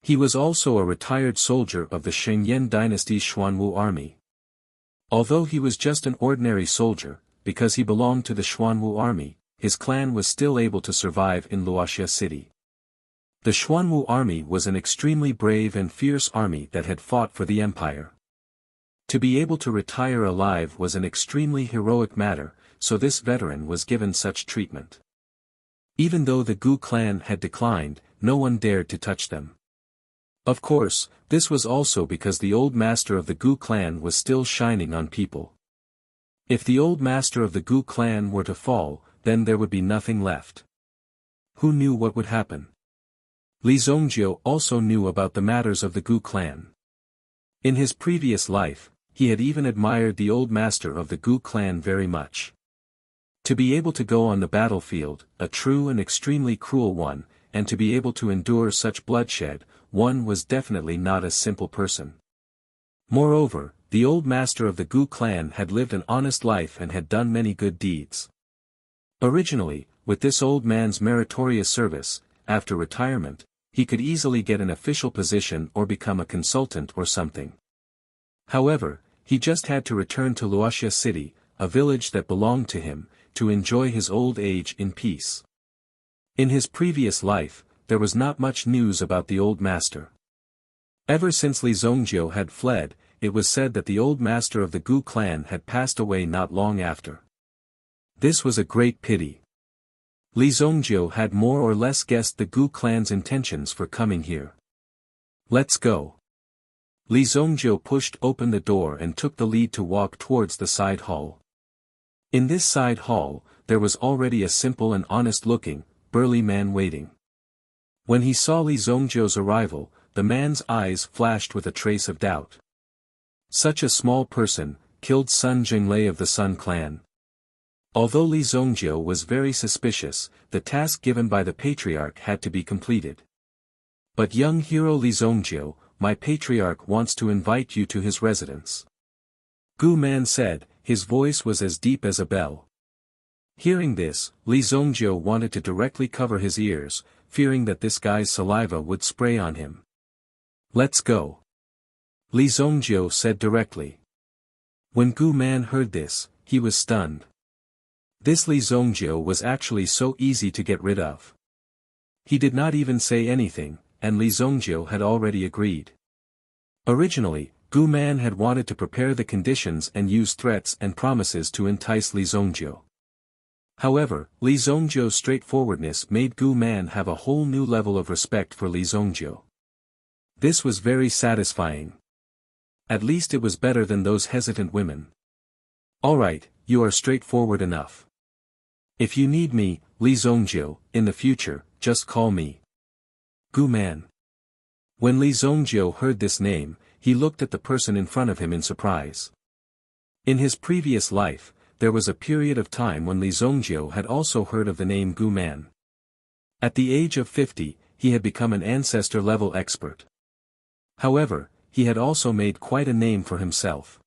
He was also a retired soldier of the Shengyan dynasty's Xuanwu army. Although he was just an ordinary soldier, because he belonged to the Xuanwu army, his clan was still able to survive in Wuxia city. The Xuanwu army was an extremely brave and fierce army that had fought for the empire. To be able to retire alive was an extremely heroic matter, so this veteran was given such treatment. Even though the Gu clan had declined, no one dared to touch them. Of course, this was also because the old master of the Gu clan was still shining on people. If the old master of the Gu clan were to fall, then there would be nothing left. Who knew what would happen? Li Zongjiu also knew about the matters of the Gu clan. In his previous life, he had even admired the old master of the Gu clan very much. To be able to go on the battlefield, a true and extremely cruel one, and to be able to endure such bloodshed, one was definitely not a simple person. Moreover, the old master of the Gu clan had lived an honest life and had done many good deeds. Originally, with this old man's meritorious service, after retirement, he could easily get an official position or become a consultant or something. However, he just had to return to Wuxia city, a village that belonged to him, to enjoy his old age in peace. In his previous life, there was not much news about the old master. Ever since Li Zongjiu had fled, it was said that the old master of the Gu clan had passed away not long after. This was a great pity. Li Zongjiu had more or less guessed the Gu clan's intentions for coming here. Let's go. Li Zongjiu pushed open the door and took the lead to walk towards the side hall. In this side hall, there was already a simple and honest-looking, burly man waiting. When he saw Li Zongjiu's arrival, the man's eyes flashed with a trace of doubt. Such a small person, killed Sun Zhenglei of the Sun clan. Although Li Zongjiu was very suspicious, the task given by the patriarch had to be completed. But young hero Li Zongjiu, my patriarch wants to invite you to his residence. Gu man said, his voice was as deep as a bell. Hearing this, Li Zongjiu wanted to directly cover his ears, fearing that this guy's saliva would spray on him. Let's go. Li Zongjiu said directly. When Gu man heard this, he was stunned. This Li Zongjiu was actually so easy to get rid of. He did not even say anything, and Li Zongjiu had already agreed. Originally, Gu man had wanted to prepare the conditions and use threats and promises to entice Li Zongjiu. However, Li Zongjiu's straightforwardness made Gu man have a whole new level of respect for Li Zongjiu. This was very satisfying. At least it was better than those hesitant women. Alright, you are straightforward enough. If you need me, Li Zongjiu, in the future, just call me Gu man. When Li Zongjiu heard this name, he looked at the person in front of him in surprise. In his previous life, there was a period of time when Li Zongjiu had also heard of the name Gu Man. At the age of 50, he had become an ancestor-level expert. However, he had also made quite a name for himself.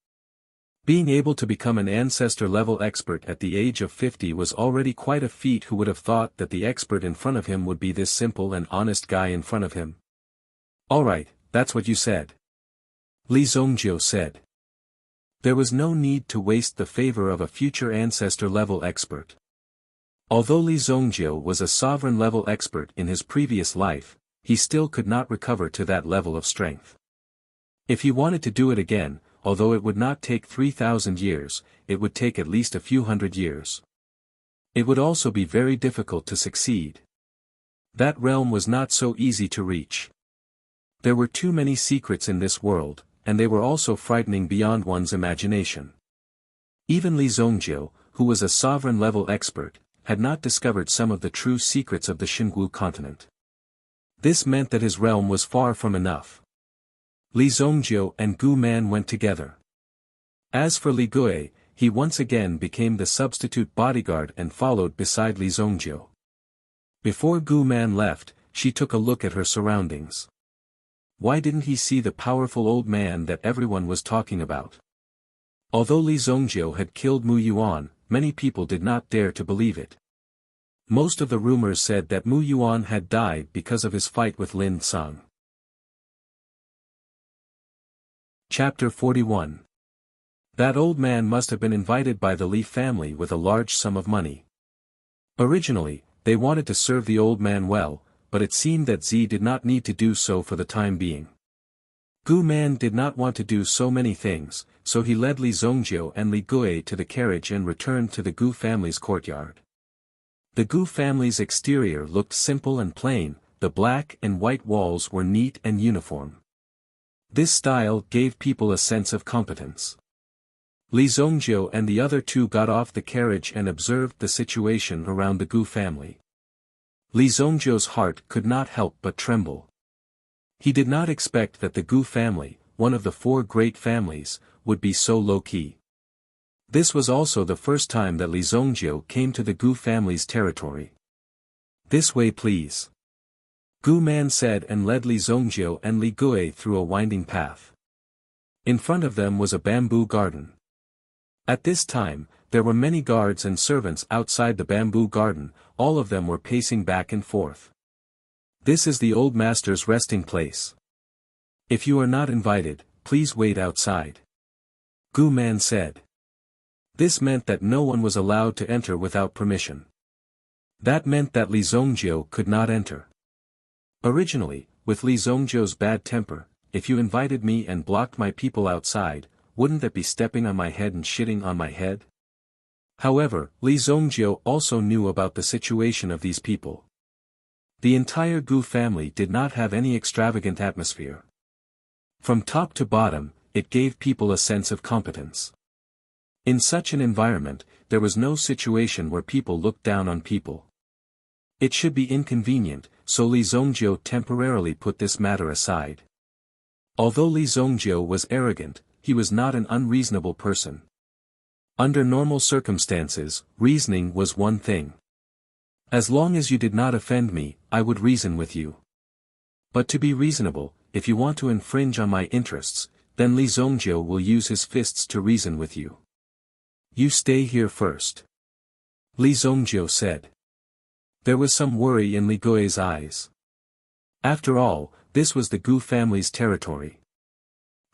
Being able to become an ancestor-level expert at the age of 50 was already quite a feat. Who would have thought that the expert in front of him would be this simple and honest guy in front of him? Alright, that's what you said. Li Zongjiu said. There was no need to waste the favor of a future ancestor-level expert. Although Li Zongjiu was a sovereign-level expert in his previous life, he still could not recover to that level of strength. If he wanted to do it again, although it would not take 3,000 years, it would take at least a few hundred years. It would also be very difficult to succeed. That realm was not so easy to reach. There were too many secrets in this world, and they were also frightening beyond one's imagination. Even Li Zongjiu, who was a sovereign-level expert, had not discovered some of the true secrets of the Xingwu continent. This meant that his realm was far from enough. Li Zongjiu and Gu Man went together. As for Li Gui, he once again became the substitute bodyguard and followed beside Li Zongjiu. Before Gu Man left, she took a look at her surroundings. Why didn't he see the powerful old man that everyone was talking about? Although Li Zongjiu had killed Mu Yuan, many people did not dare to believe it. Most of the rumors said that Mu Yuan had died because of his fight with Lin Sung. Chapter 41. That old man must have been invited by the Li family with a large sum of money. Originally, they wanted to serve the old man well, but it seemed that Zi did not need to do so for the time being. Gu Man did not want to do so many things, so he led Li Zongjiu and Li Gui to the carriage and returned to the Gu family's courtyard. The Gu family's exterior looked simple and plain, the black and white walls were neat and uniform. This style gave people a sense of competence. Li Zongjiu and the other two got off the carriage and observed the situation around the Gu family. Li Zongjiu's heart could not help but tremble. He did not expect that the Gu family, one of the four great families, would be so low-key. This was also the first time that Li Zongjiu came to the Gu family's territory. This way please. Gu Man said and led Li Zongjiu and Li Gui through a winding path. In front of them was a bamboo garden. At this time, there were many guards and servants outside the bamboo garden, all of them were pacing back and forth. This is the old master's resting place. If you are not invited, please wait outside. Gu Man said. This meant that no one was allowed to enter without permission. That meant that Li Zongjiu could not enter. Originally, with Li Zongjiu's bad temper, if you invited me and blocked my people outside, wouldn't that be stepping on my head and shitting on my head? However, Li Zongjiu also knew about the situation of these people. The entire Gu family did not have any extravagant atmosphere. From top to bottom, it gave people a sense of competence. In such an environment, there was no situation where people looked down on people. It should be inconvenient, so Li Zongjiu temporarily put this matter aside. Although Li Zongjiu was arrogant, he was not an unreasonable person. Under normal circumstances, reasoning was one thing. As long as you did not offend me, I would reason with you. But to be reasonable, if you want to infringe on my interests, then Li Zongjiu will use his fists to reason with you. You stay here first. Li Zongjiu said. There was some worry in Li Gui's eyes. After all, this was the Gu family's territory.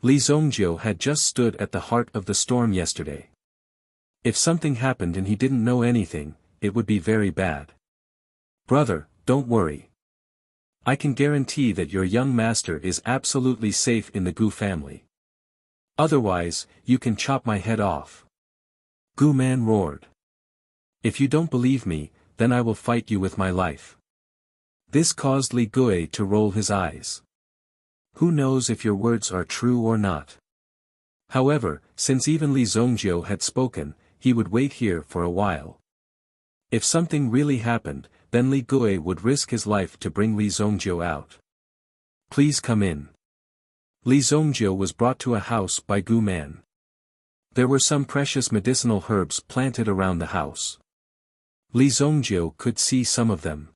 Li Zongjiu had just stood at the heart of the storm yesterday. If something happened and he didn't know anything, it would be very bad. Brother, don't worry. I can guarantee that your young master is absolutely safe in the Gu family. Otherwise, you can chop my head off. Gu Man roared. If you don't believe me, then I will fight you with my life. This caused Li Gui to roll his eyes. Who knows if your words are true or not? However, since even Li Zongjiu had spoken, he would wait here for a while. If something really happened, then Li Gui would risk his life to bring Li Zongjiu out. Please come in. Li Zongjiu was brought to a house by Gu Man. There were some precious medicinal herbs planted around the house. Li Zhongjiu could see some of them.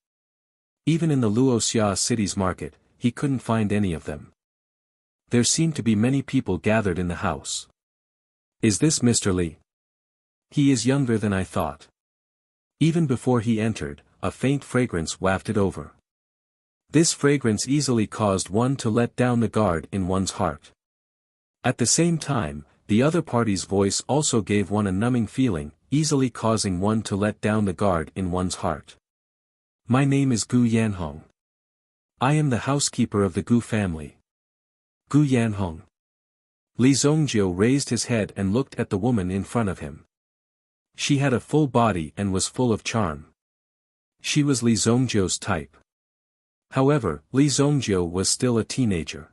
Even in the Wuxia city's market, he couldn't find any of them. There seemed to be many people gathered in the house. Is this Mr. Li? He is younger than I thought. Even before he entered, a faint fragrance wafted over. This fragrance easily caused one to let down the guard in one's heart. At the same time, the other party's voice also gave one a numbing feeling, easily causing one to let down the guard in one's heart. My name is Gu Yanhong. I am the housekeeper of the Gu family. Gu Yanhong. Li Zhongjiu raised his head and looked at the woman in front of him. She had a full body and was full of charm. She was Li Zhongjiu's type. However, Li Zhongjiu was still a teenager.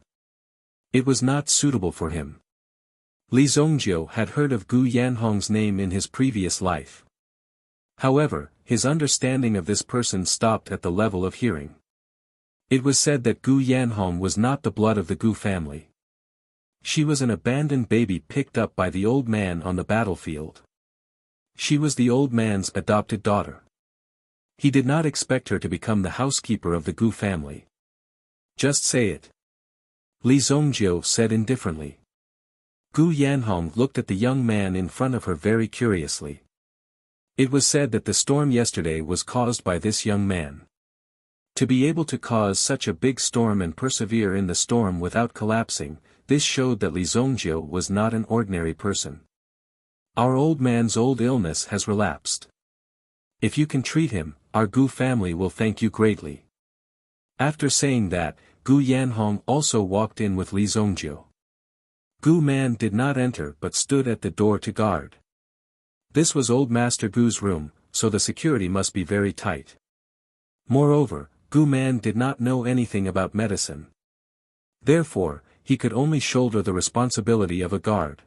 It was not suitable for him. Li Zhongjiu had heard of Gu Yanhong's name in his previous life. However, his understanding of this person stopped at the level of hearing. It was said that Gu Yanhong was not the blood of the Gu family. She was an abandoned baby picked up by the old man on the battlefield. She was the old man's adopted daughter. He did not expect her to become the housekeeper of the Gu family. Just say it. Li Zhongjiu said indifferently. Gu Yanhong looked at the young man in front of her very curiously. It was said that the storm yesterday was caused by this young man. To be able to cause such a big storm and persevere in the storm without collapsing, this showed that Li Zhongjiu was not an ordinary person. Our old man's old illness has relapsed. If you can treat him, our Gu family will thank you greatly. After saying that, Gu Yanhong also walked in with Li Zhongjiu. Gu man did not enter but stood at the door to guard. This was old Master Gu's room, so the security must be very tight. Moreover, Gu man did not know anything about medicine. Therefore, he could only shoulder the responsibility of a guard.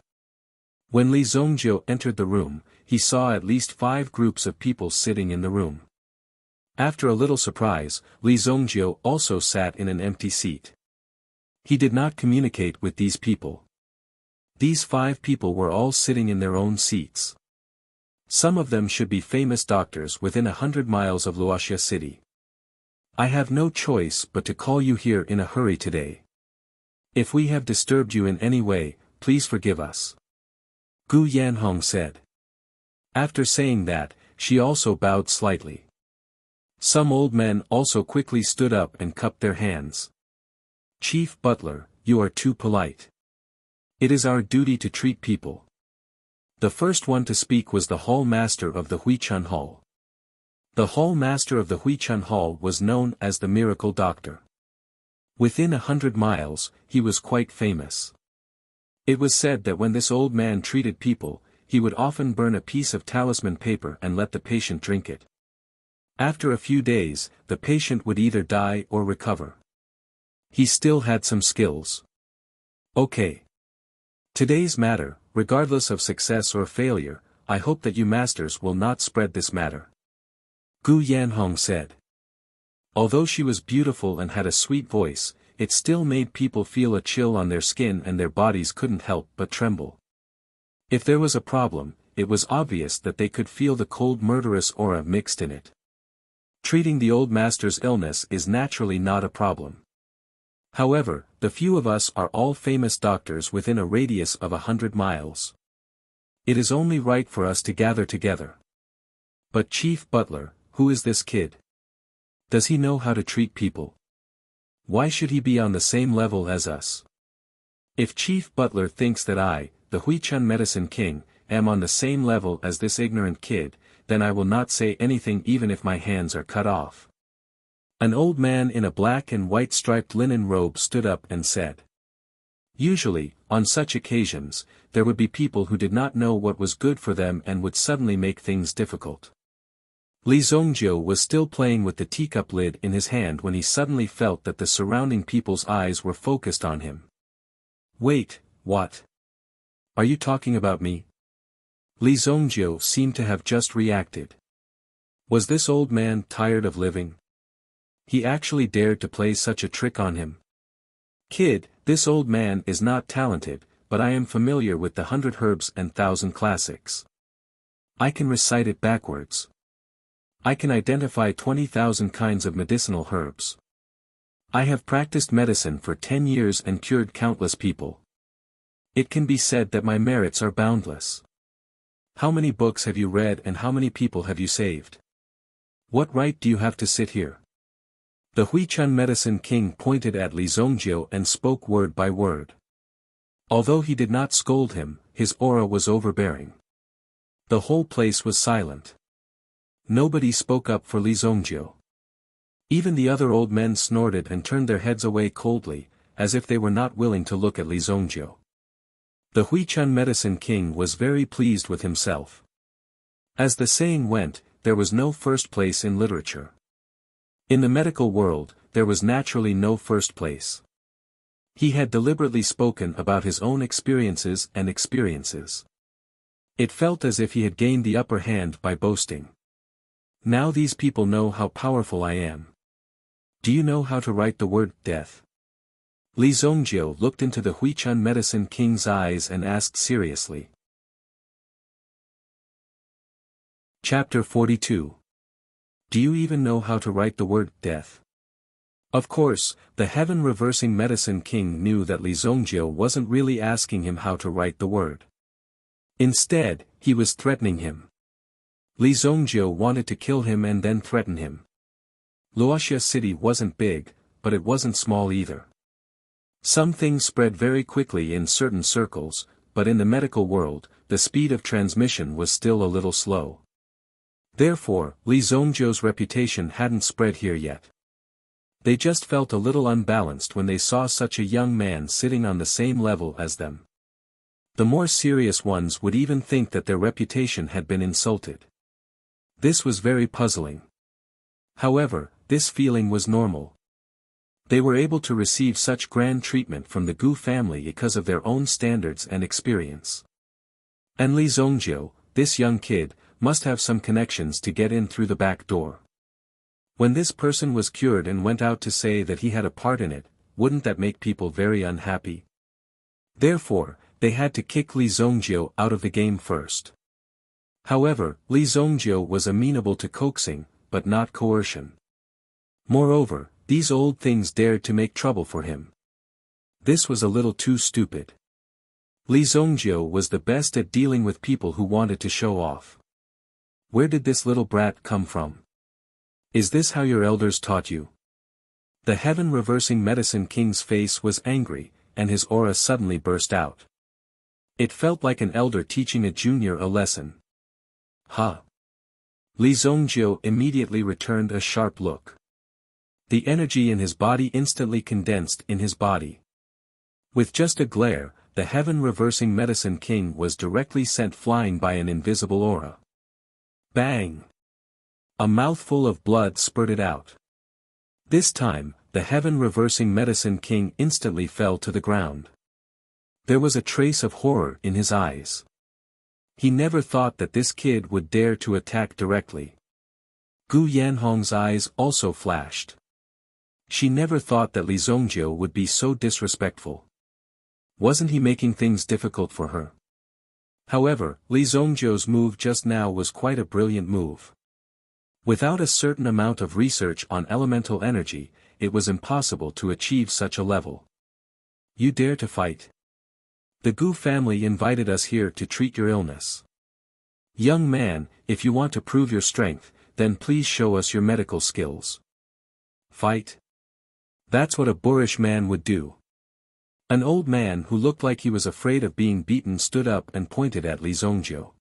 When Li Zhongjiu entered the room, he saw at least 5 groups of people sitting in the room. After a little surprise, Li Zhongjiu also sat in an empty seat. He did not communicate with these people. These 5 people were all sitting in their own seats. Some of them should be famous doctors within 100 miles of Wuxia city. I have no choice but to call you here in a hurry today. If we have disturbed you in any way, please forgive us. Gu Yanhong said. After saying that, she also bowed slightly. Some old men also quickly stood up and cupped their hands. Chief Butler, you are too polite. It is our duty to treat people. The first one to speak was the hall master of the Huichun Hall. The hall master of the Huichun Hall was known as the Miracle Doctor. Within 100 miles, he was quite famous. It was said that when this old man treated people, he would often burn a piece of talisman paper and let the patient drink it. After a few days, the patient would either die or recover. He still had some skills. Okay. Today's matter, regardless of success or failure, I hope that you masters will not spread this matter. Gu Yanhong said. Although she was beautiful and had a sweet voice, it still made people feel a chill on their skin and their bodies couldn't help but tremble. If there was a problem, it was obvious that they could feel the cold murderous aura mixed in it. Treating the old master's illness is naturally not a problem. However, the few of us are all famous doctors within a radius of 100 miles. It is only right for us to gather together. But Chief Butler, who is this kid? Does he know how to treat people? Why should he be on the same level as us? If Chief Butler thinks that I, the Huichun Medicine King, am on the same level as this ignorant kid, then I will not say anything even if my hands are cut off. An old man in a black and white striped linen robe stood up and said. Usually, on such occasions, there would be people who did not know what was good for them and would suddenly make things difficult. Li Zhongjiu was still playing with the teacup lid in his hand when he suddenly felt that the surrounding people's eyes were focused on him. Wait, what? Are you talking about me? Li Zhongjiu seemed to have just reacted. Was this old man tired of living? He actually dared to play such a trick on him. Kid, this old man is not talented, but I am familiar with the 100 herbs and 1,000 classics. I can recite it backwards. I can identify 20,000 kinds of medicinal herbs. I have practiced medicine for 10 years and cured countless people. It can be said that my merits are boundless. How many books have you read and how many people have you saved? What right do you have to sit here? The Huichun Medicine King pointed at Li Zongjiu and spoke word by word. Although he did not scold him, his aura was overbearing. The whole place was silent. Nobody spoke up for Li Zongjiu. Even the other old men snorted and turned their heads away coldly, as if they were not willing to look at Li Zongjiu. The Huichun Medicine King was very pleased with himself. As the saying went, there was no first place in literature. In the medical world, there was naturally no first place. He had deliberately spoken about his own experiences. It felt as if he had gained the upper hand by boasting. Now these people know how powerful I am. Do you know how to write the word death? Li Zongjiu looked into the Huichun Medicine King's eyes and asked seriously. Chapter 42. Do you even know how to write the word death? Of course, the heaven-reversing Medicine King knew that Li Zongjiu wasn't really asking him how to write the word. Instead, he was threatening him. Li Zongjiu wanted to kill him and then threaten him. Wuxia city wasn't big, but it wasn't small either. Some things spread very quickly in certain circles, but in the medical world, the speed of transmission was still a little slow. Therefore, Li Zongjiu's reputation hadn't spread here yet. They just felt a little unbalanced when they saw such a young man sitting on the same level as them. The more serious ones would even think that their reputation had been insulted. This was very puzzling. However, this feeling was normal. They were able to receive such grand treatment from the Gu family because of their own standards and experience. And Li Zongjiu, this young kid, must have some connections to get in through the back door. When this person was cured and went out to say that he had a part in it, wouldn't that make people very unhappy? Therefore, they had to kick Li Zongjiu out of the game first. However, Li Zongjiu was amenable to coaxing, but not coercion. Moreover, these old things dared to make trouble for him. This was a little too stupid. Li Zongjiu was the best at dealing with people who wanted to show off. Where did this little brat come from? Is this how your elders taught you? The heaven-reversing Medicine King's face was angry, and his aura suddenly burst out. It felt like an elder teaching a junior a lesson. Ha! Li Zongjiu immediately returned a sharp look. The energy in his body instantly condensed in his body. With just a glare, the heaven-reversing Medicine King was directly sent flying by an invisible aura. Bang! A mouthful of blood spurted out. This time, the heaven-reversing Medicine King instantly fell to the ground. There was a trace of horror in his eyes. He never thought that this kid would dare to attack directly. Gu Yanhong's eyes also flashed. She never thought that Li Zongjiu would be so disrespectful. Wasn't he making things difficult for her? However, Li Zongjiu's move just now was quite a brilliant move. Without a certain amount of research on elemental energy, it was impossible to achieve such a level. You dare to fight? The Gu family invited us here to treat your illness. Young man, if you want to prove your strength, then please show us your medical skills. Fight? That's what a boorish man would do. An old man who looked like he was afraid of being beaten stood up and pointed at Li Zongjiu.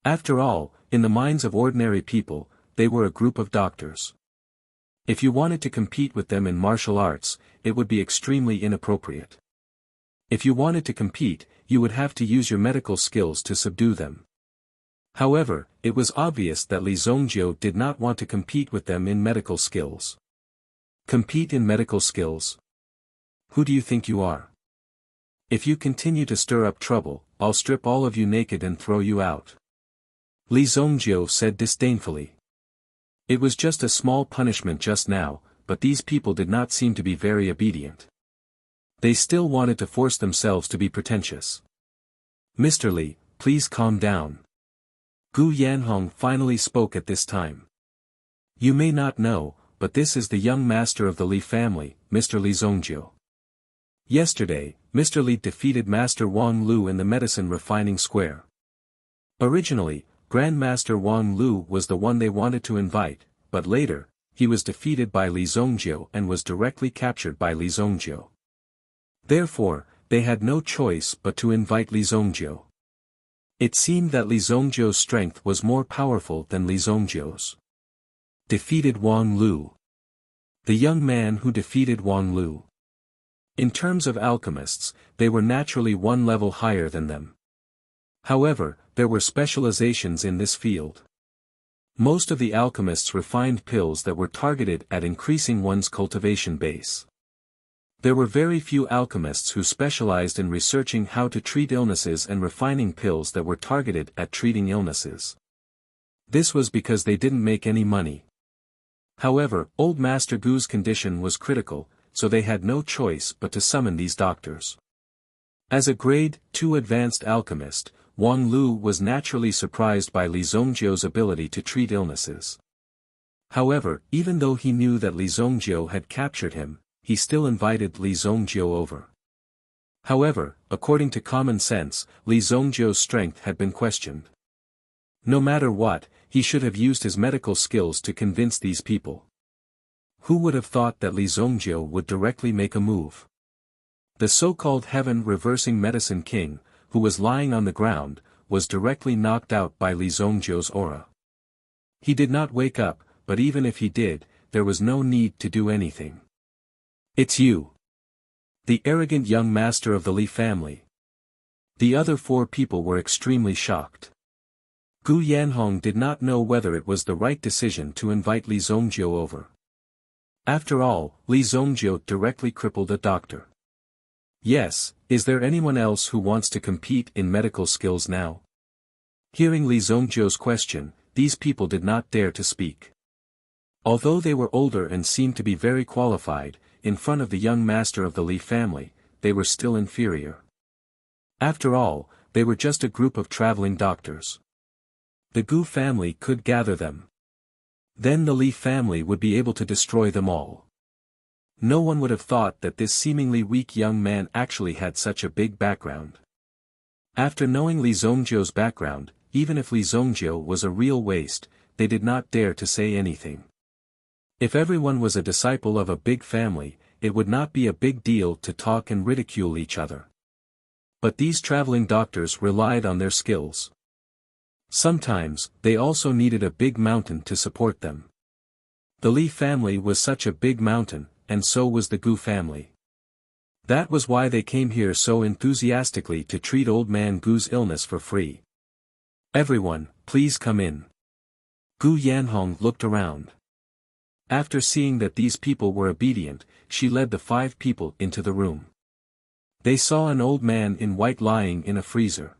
After all, in the minds of ordinary people, they were a group of doctors. If you wanted to compete with them in martial arts, it would be extremely inappropriate. If you wanted to compete, you would have to use your medical skills to subdue them. However, it was obvious that Li Zongjiu did not want to compete with them in medical skills. Compete in medical skills? Who do you think you are? If you continue to stir up trouble, I'll strip all of you naked and throw you out. Li Zongjiu said disdainfully. It was just a small punishment just now, but these people did not seem to be very obedient. They still wanted to force themselves to be pretentious. "Mr. Li, please calm down." Gu Yanhong finally spoke at this time. "You may not know, but this is the young master of the Li family, Mr. Li Zhongjiu. Yesterday, Mr. Li defeated Master Wang Lu in the medicine refining square. Originally, Grandmaster Wang Lu was the one they wanted to invite, but later, he was defeated by Li Zhongjiu and was directly captured by Li Zhongjiu. Therefore, they had no choice but to invite Li Zhongjiu. It seemed that Li Zhongjiu's strength was more powerful than Li Zhongjiu's. Defeated Wang Lu. The young man who defeated Wang Lu. In terms of alchemists, they were naturally one level higher than them. However, there were specializations in this field. Most of the alchemists refined pills that were targeted at increasing one's cultivation base. There were very few alchemists who specialized in researching how to treat illnesses and refining pills that were targeted at treating illnesses. This was because they didn't make any money. However, Old Master Gu's condition was critical, so they had no choice but to summon these doctors. As a grade 2 advanced alchemist, Wang Lu was naturally surprised by Li Zhongjiu's ability to treat illnesses. However, even though he knew that Li Zhongjiu had captured him, he still invited Li Zhongjiu over. However, according to common sense, Li Zhongjiu's strength had been questioned. No matter what, he should have used his medical skills to convince these people. Who would have thought that Li Zhongjiu would directly make a move? The so-called heaven-reversing medicine king, who was lying on the ground, was directly knocked out by Li Zhongjiu's aura. He did not wake up, but even if he did, there was no need to do anything. "It's you. The arrogant young master of the Li family." The other 4 people were extremely shocked. Gu Yanhong did not know whether it was the right decision to invite Li Zhongjiu over. After all, Li Zhongjiu directly crippled a doctor. "Yes, is there anyone else who wants to compete in medical skills now?" Hearing Li Zhongjiu's question, these people did not dare to speak. Although they were older and seemed to be very qualified, in front of the young master of the Li family, they were still inferior. After all, they were just a group of traveling doctors. The Gu family could gather them. Then the Li family would be able to destroy them all. No one would have thought that this seemingly weak young man actually had such a big background. After knowing Li Zhongjiu's background, even if Li Zhongjiu was a real waste, they did not dare to say anything. If everyone was a disciple of a big family, it would not be a big deal to talk and ridicule each other. But these traveling doctors relied on their skills. Sometimes, they also needed a big mountain to support them. The Li family was such a big mountain, and so was the Gu family. That was why they came here so enthusiastically to treat old man Gu's illness for free. "Everyone, please come in." Gu Yanhong looked around. After seeing that these people were obedient, she led the 5 people into the room. They saw an old man in white lying in a freezer.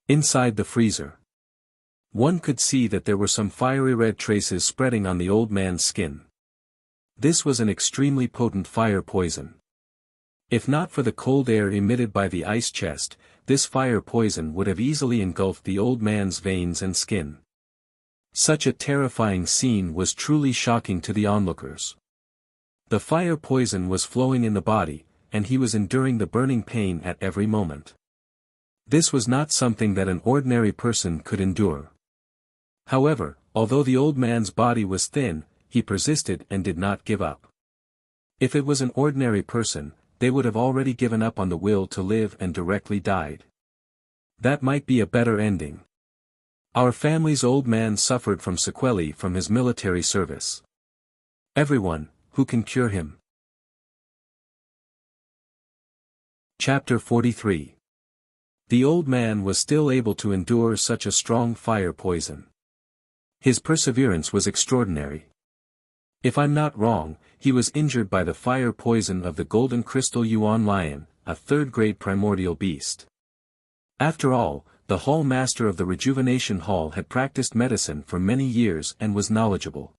Inside the freezer, one could see that there were some fiery red traces spreading on the old man's skin. This was an extremely potent fire poison. If not for the cold air emitted by the ice chest, this fire poison would have easily engulfed the old man's veins and skin. Such a terrifying scene was truly shocking to the onlookers. The fire poison was flowing in the body, and he was enduring the burning pain at every moment. This was not something that an ordinary person could endure. However, although the old man's body was thin, he persisted and did not give up. If it was an ordinary person, they would have already given up on the will to live and directly died. That might be a better ending. Our family's old man suffered from sequelae from his military service. Everyone, who can cure him? Chapter 43. The old man was still able to endure such a strong fire poison. His perseverance was extraordinary. If I'm not wrong, he was injured by the fire poison of the golden crystal Yuan lion, a 3rd-grade primordial beast. After all, the hall master of the rejuvenation hall had practiced medicine for many years and was knowledgeable.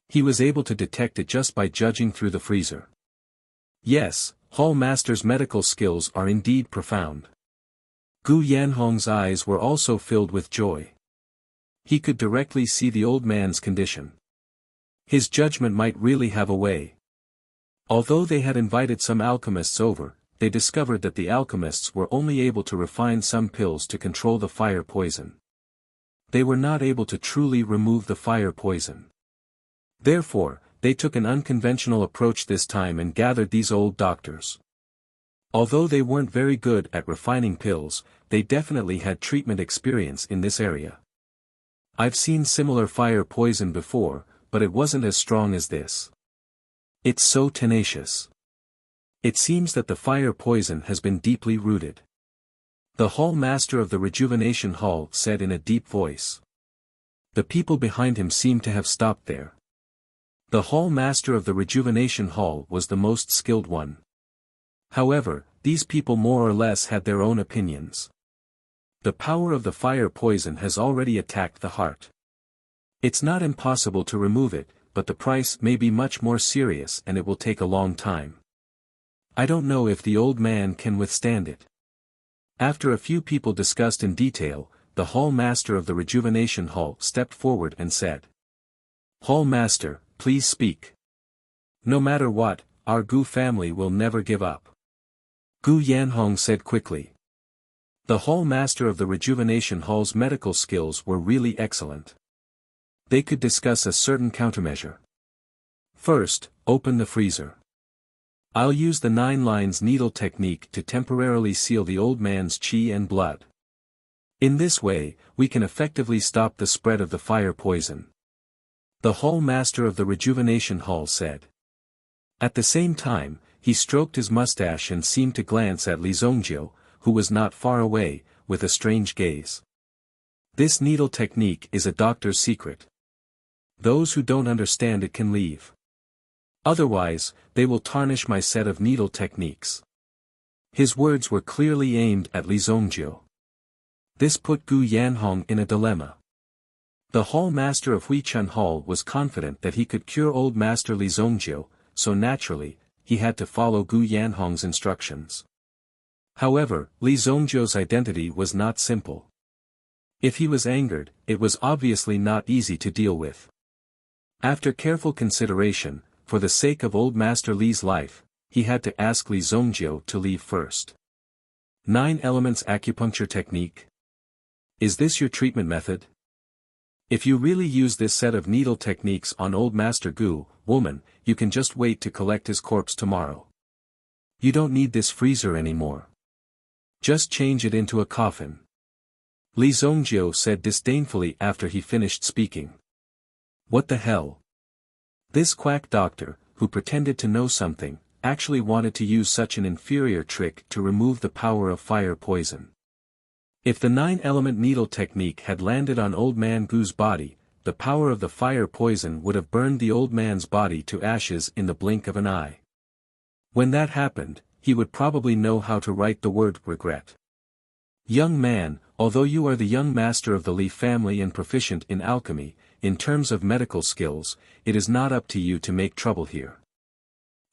He was able to detect it just by judging through the freezer. Yes, Hall Master's medical skills are indeed profound. Gu Yanhong's eyes were also filled with joy. He could directly see the old man's condition. His judgment might really have a way. Although they had invited some alchemists over, they discovered that the alchemists were only able to refine some pills to control the fire poison. They were not able to truly remove the fire poison. Therefore, they took an unconventional approach this time and gathered these old doctors. Although they weren't very good at refining pills, they definitely had treatment experience in this area. I've seen similar fire poison before, but it wasn't as strong as this. It's so tenacious. It seems that the fire poison has been deeply rooted. The Hall Master of the Rejuvenation Hall said in a deep voice. The people behind him seemed to have stopped there. The Hall Master of the Rejuvenation Hall was the most skilled one. However, these people more or less had their own opinions. The power of the fire poison has already attacked the heart. It's not impossible to remove it, but the price may be much more serious and it will take a long time. I don't know if the old man can withstand it. After a few people discussed in detail, the Hall Master of the Rejuvenation Hall stepped forward and said. Hall Master, please speak. No matter what, our Gu family will never give up. Gu Yanhong said quickly. The Hall Master of the Rejuvenation Hall's medical skills were really excellent. They could discuss a certain countermeasure. First, open the freezer. I'll use the 9 lines needle technique to temporarily seal the old man's qi and blood. In this way, we can effectively stop the spread of the fire poison. The Hall Master of the Rejuvenation Hall said. At the same time, he stroked his mustache and seemed to glance at Li Zongjiu, who was not far away, with a strange gaze. This needle technique is a doctor's secret. Those who don't understand it can leave. Otherwise, they will tarnish my set of needle techniques. His words were clearly aimed at Li Zongjiu. This put Gu Yanhong in a dilemma. The Hall Master of Huichun Hall was confident that he could cure old Master Li Zongjiu, so naturally, he had to follow Gu Yanhong's instructions. However, Li Zongjiu's identity was not simple. If he was angered, it was obviously not easy to deal with. After careful consideration, for the sake of old Master Li's life, he had to ask Li Zongjiu to leave first. 9 elements acupuncture technique. Is this your treatment method? If you really use this set of needle techniques on old Master Gu, woman, you can just wait to collect his corpse tomorrow. You don't need this freezer anymore. Just change it into a coffin. Li Zongjiu said disdainfully after he finished speaking. What the hell? This quack doctor, who pretended to know something, actually wanted to use such an inferior trick to remove the power of fire poison. If the 9-element needle technique had landed on old man Gu's body, the power of the fire poison would have burned the old man's body to ashes in the blink of an eye. When that happened, he would probably know how to write the word regret. Young man, although you are the young master of the Li family and proficient in alchemy, in terms of medical skills, it is not up to you to make trouble here.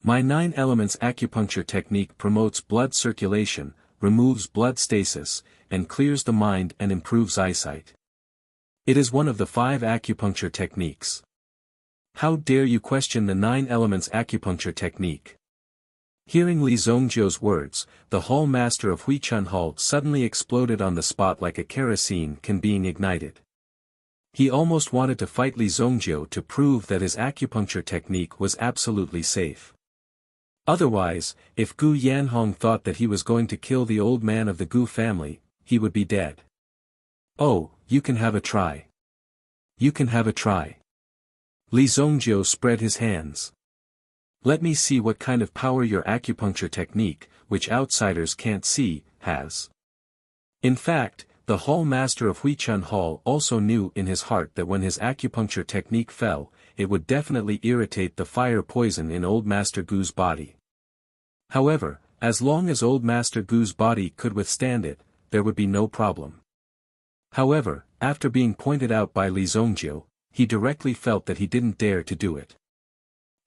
My 9 elements acupuncture technique promotes blood circulation, removes blood stasis, and clears the mind and improves eyesight. It is one of the 5 acupuncture techniques. How dare you question the 9 elements acupuncture technique? Hearing Li Zongjiu's words, the Hall Master of Huichun Hall suddenly exploded on the spot like a kerosene can being ignited. He almost wanted to fight Li Zongjiu to prove that his acupuncture technique was absolutely safe. Otherwise, if Gu Yanhong thought that he was going to kill the old man of the Gu family, he would be dead. Oh, you can have a try. You can have a try. Li Zongjiu spread his hands. Let me see what kind of power your acupuncture technique, which outsiders can't see, has. In fact, the Hall Master of Huichun Hall also knew in his heart that when his acupuncture technique fell, it would definitely irritate the fire poison in old Master Gu's body. However, as long as old Master Gu's body could withstand it, there would be no problem. However, after being pointed out by Li Zongjiu, he directly felt that he didn't dare to do it.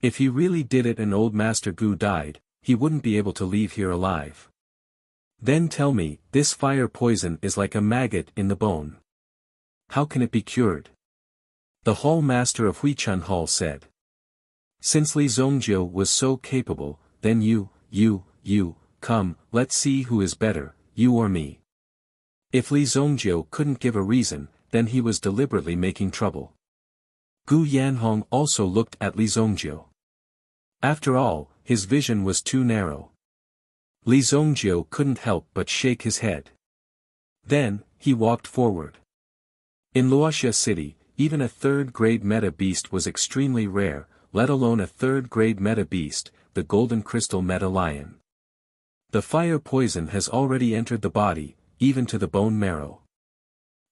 If he really did it and old Master Gu died, he wouldn't be able to leave here alive. Then tell me, this fire poison is like a maggot in the bone. How can it be cured? The hall master of Huichun Hall said. Since Li Zongjiu was so capable, then you, come, let's see who is better, you or me. If Li Zongjiu couldn't give a reason, then he was deliberately making trouble. Gu Yanhong also looked at Li Zongjiu. After all, his vision was too narrow. Li Zongjiu couldn't help but shake his head. Then, he walked forward. In Luoxia City, even a third-grade meta-beast was extremely rare, let alone a third-grade meta-beast, the golden crystal meta-lion. The fire poison has already entered the body, even to the bone marrow.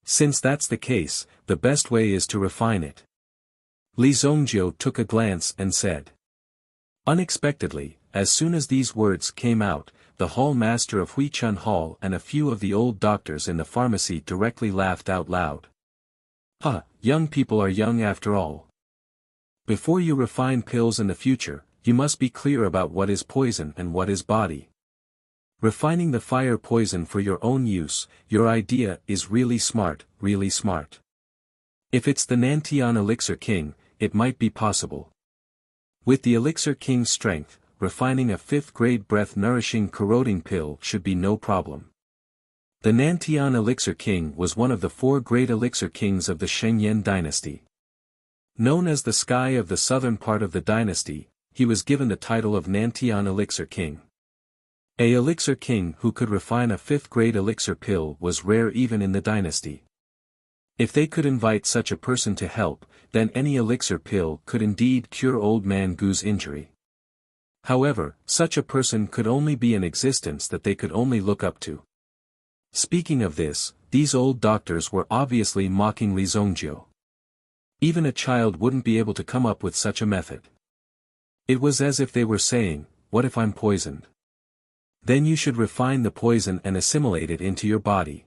Since that's the case, the best way is to refine it. Li Zongjiu took a glance and said. Unexpectedly, as soon as these words came out, the hall master of Huichun Hall and a few of the old doctors in the pharmacy directly laughed out loud. Ha, young people are young after all. Before you refine pills in the future, you must be clear about what is poison and what is body. Refining the fire poison for your own use, your idea is really smart, really smart. If it's the Nantian Elixir King, it might be possible. With the Elixir King's strength, refining a 5th-grade breath-nourishing corroding pill should be no problem. The Nantian Elixir King was one of the 4 great Elixir Kings of the Shengyan dynasty. Known as the Sky of the southern part of the dynasty, he was given the title of Nantian Elixir King. A Elixir King who could refine a 5th-grade elixir pill was rare even in the dynasty. If they could invite such a person to help, then any elixir pill could indeed cure Old Man Gu's injury. However, such a person could only be in existence that they could only look up to. Speaking of this, these old doctors were obviously mocking Li Zongjiu. Even a child wouldn't be able to come up with such a method. It was as if they were saying, what if I'm poisoned? Then you should refine the poison and assimilate it into your body.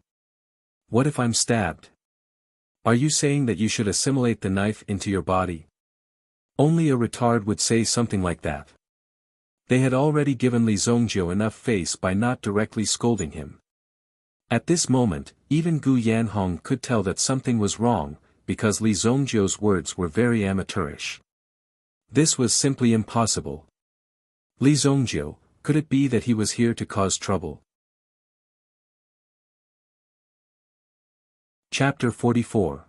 What if I'm stabbed? Are you saying that you should assimilate the knife into your body? Only a retard would say something like that. They had already given Li Zongjiu enough face by not directly scolding him. At this moment, even Gu Yanhong could tell that something was wrong, because Li Zongjiu's words were very amateurish. This was simply impossible. Li Zongjiu, could it be that he was here to cause trouble? Chapter 44.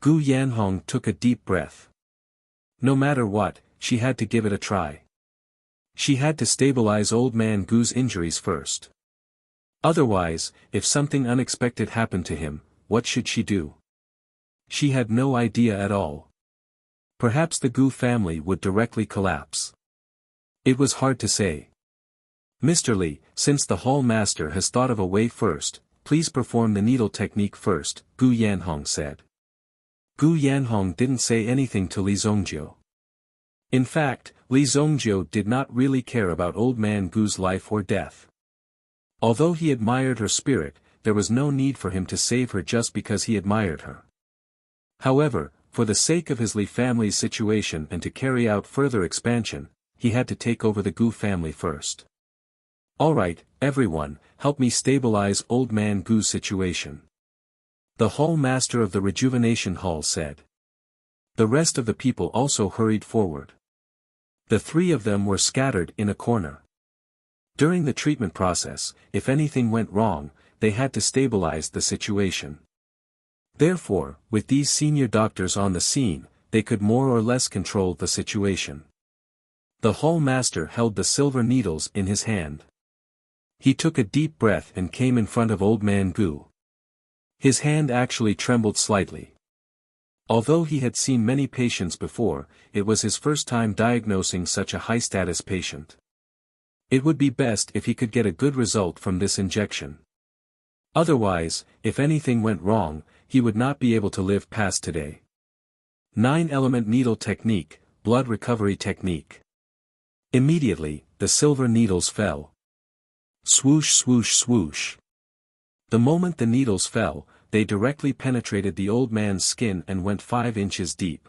Gu Yanhong took a deep breath. No matter what, she had to give it a try. She had to stabilize Old Man Gu's injuries first. Otherwise, if something unexpected happened to him, what should she do? She had no idea at all. Perhaps the Gu family would directly collapse. It was hard to say. Mr. Li, since the hall master has thought of a way first, please perform the needle technique first, Gu Yanhong said. Gu Yanhong didn't say anything to Li Zongjiu. In fact, Li Zongjiu did not really care about Old Man Gu's life or death. Although he admired her spirit, there was no need for him to save her just because he admired her. However, for the sake of his Li family's situation and to carry out further expansion, he had to take over the Gu family first. Alright, everyone, help me stabilize Old Man Gu's situation. The hall master of the Rejuvenation Hall said. The rest of the people also hurried forward. The 3 of them were scattered in a corner. During the treatment process, if anything went wrong, they had to stabilize the situation. Therefore, with these senior doctors on the scene, they could more or less control the situation. The hall master held the silver needles in his hand. He took a deep breath and came in front of Old Man Gu. His hand actually trembled slightly. Although he had seen many patients before, it was his first time diagnosing such a high-status patient. It would be best if he could get a good result from this injection. Otherwise, if anything went wrong, he would not be able to live past today. 9-element needle technique, blood recovery technique. Immediately, the silver needles fell. Swoosh swoosh swoosh. The moment the needles fell, they directly penetrated the old man's skin and went 5 inches deep.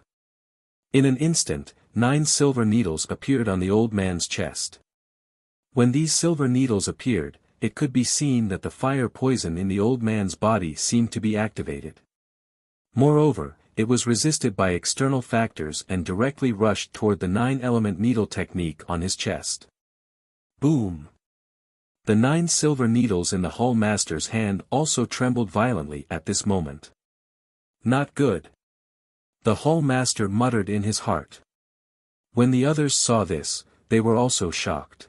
In an instant, 9 silver needles appeared on the old man's chest. When these silver needles appeared, it could be seen that the fire poison in the old man's body seemed to be activated. Moreover, it was resisted by external factors and directly rushed toward the 9-element needle technique on his chest. Boom! The 9 silver needles in the Hall Master's hand also trembled violently at this moment. Not good. The Hall Master muttered in his heart. When the others saw this, they were also shocked.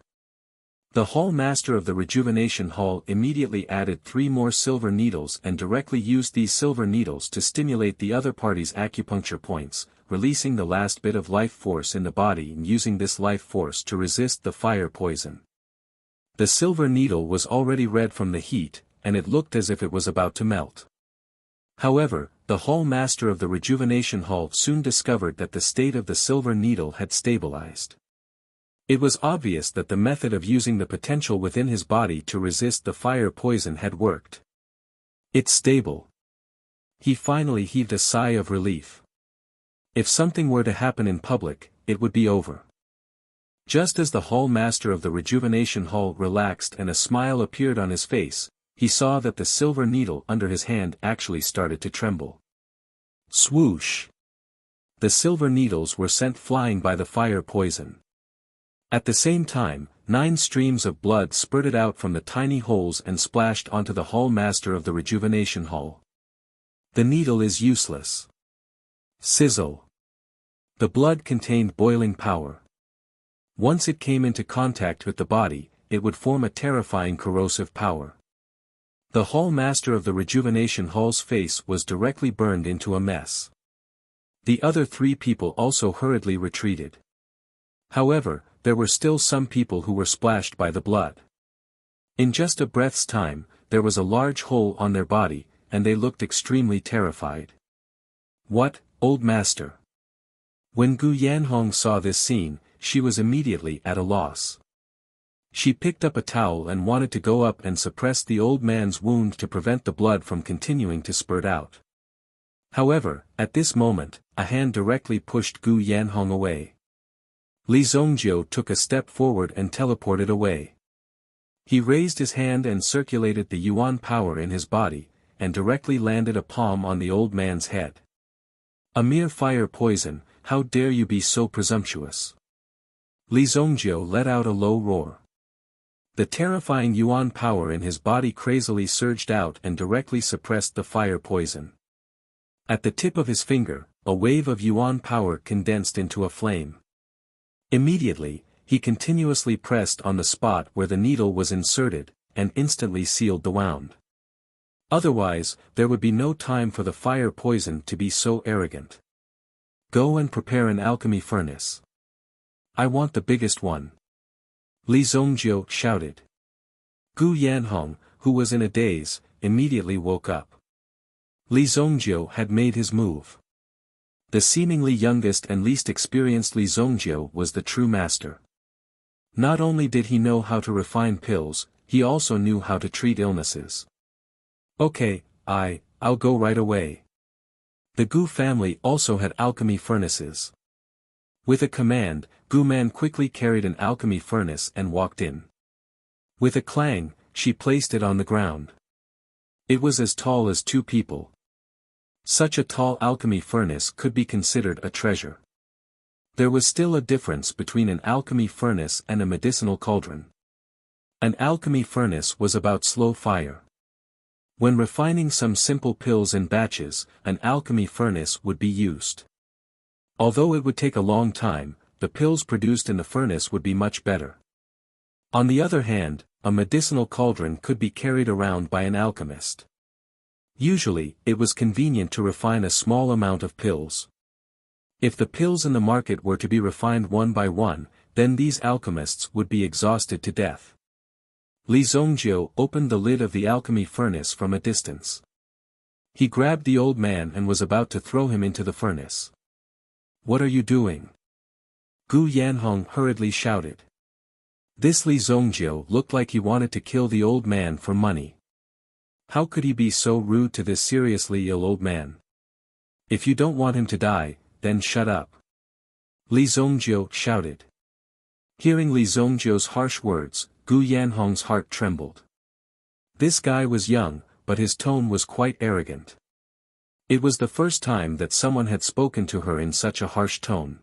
The Hall Master of the Rejuvenation Hall immediately added 3 more silver needles and directly used these silver needles to stimulate the other party's acupuncture points, releasing the last bit of life force in the body and using this life force to resist the fire poison. The silver needle was already red from the heat, and it looked as if it was about to melt. However, the Hall Master of the Rejuvenation Hall soon discovered that the state of the silver needle had stabilized. It was obvious that the method of using the potential within his body to resist the fire poison had worked. It's stable. He finally heaved a sigh of relief. If something were to happen in public, it would be over. Just as the Hall Master of the Rejuvenation Hall relaxed and a smile appeared on his face, he saw that the silver needle under his hand actually started to tremble. Swoosh! The silver needles were sent flying by the fire poison. At the same time, 9 streams of blood spurted out from the tiny holes and splashed onto the Hall Master of the Rejuvenation Hall. The needle is useless. Sizzle. The blood contained boiling power. Once it came into contact with the body, it would form a terrifying corrosive power. The Hall Master of the Rejuvenation Hall's face was directly burned into a mess. The other 3 people also hurriedly retreated. However, there were still some people who were splashed by the blood. In just a breath's time, there was a large hole on their body, and they looked extremely terrified. What, old master? When Gu Yanhong saw this scene, she was immediately at a loss. She picked up a towel and wanted to go up and suppress the old man's wound to prevent the blood from continuing to spurt out. However, at this moment, a hand directly pushed Gu Yanhong away. Li Zongjiu took a step forward and teleported away. He raised his hand and circulated the yuan power in his body, and directly landed a palm on the old man's head. A mere fire poison, how dare you be so presumptuous? Li Zongjiu let out a low roar. The terrifying yuan power in his body crazily surged out and directly suppressed the fire poison. At the tip of his finger, a wave of yuan power condensed into a flame. Immediately, he continuously pressed on the spot where the needle was inserted, and instantly sealed the wound. Otherwise, there would be no time for the fire poison to be so arrogant. Go and prepare an alchemy furnace. I want the biggest one. Li Zongjiu shouted. Gu Yanhong, who was in a daze, immediately woke up. Li Zongjiu had made his move. The seemingly youngest and least experienced Li Zongjiu was the true master. Not only did he know how to refine pills, he also knew how to treat illnesses. Okay, I'll go right away. The Gu family also had alchemy furnaces. With a command, Gu Man quickly carried an alchemy furnace and walked in. With a clang, she placed it on the ground. It was as tall as 2 people. Such a tall alchemy furnace could be considered a treasure. There was still a difference between an alchemy furnace and a medicinal cauldron. An alchemy furnace was about slow fire. When refining some simple pills in batches, an alchemy furnace would be used. Although it would take a long time, the pills produced in the furnace would be much better. On the other hand, a medicinal cauldron could be carried around by an alchemist. Usually, it was convenient to refine a small amount of pills. If the pills in the market were to be refined one by one, then these alchemists would be exhausted to death. Li Zongjiu opened the lid of the alchemy furnace from a distance. He grabbed the old man and was about to throw him into the furnace. What are you doing? Gu Yanhong hurriedly shouted. This Li Zongjiu looked like he wanted to kill the old man for money. How could he be so rude to this seriously ill old man? If you don't want him to die, then shut up. Li Zongjiu shouted. Hearing Li Zongjiu's harsh words, Gu Yanhong's heart trembled. This guy was young, but his tone was quite arrogant. It was the first time that someone had spoken to her in such a harsh tone.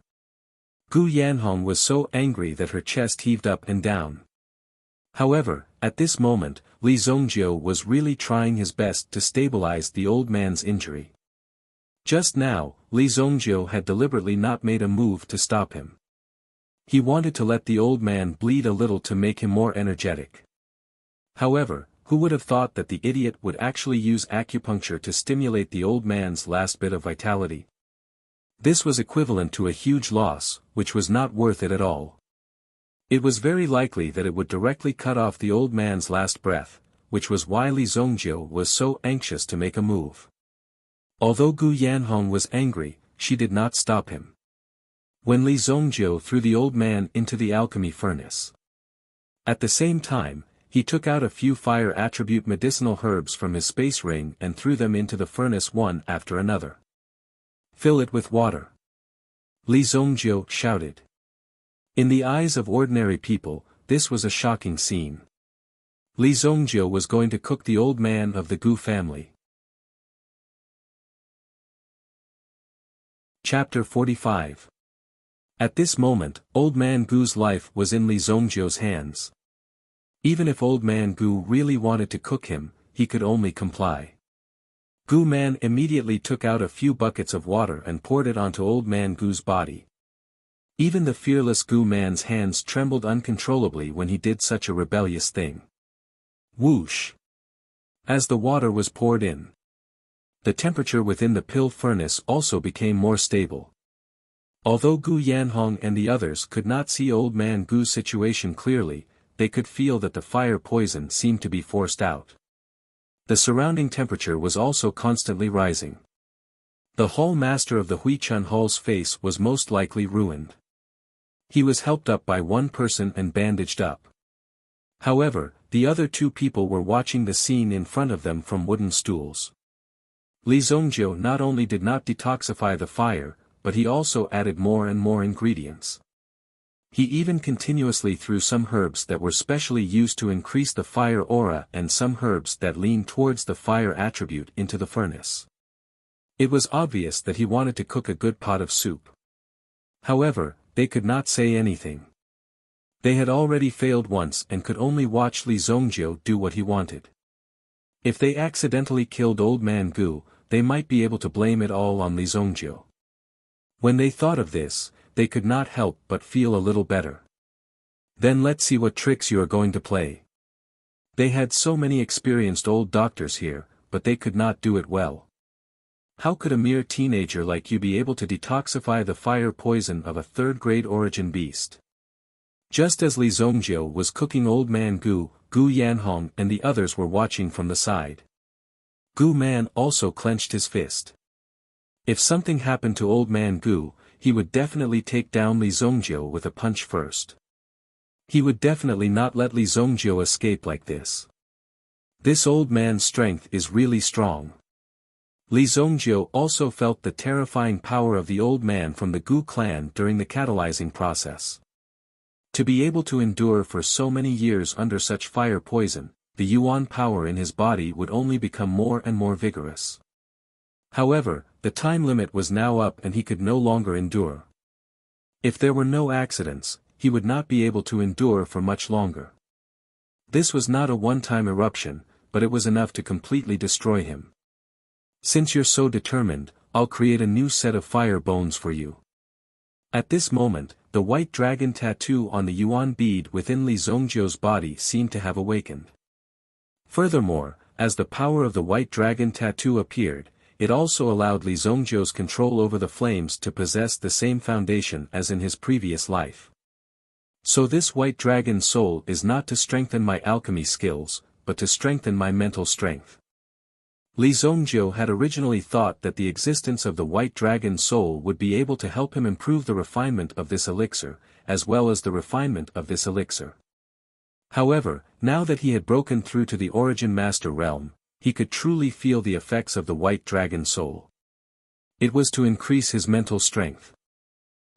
Gu Yanhong was so angry that her chest heaved up and down. However, at this moment, Li Zongjio was really trying his best to stabilize the old man's injury. Just now, Li Zongjio had deliberately not made a move to stop him. He wanted to let the old man bleed a little to make him more energetic. However, who would have thought that the idiot would actually use acupuncture to stimulate the old man's last bit of vitality? This was equivalent to a huge loss, which was not worth it at all. It was very likely that it would directly cut off the old man's last breath, which was why Li Zongjio was so anxious to make a move. Although Gu Yanhong was angry, she did not stop him. When Li Zongjio threw the old man into the alchemy furnace. At the same time, he took out a few fire attribute medicinal herbs from his space ring and threw them into the furnace one after another. Fill it with water. Li Zongjio shouted. In the eyes of ordinary people, this was a shocking scene. Li Zongjio was going to cook the old man of the Gu family. Chapter 45. At this moment, Old Man Gu's life was in Li Zongjio's hands. Even if Old Man Gu really wanted to cook him, he could only comply. Gu Man immediately took out a few buckets of water and poured it onto Old Man Gu's body. Even the fearless Gu Man's hands trembled uncontrollably when he did such a rebellious thing. Whoosh! As the water was poured in, the temperature within the pill furnace also became more stable. Although Gu Yanhong and the others could not see Old Man Gu's situation clearly, they could feel that the fire poison seemed to be forced out. The surrounding temperature was also constantly rising. The hall master of the Huichun Hall's face was most likely ruined. He was helped up by one person and bandaged up. However, the other two people were watching the scene in front of them from wooden stools. Li Zongjio not only did not detoxify the fire, but he also added more and more ingredients. He even continuously threw some herbs that were specially used to increase the fire aura and some herbs that leaned towards the fire attribute into the furnace. It was obvious that he wanted to cook a good pot of soup. However, they could not say anything. They had already failed once and could only watch Li Zongjio do what he wanted. If they accidentally killed Old Man Gu, they might be able to blame it all on Li Zongjio. When they thought of this, they could not help but feel a little better. Then let's see what tricks you are going to play. They had so many experienced old doctors here, but they could not do it well. How could a mere teenager like you be able to detoxify the fire poison of a third-grade origin beast? Just as Li Zongjio was cooking Old Man Gu, Gu Yanhong and the others were watching from the side. Gu Man also clenched his fist. If something happened to Old Man Gu, he would definitely take down Li Zongjio with a punch first. He would definitely not let Li Zongjio escape like this. This old man's strength is really strong. Li Zongjio also felt the terrifying power of the old man from the Gu clan during the catalyzing process. To be able to endure for so many years under such fire poison, the Yuan power in his body would only become more and more vigorous. However, the time limit was now up and he could no longer endure. If there were no accidents, he would not be able to endure for much longer. This was not a one-time eruption, but it was enough to completely destroy him. Since you're so determined, I'll create a new set of fire bones for you. At this moment, the white dragon tattoo on the Yuan bead within Li Zongjio's body seemed to have awakened. Furthermore, as the power of the white dragon tattoo appeared, it also allowed Li Zongjio's control over the flames to possess the same foundation as in his previous life. So this white dragon soul is not to strengthen my alchemy skills, but to strengthen my mental strength. Li Zongjio had originally thought that the existence of the white dragon soul would be able to help him improve the refinement of this elixir, as well as the refinement of this elixir. However, now that he had broken through to the Origin Master realm, he could truly feel the effects of the white dragon soul. It was to increase his mental strength.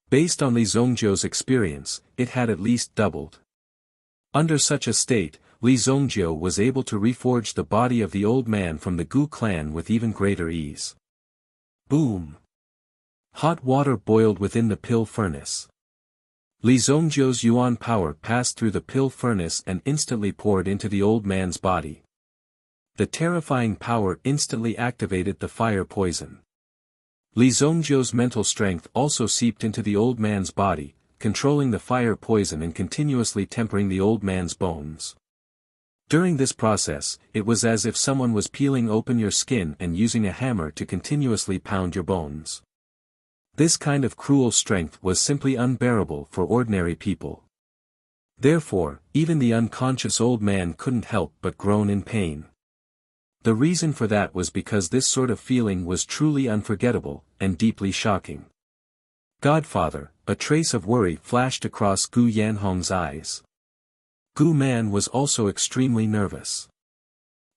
Based on Li Zongjio's experience, it had at least doubled. Under such a state, Li Zongjiu was able to reforge the body of the old man from the Gu clan with even greater ease. Boom! Hot water boiled within the pill furnace. Li Zongjiu's yuan power passed through the pill furnace and instantly poured into the old man's body. The terrifying power instantly activated the fire poison. Li Zongjiu's mental strength also seeped into the old man's body, controlling the fire poison and continuously tempering the old man's bones. During this process, it was as if someone was peeling open your skin and using a hammer to continuously pound your bones. This kind of cruel strength was simply unbearable for ordinary people. Therefore, even the unconscious old man couldn't help but groan in pain. The reason for that was because this sort of feeling was truly unforgettable, and deeply shocking. Godfather, a trace of worry flashed across Gu Yanhong's eyes. Gu Man was also extremely nervous.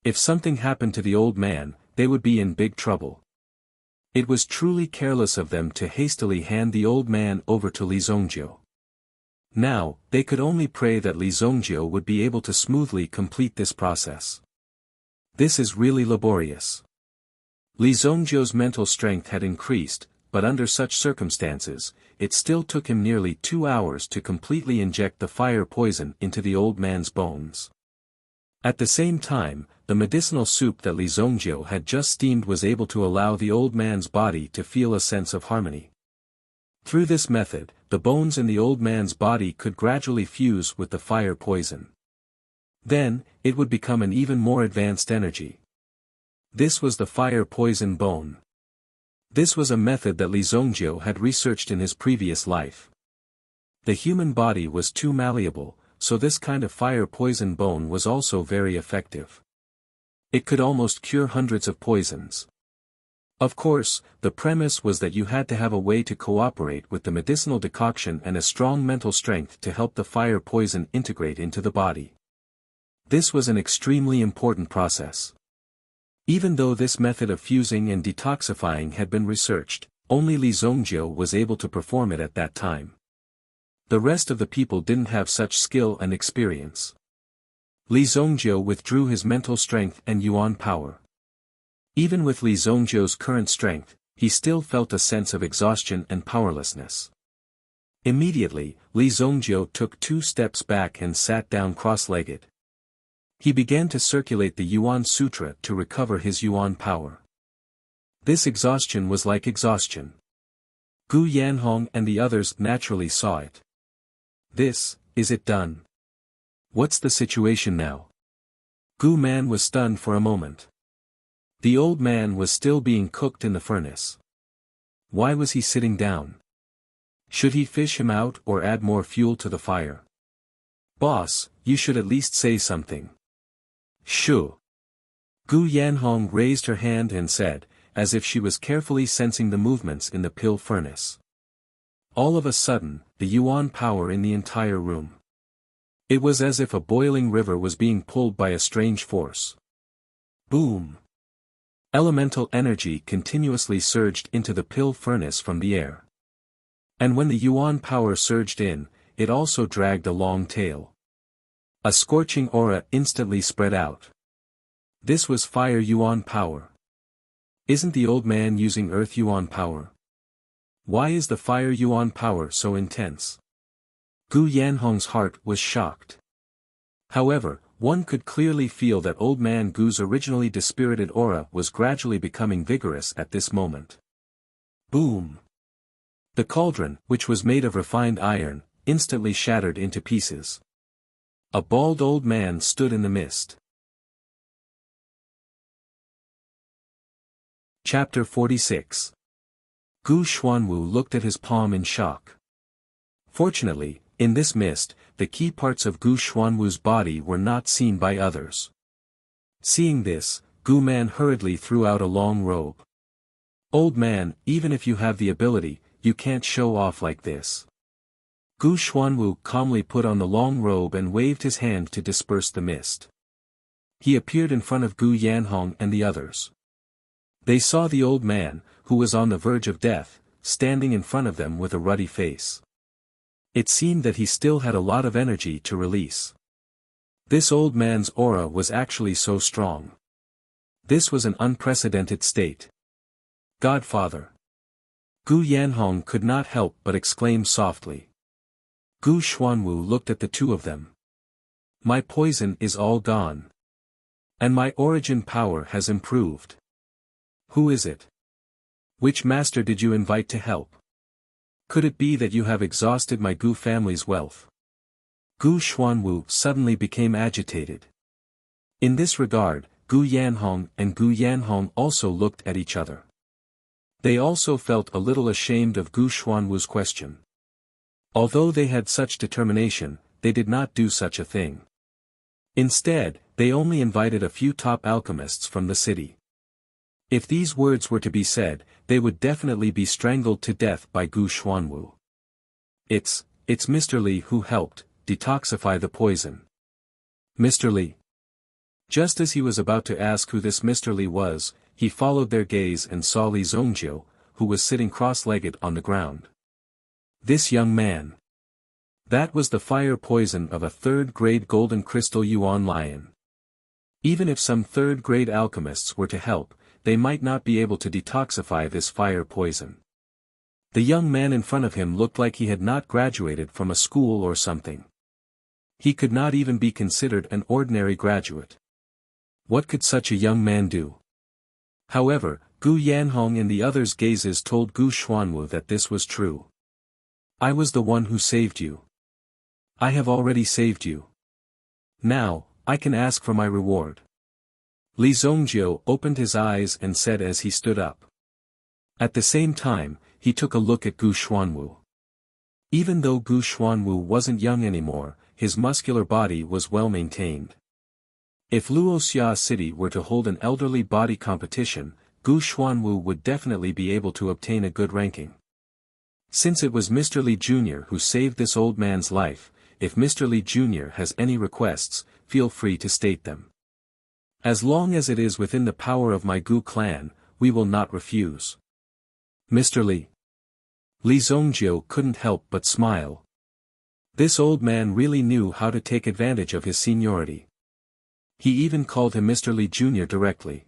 If something happened to the old man, they would be in big trouble. It was truly careless of them to hastily hand the old man over to Li Zongjiu. Now, they could only pray that Li Zongjiu would be able to smoothly complete this process. This is really laborious. Li Zongjiu's mental strength had increased, but under such circumstances, it still took him nearly 2 hours to completely inject the fire poison into the old man's bones. At the same time, the medicinal soup that Li Zongjiu had just steamed was able to allow the old man's body to feel a sense of harmony. Through this method, the bones in the old man's body could gradually fuse with the fire poison. Then, it would become an even more advanced energy. This was the fire poison bone. This was a method that Li Zongjiu had researched in his previous life. The human body was too malleable, so this kind of fire poison bone was also very effective. It could almost cure hundreds of poisons. Of course, the premise was that you had to have a way to cooperate with the medicinal decoction and a strong mental strength to help the fire poison integrate into the body. This was an extremely important process. Even though this method of fusing and detoxifying had been researched, only Li Zongjiu was able to perform it at that time. The rest of the people didn't have such skill and experience. Li Zongjiu withdrew his mental strength and yuan power. Even with Li Zongjiu's current strength, he still felt a sense of exhaustion and powerlessness. Immediately, Li Zongjiu took 2 steps back and sat down cross-legged. He began to circulate the Yuan Sutra to recover his yuan power. This exhaustion was like exhaustion. Gu Yanhong and the others naturally saw it. Is it done? What's the situation now? Gu Man was stunned for a moment. The old man was still being cooked in the furnace. Why was he sitting down? Should he fish him out or add more fuel to the fire? Boss, you should at least say something. Shoo. Gu Yanhong raised her hand and said, as if she was carefully sensing the movements in the pill furnace. All of a sudden, the yuan power in the entire room. It was as if a boiling river was being pulled by a strange force. Boom. Elemental energy continuously surged into the pill furnace from the air. And when the yuan power surged in, it also dragged a long tail. A scorching aura instantly spread out. This was fire yuan power. Isn't the old man using earth yuan power? Why is the fire yuan power so intense? Gu Yanhong's heart was shocked. However, one could clearly feel that old man Gu's originally dispirited aura was gradually becoming vigorous at this moment. Boom! The cauldron, which was made of refined iron, instantly shattered into pieces. A bald old man stood in the mist. Chapter 46. Gu Xuanwu looked at his palm in shock. Fortunately, in this mist, the key parts of Gu Xuanwu's body were not seen by others. Seeing this, Gu Man hurriedly threw out a long robe. Old man, even if you have the ability, you can't show off like this. Gu Xuanwu calmly put on the long robe and waved his hand to disperse the mist. He appeared in front of Gu Yanhong and the others. They saw the old man, who was on the verge of death, standing in front of them with a ruddy face. It seemed that he still had a lot of energy to release. This old man's aura was actually so strong. This was an unprecedented state. Godfather. Gu Yanhong could not help but exclaim softly. Gu Xuanwu looked at the two of them. My poison is all gone. And my origin power has improved. Who is it? Which master did you invite to help? Could it be that you have exhausted my Gu family's wealth? Gu Xuanwu suddenly became agitated. In this regard, Gu Yanhong and Gu Yanhong also looked at each other. They also felt a little ashamed of Gu Xuanwu's question. Although they had such determination, they did not do such a thing. Instead, they only invited a few top alchemists from the city. If these words were to be said, they would definitely be strangled to death by Gu Xuanwu. It's Mr. Li who helped detoxify the poison. Mr. Li. Just as he was about to ask who this Mr. Li was, he followed their gaze and saw Li Zongjiu, who was sitting cross-legged on the ground. This young man. That was the fire poison of a third-grade golden crystal yuan lion. Even if some third-grade alchemists were to help, they might not be able to detoxify this fire poison. The young man in front of him looked like he had not graduated from a school or something. He could not even be considered an ordinary graduate. What could such a young man do? However, Gu Yanhong and the others' gazes told Gu Xuanwu that this was true. I was the one who saved you. I have already saved you. Now, I can ask for my reward. Li Zongjiu opened his eyes and said as he stood up. At the same time, he took a look at Gu Xuanwu. Even though Gu Xuanwu wasn't young anymore, his muscular body was well maintained. If Luoxia City were to hold an elderly body competition, Gu Xuanwu would definitely be able to obtain a good ranking. Since it was Mr. Li Jr. who saved this old man's life, if Mr. Li Jr. has any requests, feel free to state them. As long as it is within the power of my Gu clan, we will not refuse. Mr. Li. Li Zongjiu couldn't help but smile. This old man really knew how to take advantage of his seniority. He even called him Mr. Li Jr. directly.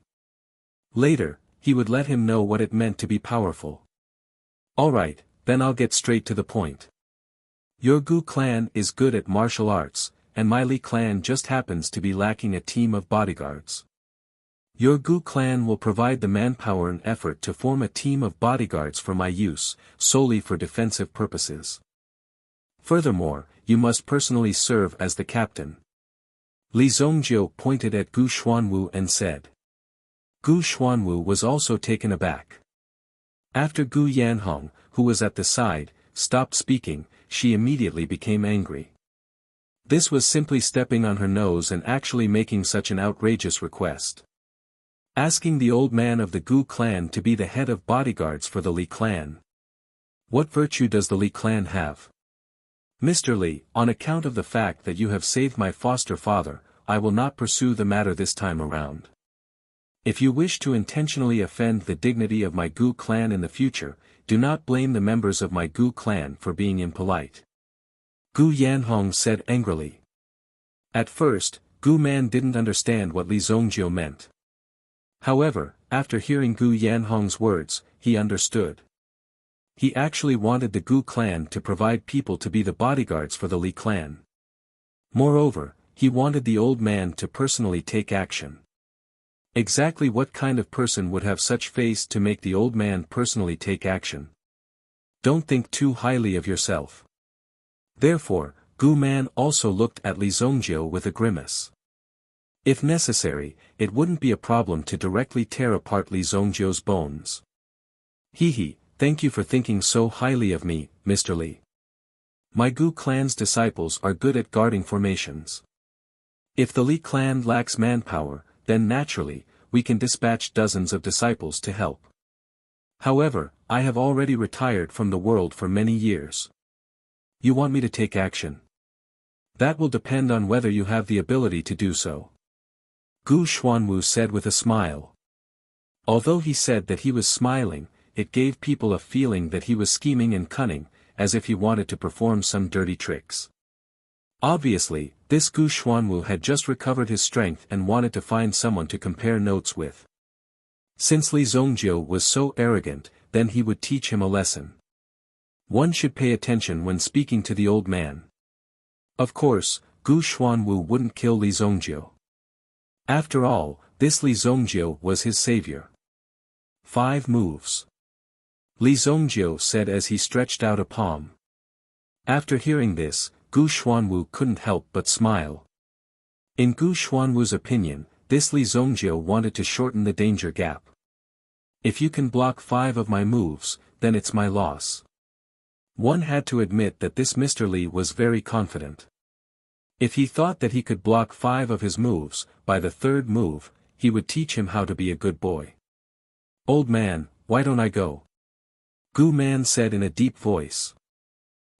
Later, he would let him know what it meant to be powerful. Alright, then I'll get straight to the point. Your Gu clan is good at martial arts, and my Li clan just happens to be lacking a team of bodyguards. Your Gu clan will provide the manpower and effort to form a team of bodyguards for my use, solely for defensive purposes. Furthermore, you must personally serve as the captain. Li Zongjiu pointed at Gu Xuanwu and said. Gu Xuanwu was also taken aback. After Gu Yanhong, who was at the side, stopped speaking, she immediately became angry. This was simply stepping on her nose and actually making such an outrageous request. Asking the old man of the Gu clan to be the head of bodyguards for the Li clan. What virtue does the Li clan have? Mr. Li, on account of the fact that you have saved my foster father, I will not pursue the matter this time around. If you wish to intentionally offend the dignity of my Gu clan in the future, do not blame the members of my Gu clan for being impolite. Gu Yanhong said angrily. At first, Gu Man didn't understand what Li Zongjiu meant. However, after hearing Gu Yanhong's words, he understood. He actually wanted the Gu clan to provide people to be the bodyguards for the Li clan. Moreover, he wanted the old man to personally take action. Exactly what kind of person would have such face to make the old man personally take action? Don't think too highly of yourself. Therefore, Gu Man also looked at Li Zongjiu with a grimace. If necessary, it wouldn't be a problem to directly tear apart Li Zongjiu's bones. Hee. Thank you for thinking so highly of me, Mr. Li. My Gu clan's disciples are good at guarding formations. If the Li clan lacks manpower, then naturally, we can dispatch dozens of disciples to help. However, I have already retired from the world for many years. You want me to take action? That will depend on whether you have the ability to do so. Gu Xuanwu said with a smile. Although he said that he was smiling, it gave people a feeling that he was scheming and cunning, as if he wanted to perform some dirty tricks. Obviously, this Gu Xuanwu had just recovered his strength and wanted to find someone to compare notes with. Since Li Zongjiu was so arrogant, then he would teach him a lesson. One should pay attention when speaking to the old man. Of course, Gu Xuanwu wouldn't kill Li Zongjiu. After all, this Li Zongjiu was his savior. 5 moves. Li Zongjiu said as he stretched out a palm. After hearing this, Gu Xuanwu couldn't help but smile. In Gu Xuanwu's opinion, this Li Zongjiu wanted to shorten the danger gap. If you can block 5 of my moves, then it's my loss. One had to admit that this Mr. Li was very confident. If he thought that he could block 5 of his moves, by the 3rd move, he would teach him how to be a good boy. Old man, why don't I go? Gu Man said in a deep voice.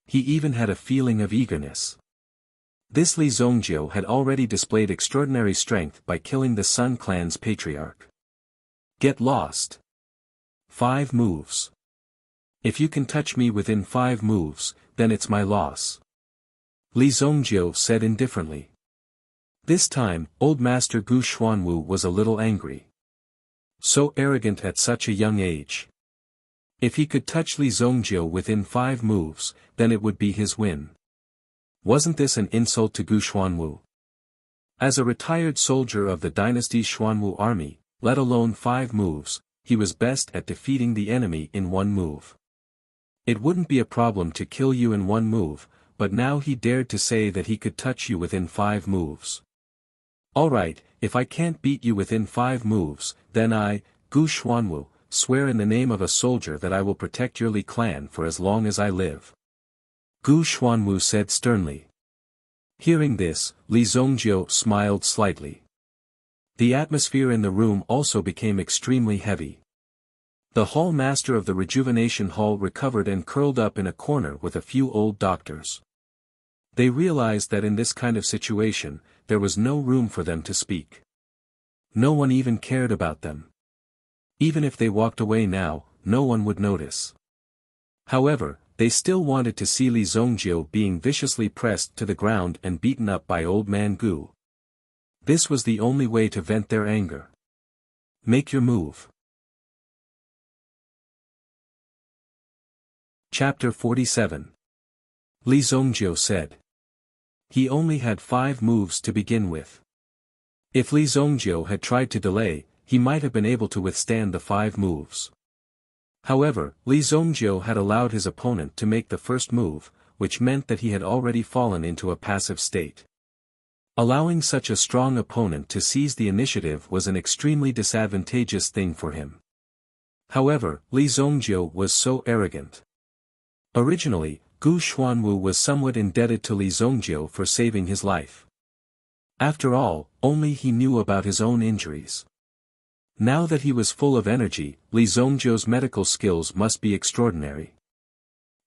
He even had a feeling of eagerness. This Li Zongjiu had already displayed extraordinary strength by killing the Sun clan's patriarch. Get lost. 5 moves. If you can touch me within 5 moves, then it's my loss. Li Zongjiu said indifferently. This time, old master Gu Xuanwu was a little angry. So arrogant at such a young age. If he could touch Li Zongjiu within 5 moves, then it would be his win. Wasn't this an insult to Gu Xuanwu? As a retired soldier of the dynasty Xuanwu army, let alone 5 moves, he was best at defeating the enemy in 1 move. It wouldn't be a problem to kill you in 1 move, but now he dared to say that he could touch you within 5 moves. Alright, if I can't beat you within 5 moves, then I, Gu Xuanwu, swear in the name of a soldier that I will protect your Li clan for as long as I live. Gu Xuanwu said sternly. Hearing this, Li Zongjiu smiled slightly. The atmosphere in the room also became extremely heavy. The hall master of the rejuvenation hall recovered and curled up in a corner with a few old doctors. They realized that in this kind of situation, there was no room for them to speak. No one even cared about them. Even if they walked away now, no one would notice. However, they still wanted to see Li Zongjiu being viciously pressed to the ground and beaten up by old man Gu. This was the only way to vent their anger. Make your move. Chapter 47. Li Zongjiu said. He only had 5 moves to begin with. If Li Zongjiu had tried to delay, he might have been able to withstand the 5 moves. However, Li Zongjiu had allowed his opponent to make the first move, which meant that he had already fallen into a passive state. Allowing such a strong opponent to seize the initiative was an extremely disadvantageous thing for him. However, Li Zongjiu was so arrogant. Originally, Gu Xuanwu was somewhat indebted to Li Zongjiu for saving his life. After all, only he knew about his own injuries. Now that he was full of energy, Li Zongjiu's medical skills must be extraordinary.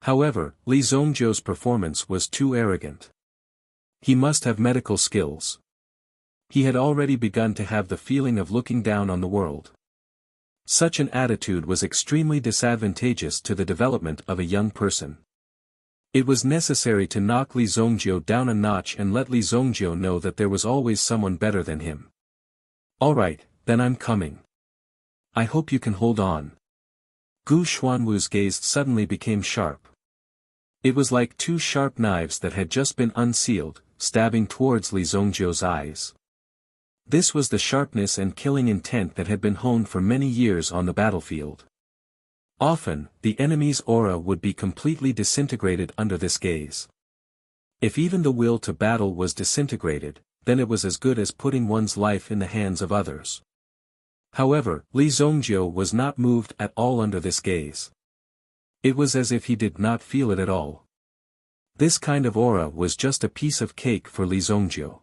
However, Li Zongjiu's performance was too arrogant. He must have medical skills. He had already begun to have the feeling of looking down on the world. Such an attitude was extremely disadvantageous to the development of a young person. It was necessary to knock Li Zongjiu down a notch and let Li Zongjiu know that there was always someone better than him. Alright, then I'm coming. I hope you can hold on. Gu Xuanwu's gaze suddenly became sharp. It was like 2 sharp knives that had just been unsealed, stabbing towards Li Zongjiu's eyes. This was the sharpness and killing intent that had been honed for many years on the battlefield. Often, the enemy's aura would be completely disintegrated under this gaze. If even the will to battle was disintegrated, then it was as good as putting one's life in the hands of others. However, Li Zongjiu was not moved at all under this gaze. It was as if he did not feel it at all. This kind of aura was just a piece of cake for Li Zongjiu.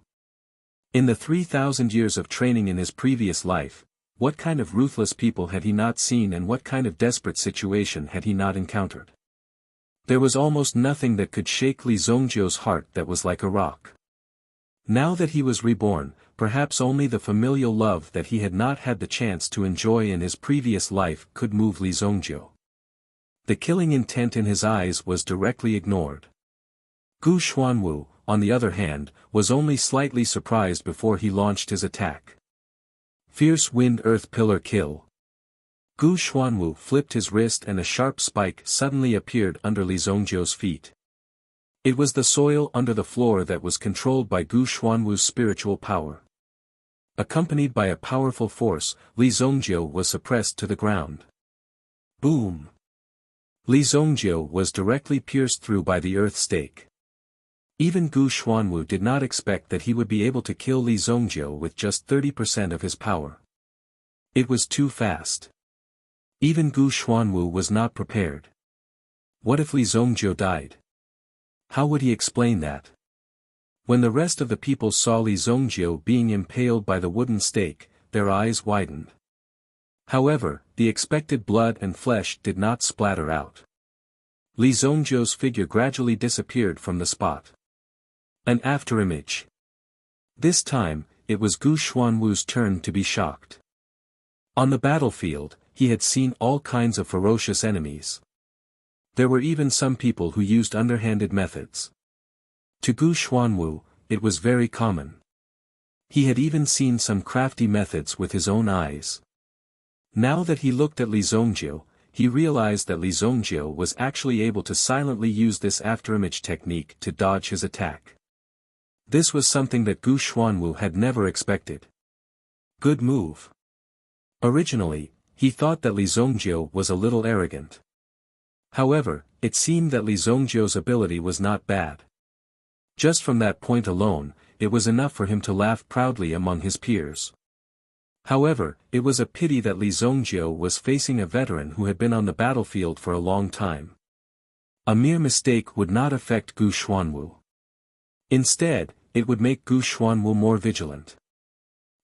In the 3,000 years of training in his previous life, what kind of ruthless people had he not seen and what kind of desperate situation had he not encountered? There was almost nothing that could shake Li Zongjiu's heart that was like a rock. Now that he was reborn, perhaps only the familial love that he had not had the chance to enjoy in his previous life could move Li Zongjiu. The killing intent in his eyes was directly ignored. Gu Xuanwu, on the other hand, was only slightly surprised before he launched his attack. Fierce Wind Earth Pillar Kill. Gu Xuanwu flipped his wrist and a sharp spike suddenly appeared under Li Zongjiu's feet. It was the soil under the floor that was controlled by Gu Xuanwu's spiritual power. Accompanied by a powerful force, Li Zongjiu was suppressed to the ground. Boom! Li Zongjiu was directly pierced through by the earth stake. Even Gu Xuanwu did not expect that he would be able to kill Li Zongjiu with just 30% of his power. It was too fast. Even Gu Xuanwu was not prepared. What if Li Zongjiu died? How would he explain that? When the rest of the people saw Li Zongjiu being impaled by the wooden stake, their eyes widened. However, the expected blood and flesh did not splatter out. Li Zongjiu's figure gradually disappeared from the spot. An afterimage. This time, it was Gu Xuanwu's turn to be shocked. On the battlefield, he had seen all kinds of ferocious enemies. There were even some people who used underhanded methods. To Gu Xuanwu, it was very common. He had even seen some crafty methods with his own eyes. Now that he looked at Li Zongjiu, he realized that Li Zongjiu was actually able to silently use this afterimage technique to dodge his attack. This was something that Gu Xuanwu had never expected. Good move. Originally, he thought that Li Zongjiu was a little arrogant. However, it seemed that Li Zongjiu's ability was not bad. Just from that point alone, it was enough for him to laugh proudly among his peers. However, it was a pity that Li Zongjiu was facing a veteran who had been on the battlefield for a long time. A mere mistake would not affect Gu Xuanwu. Instead, it would make Gu Xuanwu more vigilant.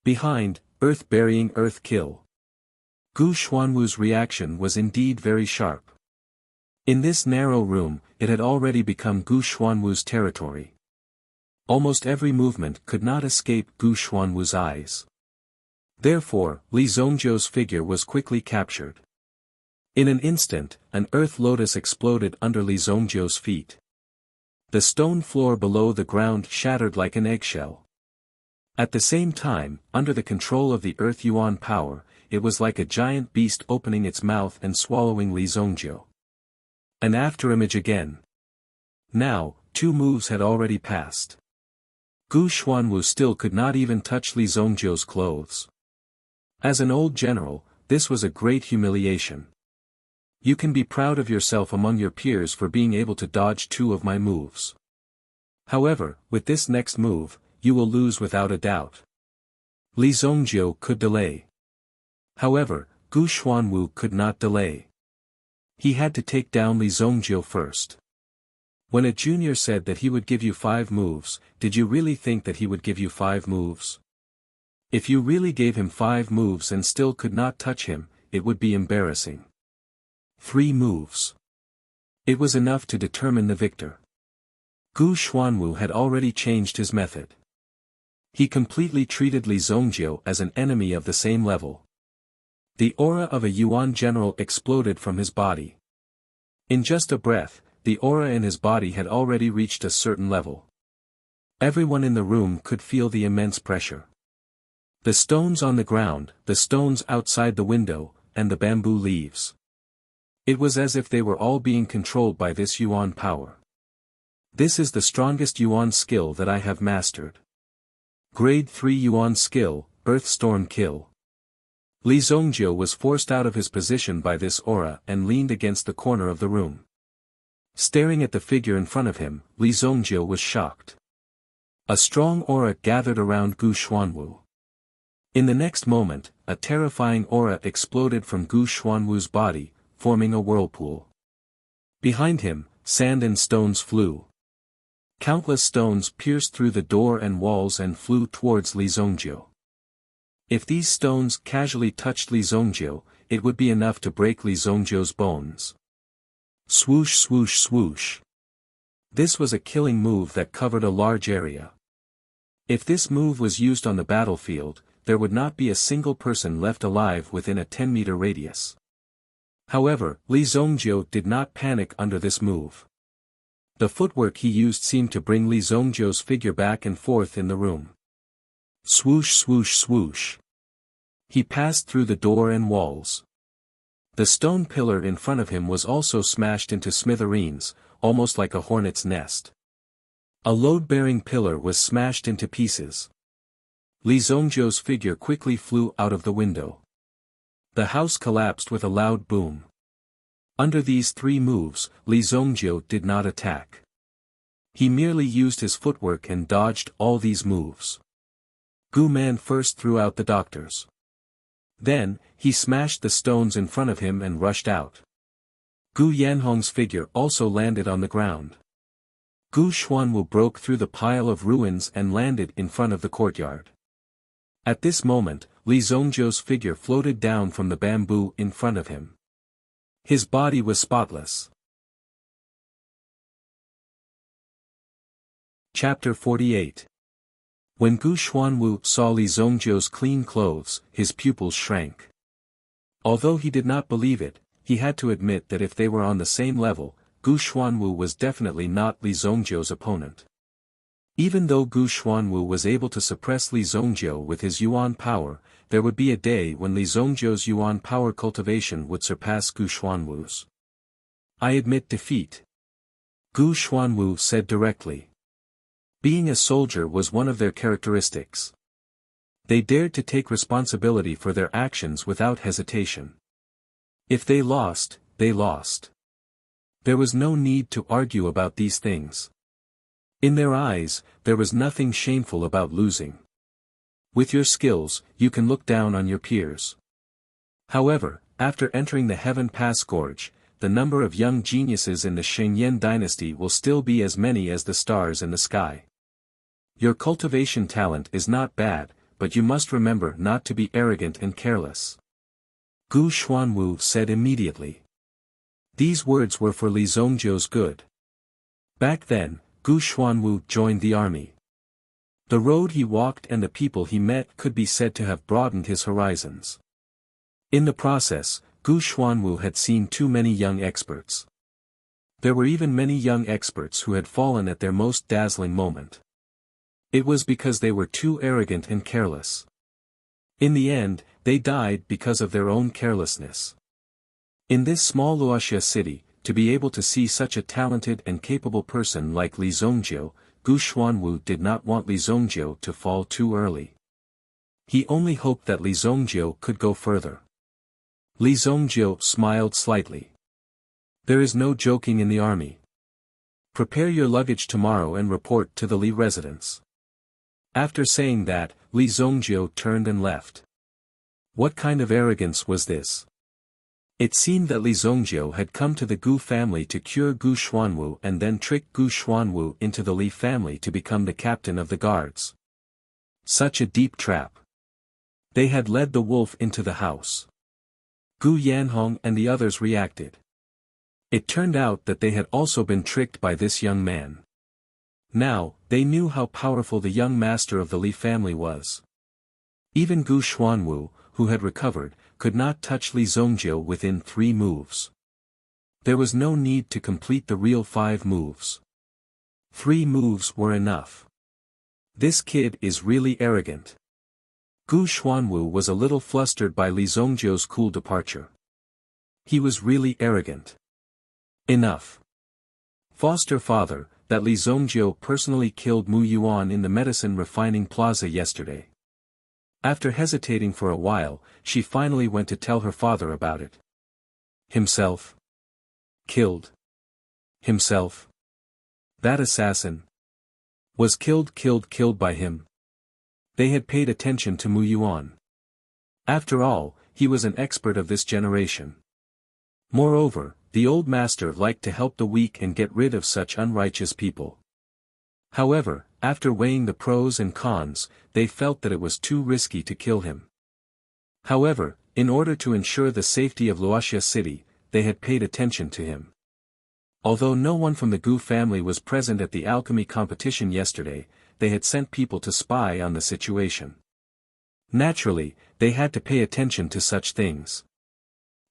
Behind, Earth-burying Earth Kill. Gu Xuanwu's reaction was indeed very sharp. In this narrow room, it had already become Gu Xuanwu's territory. Almost every movement could not escape Gu Xuanwu's eyes. Therefore, Li Zongjiu's figure was quickly captured. In an instant, an earth lotus exploded under Li Zongjiu's feet. The stone floor below the ground shattered like an eggshell. At the same time, under the control of the Earth Yuan power, it was like a giant beast opening its mouth and swallowing Li Zongjiu. An afterimage again. Now, 2 moves had already passed. Gu Xuanwu still could not even touch Li Zongjiu's clothes. As an old general, this was a great humiliation. You can be proud of yourself among your peers for being able to dodge 2 of my moves. However, with this next move, you will lose without a doubt. Li Zongjiu could delay. However, Gu Xuanwu could not delay. He had to take down Li Zongjiu first. When a junior said that he would give you 5 moves, did you really think that he would give you 5 moves? If you really gave him 5 moves and still could not touch him, it would be embarrassing. 3 moves. It was enough to determine the victor. Gu Xuanwu had already changed his method. He completely treated Li Zongjiu as an enemy of the same level. The aura of a Yuan general exploded from his body. In just a breath, the aura in his body had already reached a certain level. Everyone in the room could feel the immense pressure. The stones on the ground, the stones outside the window, and the bamboo leaves. It was as if they were all being controlled by this Yuan power. This is the strongest Yuan skill that I have mastered. Grade 3 Yuan skill, Earth Storm Kill. Li Zongjiu was forced out of his position by this aura and leaned against the corner of the room. Staring at the figure in front of him, Li Zongjiu was shocked. A strong aura gathered around Gu Xuanwu. In the next moment, a terrifying aura exploded from Gu Xuanwu's body, forming a whirlpool. Behind him, sand and stones flew. Countless stones pierced through the door and walls and flew towards Li Zongjiu. If these stones casually touched Li Zongjiu, it would be enough to break Li Zongjiu's bones. Swoosh swoosh swoosh. This was a killing move that covered a large area. If this move was used on the battlefield, there would not be a single person left alive within a 10-meter radius. However, Li Zongjiu did not panic under this move. The footwork he used seemed to bring Li Zongjiu's figure back and forth in the room. Swoosh swoosh swoosh. He passed through the door and walls. The stone pillar in front of him was also smashed into smithereens, almost like a hornet's nest. A load-bearing pillar was smashed into pieces. Li Zongjiu's figure quickly flew out of the window. The house collapsed with a loud boom. Under these three moves, Li Zongjiu did not attack. He merely used his footwork and dodged all these moves. Gu Man first threw out the doctors. Then, he smashed the stones in front of him and rushed out. Gu Yanhong's figure also landed on the ground. Gu Xuanwu broke through the pile of ruins and landed in front of the courtyard. At this moment, Li Zongjiu's figure floated down from the bamboo in front of him. His body was spotless. Chapter 48. When Gu Xuanwu saw Li Zongjiu's clean clothes, his pupils shrank. Although he did not believe it, he had to admit that if they were on the same level, Gu Xuanwu was definitely not Li Zongjiu's opponent. Even though Gu Xuanwu was able to suppress Li Zongjiu with his yuan power, there would be a day when Li Zongjiu's yuan power cultivation would surpass Gu Xuanwu's. I admit defeat. Gu Xuanwu said directly. Being a soldier was one of their characteristics. They dared to take responsibility for their actions without hesitation. If they lost, they lost. There was no need to argue about these things. In their eyes, there was nothing shameful about losing. With your skills, you can look down on your peers. However, after entering the Heaven Pass Gorge, the number of young geniuses in the Shengyan dynasty will still be as many as the stars in the sky. Your cultivation talent is not bad, but you must remember not to be arrogant and careless. Gu Xuanwu said immediately. These words were for Li Zongjiu's good. Back then, Gu Xuanwu joined the army. The road he walked and the people he met could be said to have broadened his horizons. In the process, Gu Xuanwu had seen too many young experts. There were even many young experts who had fallen at their most dazzling moment. It was because they were too arrogant and careless. In the end, they died because of their own carelessness. In this small Wuxia city, to be able to see such a talented and capable person like Li Zongjiu, Gu Xuanwu did not want Li Zongjiu to fall too early. He only hoped that Li Zongjiu could go further. Li Zongjiu smiled slightly. There is no joking in the army. Prepare your luggage tomorrow and report to the Li residence. After saying that, Li Zongjiu turned and left. What kind of arrogance was this? It seemed that Li Zongjiu had come to the Gu family to cure Gu Xuanwu and then trick Gu Xuanwu into the Li family to become the captain of the guards. Such a deep trap. They had led the wolf into the house. Gu Yanhong and the others reacted. It turned out that they had also been tricked by this young man. Now, they knew how powerful the young master of the Li family was. Even Gu Xuanwu, who had recovered, could not touch Li Zongjiu within 3 moves. There was no need to complete the real 5 moves. 3 moves were enough. This kid is really arrogant. Gu Xuanwu was a little flustered by Li Zongjiu's cool departure. He was really arrogant. Enough. Foster father, that Li Zongjiu personally killed Mu Yuan in the medicine refining plaza yesterday. After hesitating for a while, she finally went to tell her father about it. Himself? Killed. Himself? That assassin was killed by him. They had paid attention to Mu Yuan. After all, he was an expert of this generation. Moreover, the old master liked to help the weak and get rid of such unrighteous people. However, after weighing the pros and cons, they felt that it was too risky to kill him. However, in order to ensure the safety of Wuxia city, they had paid attention to him. Although no one from the Gu family was present at the alchemy competition yesterday, they had sent people to spy on the situation. Naturally, they had to pay attention to such things.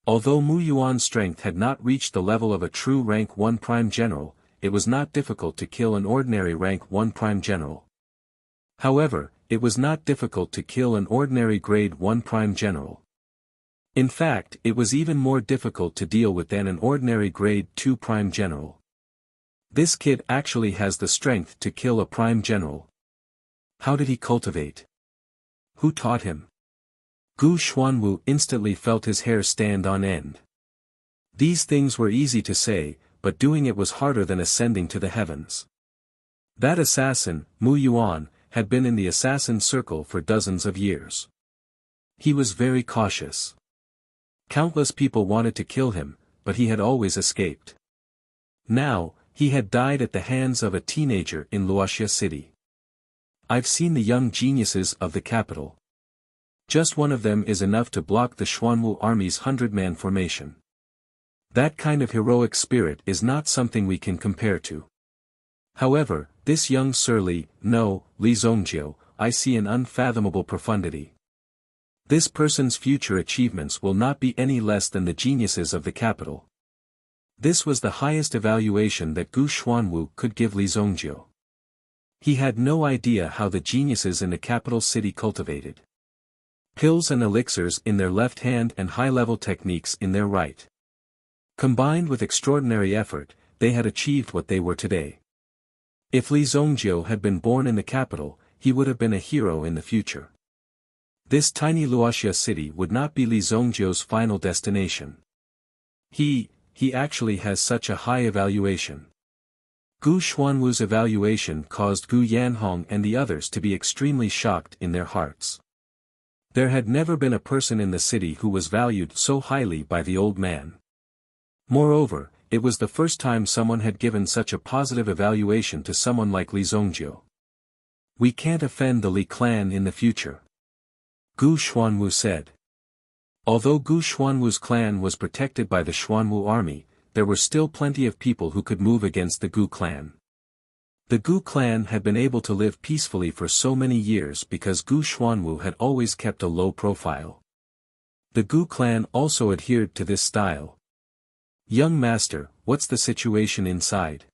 Although Mu Yuan's strength had not reached the level of a true rank 1 prime general, it was not difficult to kill an ordinary rank 1 prime general. However, it was not difficult to kill an ordinary grade 1 prime general. In fact, it was even more difficult to deal with than an ordinary grade 2 prime general. This kid actually has the strength to kill a prime general. How did he cultivate? Who taught him? Gu Xuanwu instantly felt his hair stand on end. These things were easy to say, but doing it was harder than ascending to the heavens. That assassin, Mu Yuan, had been in the assassin circle for dozens of years. He was very cautious. Countless people wanted to kill him, but he had always escaped. Now, he had died at the hands of a teenager in Wuxia city. I've seen the young geniuses of the capital. Just one of them is enough to block the Xuanwu army's 100-man formation. That kind of heroic spirit is not something we can compare to. However, this young Sir Li Zongjiu, I see an unfathomable profundity. This person's future achievements will not be any less than the geniuses of the capital. This was the highest evaluation that Gu Xuanwu could give Li Zongjiu. He had no idea how the geniuses in the capital city cultivated pills and elixirs in their left hand and high-level techniques in their right. Combined with extraordinary effort, they had achieved what they were today. If Li Zongjiu had been born in the capital, he would have been a hero in the future. This tiny Wuxia city would not be Li Zongjiu's final destination. He actually has such a high evaluation. Gu Xuanwu's evaluation caused Gu Yanhong and the others to be extremely shocked in their hearts. There had never been a person in the city who was valued so highly by the old man. Moreover, it was the first time someone had given such a positive evaluation to someone like Li Zongjiu. We can't offend the Li clan in the future, Gu Xuanwu said. Although Gu Xuanwu's clan was protected by the Xuanwu army, there were still plenty of people who could move against the Gu clan. The Gu clan had been able to live peacefully for so many years because Gu Xuanwu had always kept a low profile. The Gu clan also adhered to this style. Young master, what's the situation inside?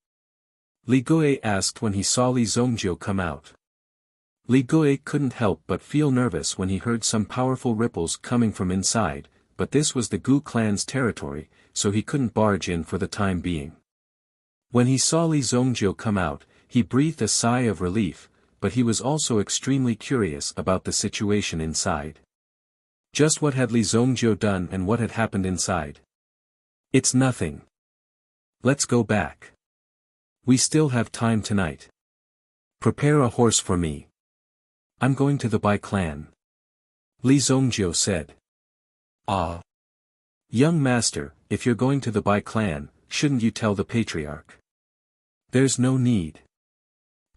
Li Gui asked when he saw Li Zongjiu come out. Li Gui couldn't help but feel nervous when he heard some powerful ripples coming from inside, but this was the Gu clan's territory, so he couldn't barge in for the time being. When he saw Li Zongjiu come out, he breathed a sigh of relief, but he was also extremely curious about the situation inside. Just what had Li Zongjiu done and what had happened inside? It's nothing. Let's go back. We still have time tonight. Prepare a horse for me. I'm going to the Bai clan. Li Zongjiu said. Ah. Young master, if you're going to the Bai clan, shouldn't you tell the patriarch? There's no need.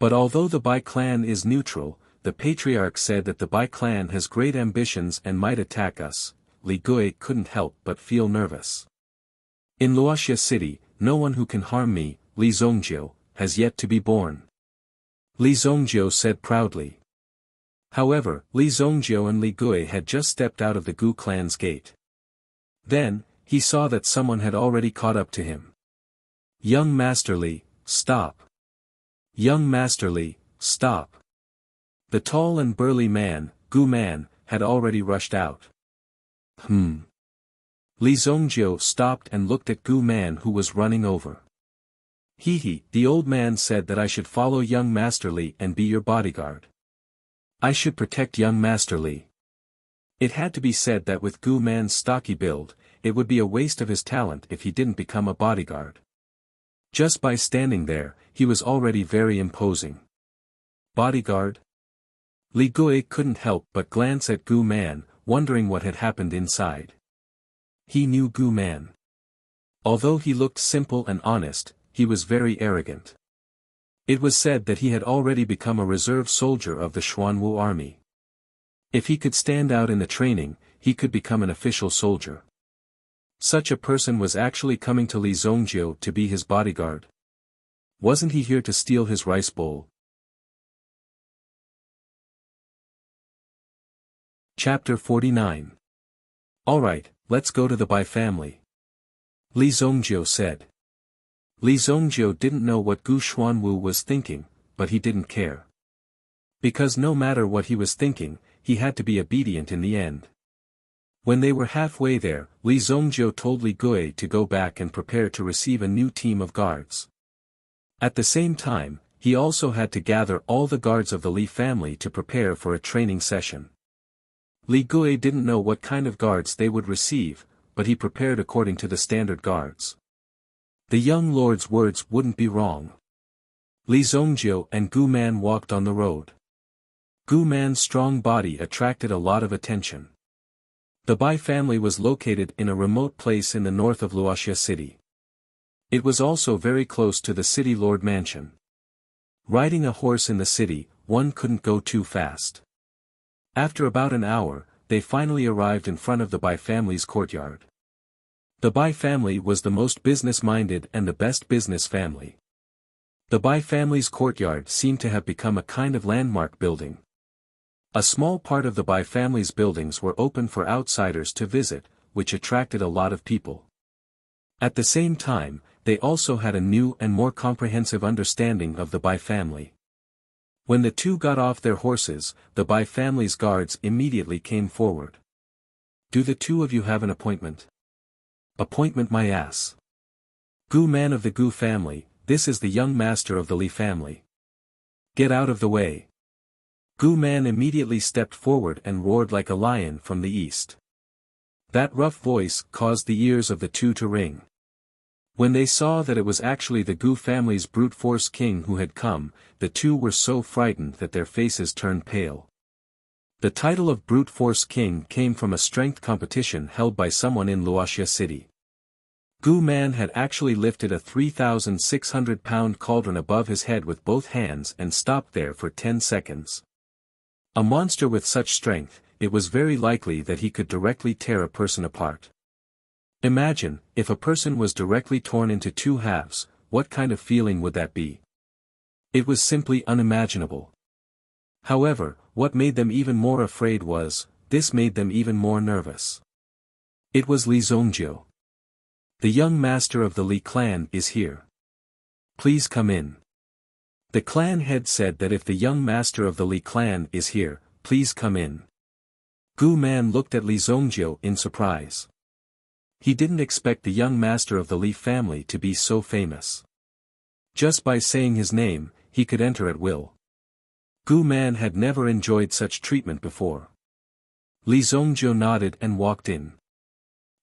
But although the Bai clan is neutral, the patriarch said that the Bai clan has great ambitions and might attack us. Li Gui couldn't help but feel nervous. In Wuxia city, no one who can harm me, Li Zongjiu, has yet to be born. Li Zongjiu said proudly. However, Li Zongjiu and Li Gui had just stepped out of the Gu clan's gate. Then, he saw that someone had already caught up to him. Young Master Li, stop. Young Master Li, stop. The tall and burly man, Gu Man, had already rushed out. Li Zongjiu stopped and looked at Gu Man who was running over. The old man said that I should follow young Master Li and be your bodyguard. I should protect young Master Li. It had to be said that with Gu Man's stocky build, it would be a waste of his talent if he didn't become a bodyguard. Just by standing there, he was already very imposing. Bodyguard? Li Gui couldn't help but glance at Gu Man, wondering what had happened inside. He knew Gu Man. Although he looked simple and honest, he was very arrogant. It was said that he had already become a reserve soldier of the Xuanwu army. If he could stand out in the training, he could become an official soldier. Such a person was actually coming to Li Zongjiu to be his bodyguard. Wasn't he here to steal his rice bowl? Chapter 49. Alright, let's go to the Bai family. Li Zongjiu said. Li Zhongjiu didn't know what Gu Xuanwu was thinking, but he didn't care. Because no matter what he was thinking, he had to be obedient in the end. When they were halfway there, Li Zhongjiu told Li Gui to go back and prepare to receive a new team of guards. At the same time, he also had to gather all the guards of the Li family to prepare for a training session. Li Gui didn't know what kind of guards they would receive, but he prepared according to the standard guards. The young lord's words wouldn't be wrong. Li Zhongjiu and Gu Man walked on the road. Gu Man's strong body attracted a lot of attention. The Bai family was located in a remote place in the north of Wuxia city. It was also very close to the city lord mansion. Riding a horse in the city, one couldn't go too fast. After about an hour, they finally arrived in front of the Bai family's courtyard. The Bai family was the most business-minded and the best business family. The Bai family's courtyard seemed to have become a kind of landmark building. A small part of the Bai family's buildings were open for outsiders to visit, which attracted a lot of people. At the same time, they also had a new and more comprehensive understanding of the Bai family. When the two got off their horses, the Bai family's guards immediately came forward. "Do the two of you have an appointment?" "Appointment my ass. Gu Man of the Gu family, this is the young master of the Li family. Get out of the way." Gu Man immediately stepped forward and roared like a lion from the east. That rough voice caused the ears of the two to ring. When they saw that it was actually the Gu family's brute force king who had come, the two were so frightened that their faces turned pale. The title of brute force king came from a strength competition held by someone in Wuxia city. Gu Man had actually lifted a 3,600-pound cauldron above his head with both hands and stopped there for 10 seconds. A monster with such strength, it was very likely that he could directly tear a person apart. Imagine, if a person was directly torn into two halves, what kind of feeling would that be? It was simply unimaginable. However, what made them even more afraid was, this made them even more nervous. It was Li Zhongjiu. "The young master of the Li clan is here. Please come in." The clan head said that if the young master of the Li clan is here, please come in. Gu Man looked at Li Zhongjiu in surprise. He didn't expect the young master of the Li family to be so famous. Just by saying his name, he could enter at will. Gu Man had never enjoyed such treatment before. Li Zhongjiu nodded and walked in.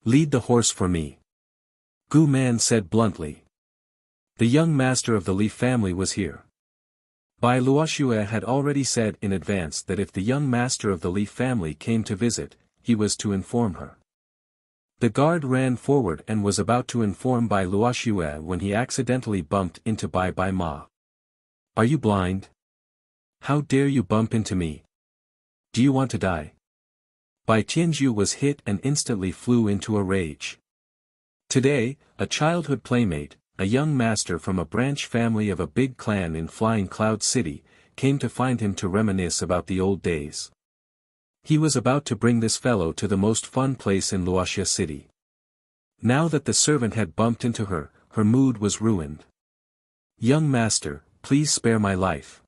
"Lead the horse for me," Gu Man said bluntly. The young master of the Li family was here. Bai Luoxue had already said in advance that if the young master of the Li family came to visit, he was to inform her. The guard ran forward and was about to inform Bai Luoxue when he accidentally bumped into Bai Ma. "Are you blind? How dare you bump into me? Do you want to die?" Bai Tianju was hit and instantly flew into a rage. Today, a childhood playmate, a young master from a branch family of a big clan in Flying Cloud City, came to find him to reminisce about the old days. He was about to bring this fellow to the most fun place in Wuxia city. Now that the servant had bumped into her, her mood was ruined. "Young master, please spare my life.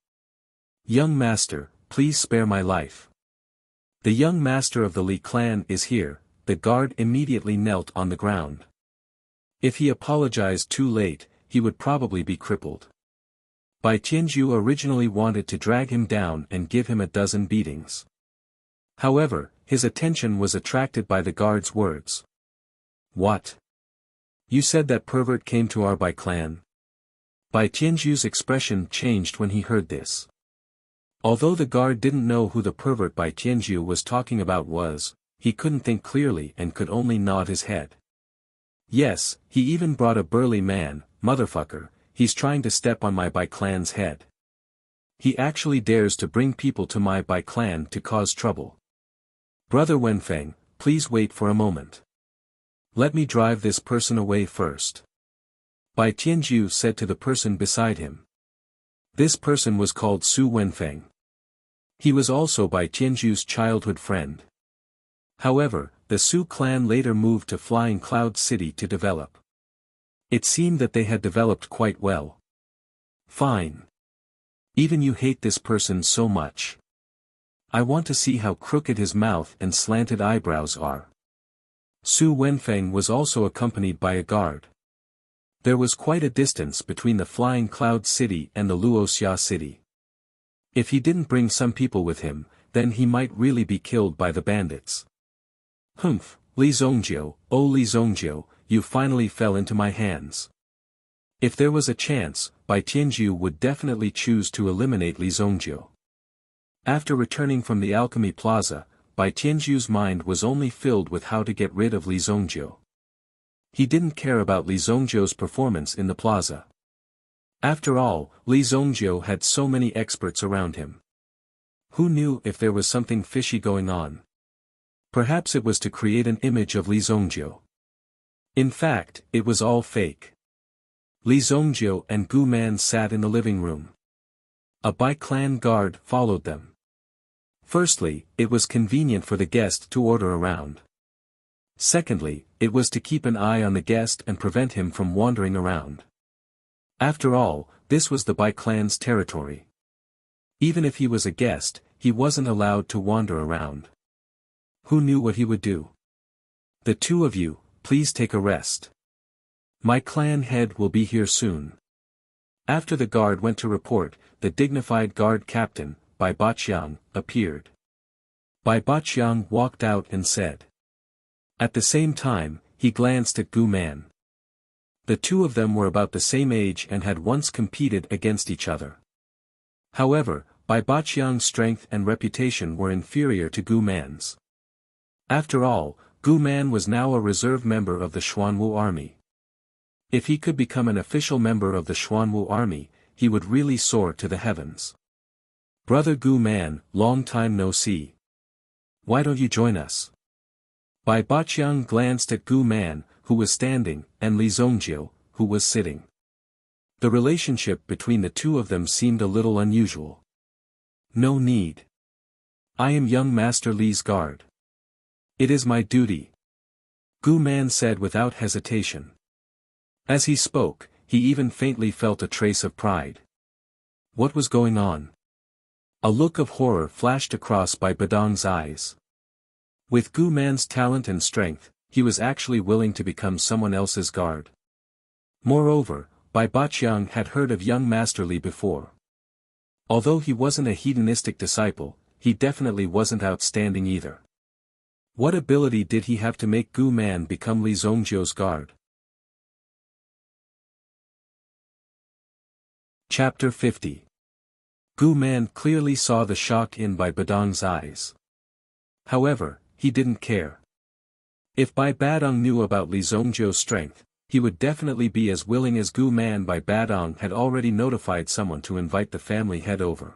Young master, please spare my life. The young master of the Li clan is here." The guard immediately knelt on the ground. If he apologized too late, he would probably be crippled. Bai Tianju originally wanted to drag him down and give him a dozen beatings. However, his attention was attracted by the guard's words. "What? You said that pervert came to our Bai clan?" Bai Tianju's expression changed when he heard this. Although the guard didn't know who the pervert Bai Tianju was talking about was, he couldn't think clearly and could only nod his head. "Yes, he even brought a burly man, motherfucker, he's trying to step on my Bai clan's head. He actually dares to bring people to my Bai clan to cause trouble. Brother Wenfeng, please wait for a moment. Let me drive this person away first." Bai Tianju said to the person beside him. This person was called Su Wenfeng. He was also Bai Tianju's childhood friend. However, the Su clan later moved to Flying Cloud City to develop. It seemed that they had developed quite well. Fine. Even you hate this person so much. I want to see how crooked his mouth and slanted eyebrows are. Su Wenfeng was also accompanied by a guard. There was quite a distance between the Flying Cloud City and the Luoxia City. If he didn't bring some people with him, then he might really be killed by the bandits. Humph, Li Zongjiu, oh Li Zongjiu, you finally fell into my hands. If there was a chance, Bai Tianjiu would definitely choose to eliminate Li Zongjiu. After returning from the Alchemy Plaza, Bai Tianjiu's mind was only filled with how to get rid of Li Zongjiu. He didn't care about Li Zongjiu's performance in the plaza. After all, Li Zongjiu had so many experts around him. Who knew if there was something fishy going on? Perhaps it was to create an image of Li Zongjiu. In fact, it was all fake. Li Zongjiu and Gu Man sat in the living room. A Bai clan guard followed them. Firstly, it was convenient for the guest to order around. Secondly, it was to keep an eye on the guest and prevent him from wandering around. After all, this was the Bai clan's territory. Even if he was a guest, he wasn't allowed to wander around. Who knew what he would do? The two of you, please take a rest. My clan head will be here soon. After the guard went to report, the dignified guard captain, Bai Baqiang, appeared. Bai Baqiang walked out and said. At the same time, he glanced at Gu Man. The two of them were about the same age and had once competed against each other. However, Bai Baqiang's strength and reputation were inferior to Gu Man's. After all, Gu Man was now a reserve member of the Xuanwu army. If he could become an official member of the Xuanwu army, he would really soar to the heavens. Brother Gu Man, long time no see. Why don't you join us? Bai Baqiang glanced at Gu Man, who was standing, and Li Zongjiu, who was sitting. The relationship between the two of them seemed a little unusual. No need. I am young Master Li's guard. It is my duty. Gu Man said without hesitation. As he spoke, he even faintly felt a trace of pride. What was going on? A look of horror flashed across Bai Badong's eyes. With Gu Man's talent and strength, he was actually willing to become someone else's guard. Moreover, Bai Baqiang had heard of young Master Li before. Although he wasn't a hedonistic disciple, he definitely wasn't outstanding either. What ability did he have to make Gu Man become Li Zongjiu's guard? Chapter 50. Gu Man clearly saw the shock in Bai Badong's eyes. However, he didn't care. If Bai Badong knew about Li Zongjiu's strength, he would definitely be as willing as Gu Man. Bai Badong had already notified someone to invite the family head over.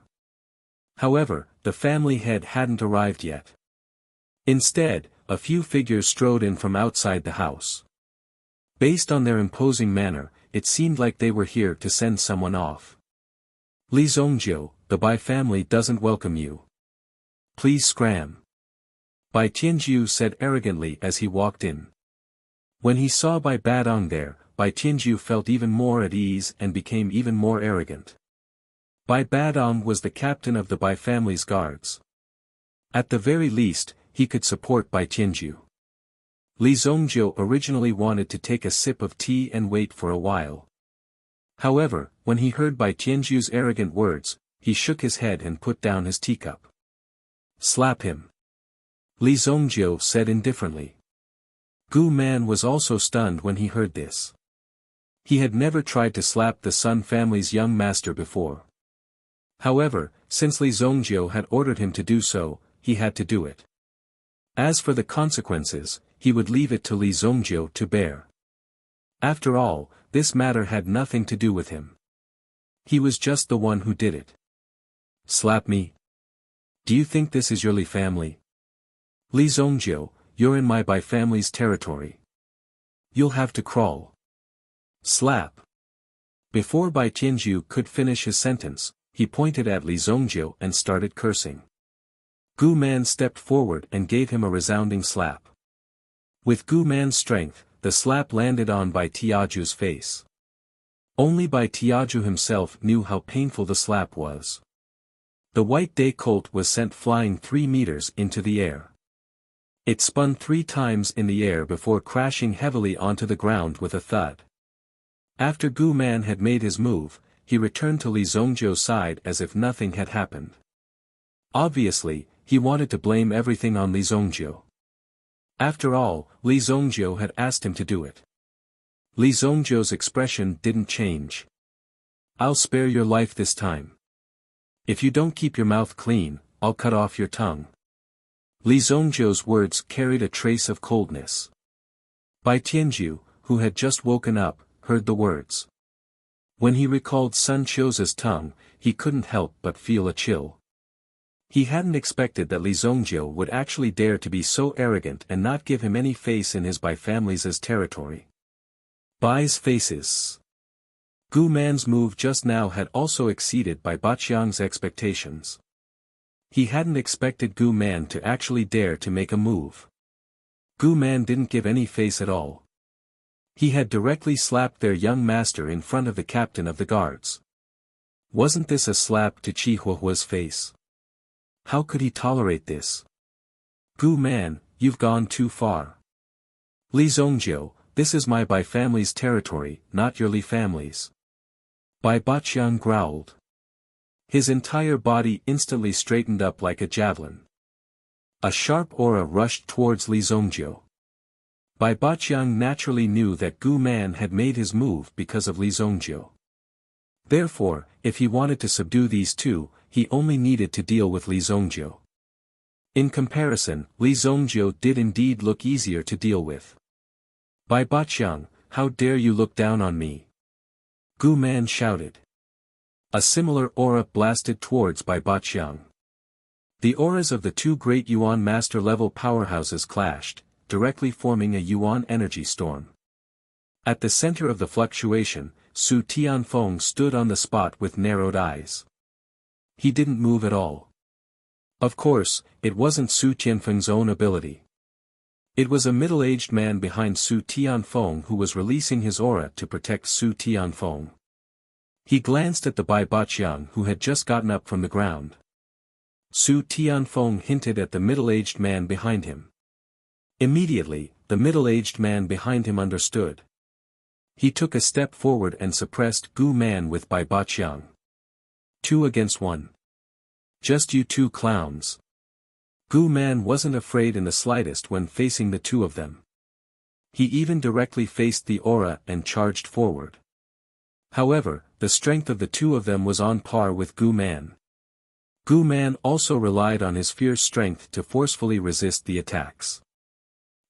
However, the family head hadn't arrived yet. Instead, a few figures strode in from outside the house. Based on their imposing manner, it seemed like they were here to send someone off. Li Zongjiu, the Bai family doesn't welcome you. Please scram. Bai Tianjiu said arrogantly as he walked in. When he saw Bai Badong there, Bai Tianjiu felt even more at ease and became even more arrogant. Bai Badong was the captain of the Bai family's guards. At the very least, he could support Bai Tianjiu. Li Zongjiu originally wanted to take a sip of tea and wait for a while. However, when he heard Bai Tianjiu's arrogant words, he shook his head and put down his teacup. Slap him. Li Zongjiu said indifferently. Gu Man was also stunned when he heard this. He had never tried to slap the Sun family's young master before. However, since Li Zongjiu had ordered him to do so, he had to do it. As for the consequences, he would leave it to Li Zongjiu to bear. After all, this matter had nothing to do with him. He was just the one who did it. Slap me? Do you think this is your Li family? Li Zongjiu, you're in my Bai family's territory. You'll have to crawl. Slap. Before Bai Tianjiu could finish his sentence, he pointed at Li Zongjiu and started cursing. Gu Man stepped forward and gave him a resounding slap. With Gu Man's strength, the slap landed on Bai Tiaju's face. Only Bai Tiaju himself knew how painful the slap was. The white day colt was sent flying 3 meters into the air. It spun 3 times in the air before crashing heavily onto the ground with a thud. After Gu Man had made his move, he returned to Li Zongjiu's side as if nothing had happened. Obviously, he wanted to blame everything on Li Zongjiu. After all, Li Zongjiu had asked him to do it. Li Zongjiu's expression didn't change. "I'll spare your life this time. If you don't keep your mouth clean, I'll cut off your tongue." Li Zongjiu's words carried a trace of coldness. Bai Tianju, who had just woken up, heard the words. When he recalled Sun Qiu's tongue, he couldn't help but feel a chill. He hadn't expected that Li Zongjiu would actually dare to be so arrogant and not give him any face in his Bai family's territory. Bai's faces. Gu Man's move just now had also exceeded Bai Baqiang's expectations. He hadn't expected Gu Man to actually dare to make a move. Gu Man didn't give any face at all. He had directly slapped their young master in front of the captain of the guards. Wasn't this a slap to Qi Huahua's face? How could he tolerate this? Gu Man, you've gone too far. Li Zongjiu, this is my Bai family's territory, not your Li family's. Bai Baqiang growled. His entire body instantly straightened up like a javelin. A sharp aura rushed towards Li Zongjiu. Bai Baqiang naturally knew that Gu Man had made his move because of Li Zongjiu. Therefore, if he wanted to subdue these two, he only needed to deal with Li Zongjiu. In comparison, Li Zongjiu did indeed look easier to deal with. "Bai Baqiang, how dare you look down on me?" Gu Man shouted. A similar aura blasted towards Bai Baqiang. The auras of the two great Yuan master-level powerhouses clashed, directly forming a Yuan energy storm. At the center of the fluctuation, Su Tianfeng stood on the spot with narrowed eyes. He didn't move at all. Of course, it wasn't Su Tianfeng's own ability. It was a middle-aged man behind Su Tianfeng who was releasing his aura to protect Su Tianfeng. He glanced at the Bai Baqiang who had just gotten up from the ground. Su Tianfeng hinted at the middle-aged man behind him. Immediately, the middle-aged man behind him understood. He took a step forward and suppressed Gu Man with Bai Baqiang. 2 against 1. Just you two clowns. Gu Man wasn't afraid in the slightest when facing the two of them. He even directly faced the aura and charged forward. However, the strength of the two of them was on par with Gu Man. Gu Man also relied on his fierce strength to forcefully resist the attacks.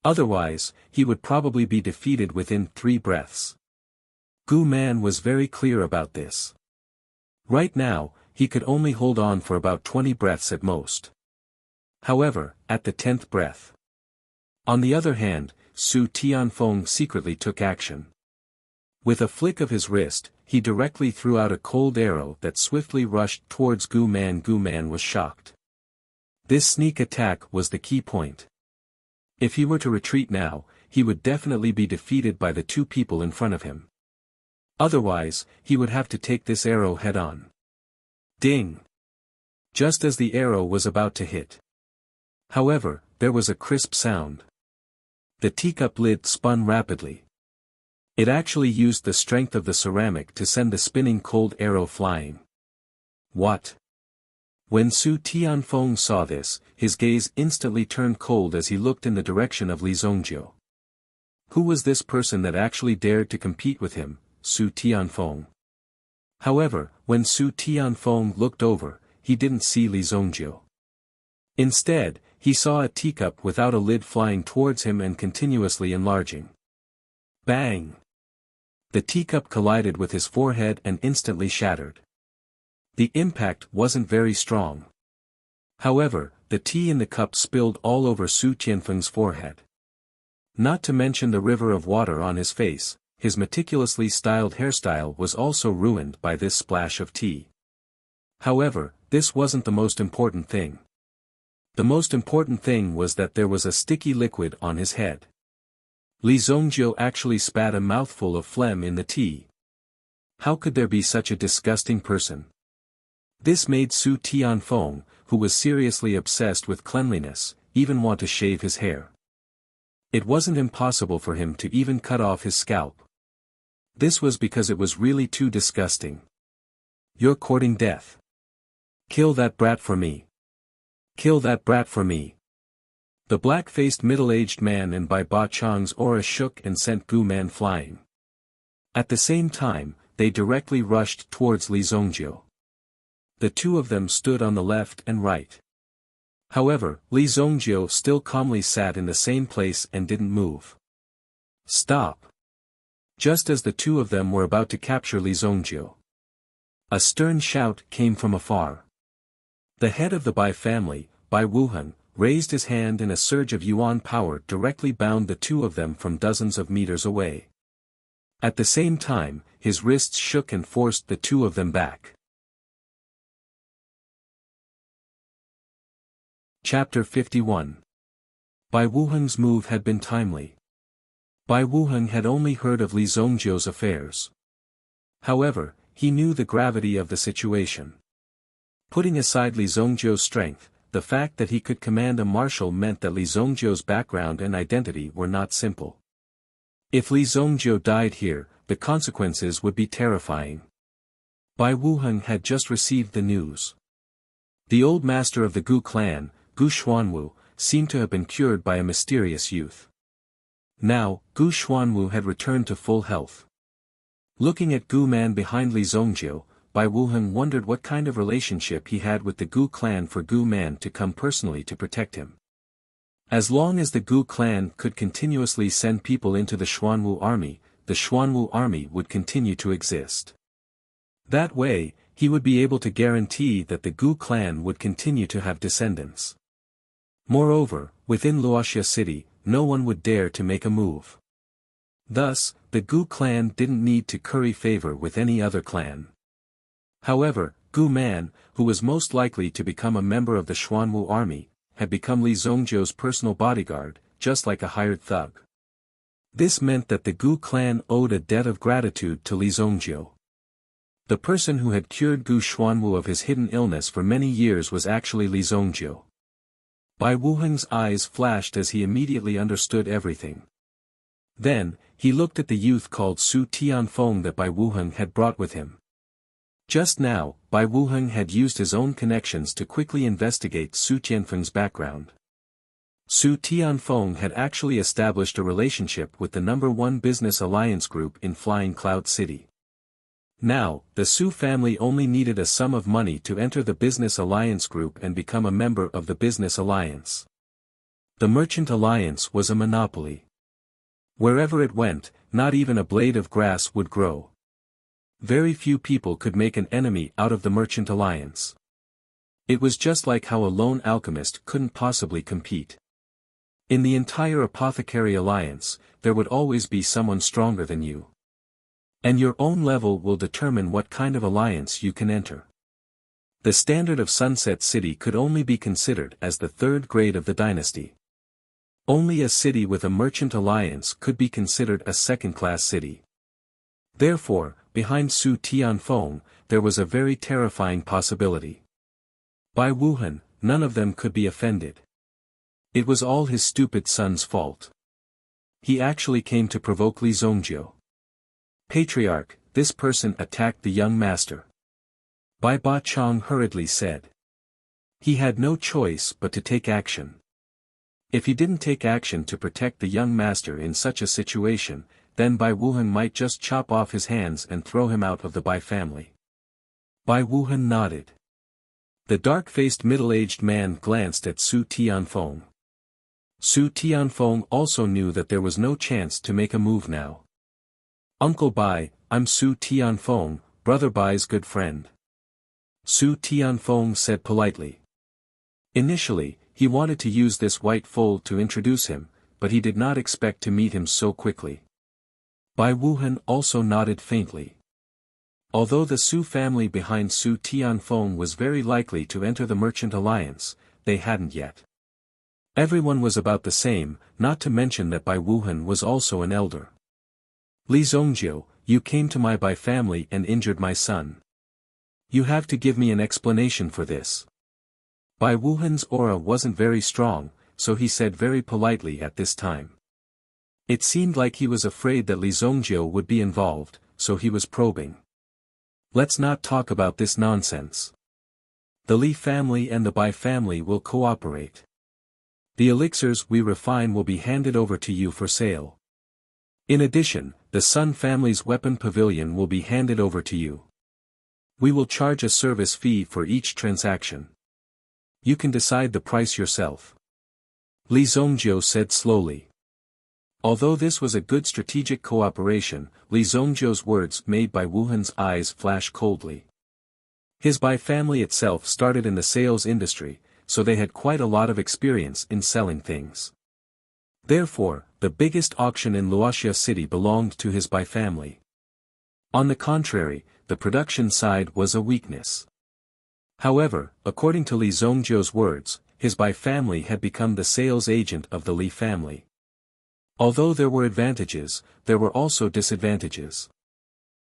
Otherwise, he would probably be defeated within 3 breaths. Gu Man was very clear about this. Right now, he could only hold on for about 20 breaths at most. However, at the 10th breath. On the other hand, Su Tianfeng secretly took action. With a flick of his wrist, he directly threw out a cold arrow that swiftly rushed towards Gu Man. Gu Man was shocked. This sneak attack was the key point. If he were to retreat now, he would definitely be defeated by the two people in front of him. Otherwise, he would have to take this arrow head-on. Ding! Just as the arrow was about to hit. However, there was a crisp sound. The teacup lid spun rapidly. It actually used the strength of the ceramic to send the spinning cold arrow flying. What? When Su Tianfeng saw this, his gaze instantly turned cold as he looked in the direction of Li Zongjiu. Who was this person that actually dared to compete with him, Su Tianfeng? However, when Su Tianfeng looked over, he didn't see Li Zongjiu. Instead, he saw a teacup without a lid flying towards him and continuously enlarging. Bang! The teacup collided with his forehead and instantly shattered. The impact wasn't very strong. However, the tea in the cup spilled all over Su Tianfeng's forehead. Not to mention the river of water on his face, his meticulously styled hairstyle was also ruined by this splash of tea. However, this wasn't the most important thing. The most important thing was that there was a sticky liquid on his head. Li Zongjiu actually spat a mouthful of phlegm in the tea. How could there be such a disgusting person? This made Su Tianfeng, who was seriously obsessed with cleanliness, even want to shave his hair. It wasn't impossible for him to even cut off his scalp. This was because it was really too disgusting. You're courting death. Kill that brat for me. Kill that brat for me. The black-faced middle-aged man and Bai Ba Chang's aura shook and sent Gu Man flying. At the same time, they directly rushed towards Li Zongjiu. The two of them stood on the left and right. However, Li Zongjiu still calmly sat in the same place and didn't move. Stop! Just as the two of them were about to capture Li Zongjiu, a stern shout came from afar. The head of the Bai family, Bai Wuhan, raised his hand and a surge of yuan power directly bound the two of them from dozens of meters away. At the same time, his wrists shook and forced the two of them back. Chapter 51. Bai Wuheng's move had been timely. Bai Wuheng had only heard of Li Zongjiu's affairs. However, he knew the gravity of the situation. Putting aside Li Zongjiu's strength, the fact that he could command a marshal meant that Li Zongjiu's background and identity were not simple. If Li Zongjiu died here, the consequences would be terrifying. Bai Wuheng had just received the news. The old master of the Gu clan, Gu Xuanwu, seemed to have been cured by a mysterious youth. Now, Gu Xuanwu had returned to full health. Looking at Gu Man behind Li Zongjiu, Bai Wuheng wondered what kind of relationship he had with the Gu clan for Gu Man to come personally to protect him. As long as the Gu clan could continuously send people into the Xuanwu army, the Xuanwu army would continue to exist. That way, he would be able to guarantee that the Gu clan would continue to have descendants. Moreover, within Wuxia city, no one would dare to make a move. Thus, the Gu clan didn't need to curry favor with any other clan. However, Gu Man, who was most likely to become a member of the Xuanwu army, had become Li Zongjiu's personal bodyguard, just like a hired thug. This meant that the Gu clan owed a debt of gratitude to Li Zongjiu. The person who had cured Gu Xuanwu of his hidden illness for many years was actually Li Zongjiu. Bai Wuheng's eyes flashed as he immediately understood everything. Then, he looked at the youth called Su Tianfeng that Bai Wuheng had brought with him. Just now, Bai Wuheng had used his own connections to quickly investigate Su Tianfeng's background. Su Tianfeng had actually established a relationship with the #1 business alliance group in Flying Cloud City. Now, the Su family only needed a sum of money to enter the business alliance group and become a member of the business alliance. The merchant alliance was a monopoly. Wherever it went, not even a blade of grass would grow. Very few people could make an enemy out of the merchant alliance. It was just like how a lone alchemist couldn't possibly compete. In the entire apothecary alliance, there would always be someone stronger than you. And your own level will determine what kind of alliance you can enter. The standard of Sunset City could only be considered as the third grade of the dynasty. Only a city with a merchant alliance could be considered a second-class city. Therefore, behind Su Tianfeng, there was a very terrifying possibility. Bai Wuhen, none of them could be offended. It was all his stupid son's fault. He actually came to provoke Li Zongjiu. Patriarch, this person attacked the young master. Bai Ba Chang hurriedly said. He had no choice but to take action. If he didn't take action to protect the young master in such a situation, then Bai Wuhen might just chop off his hands and throw him out of the Bai family. Bai Wuhen nodded. The dark-faced middle-aged man glanced at Su Tianfeng. Su Tianfeng also knew that there was no chance to make a move now. Uncle Bai, I'm Su Tianfeng, Brother Bai's good friend. Su Tianfeng said politely. Initially, he wanted to use this white foal to introduce him, but he did not expect to meet him so quickly. Bai Wuhen also nodded faintly. Although the Su family behind Su Tianfeng was very likely to enter the merchant alliance, they hadn't yet. Everyone was about the same, not to mention that Bai Wuhan was also an elder. Li Zhongjiu, you came to my Bai family and injured my son. You have to give me an explanation for this. Bai Wuhan's aura wasn't very strong, so he said very politely at this time. It seemed like he was afraid that Li Zhongjiu would be involved, so he was probing. Let's not talk about this nonsense. The Li family and the Bai family will cooperate. The elixirs we refine will be handed over to you for sale. In addition, the Sun family's weapon pavilion will be handed over to you. We will charge a service fee for each transaction. You can decide the price yourself. Li Zhongjiu said slowly. Although this was a good strategic cooperation, Li Zhongjiu's words made Bai Wuhan's eyes flash coldly. His Bai family itself started in the sales industry, so they had quite a lot of experience in selling things. Therefore, the biggest auction in Wuxia city belonged to his Bai family. On the contrary, the production side was a weakness. However, according to Li Zhongjiu's words, his Bai family had become the sales agent of the Li family. Although there were advantages, there were also disadvantages.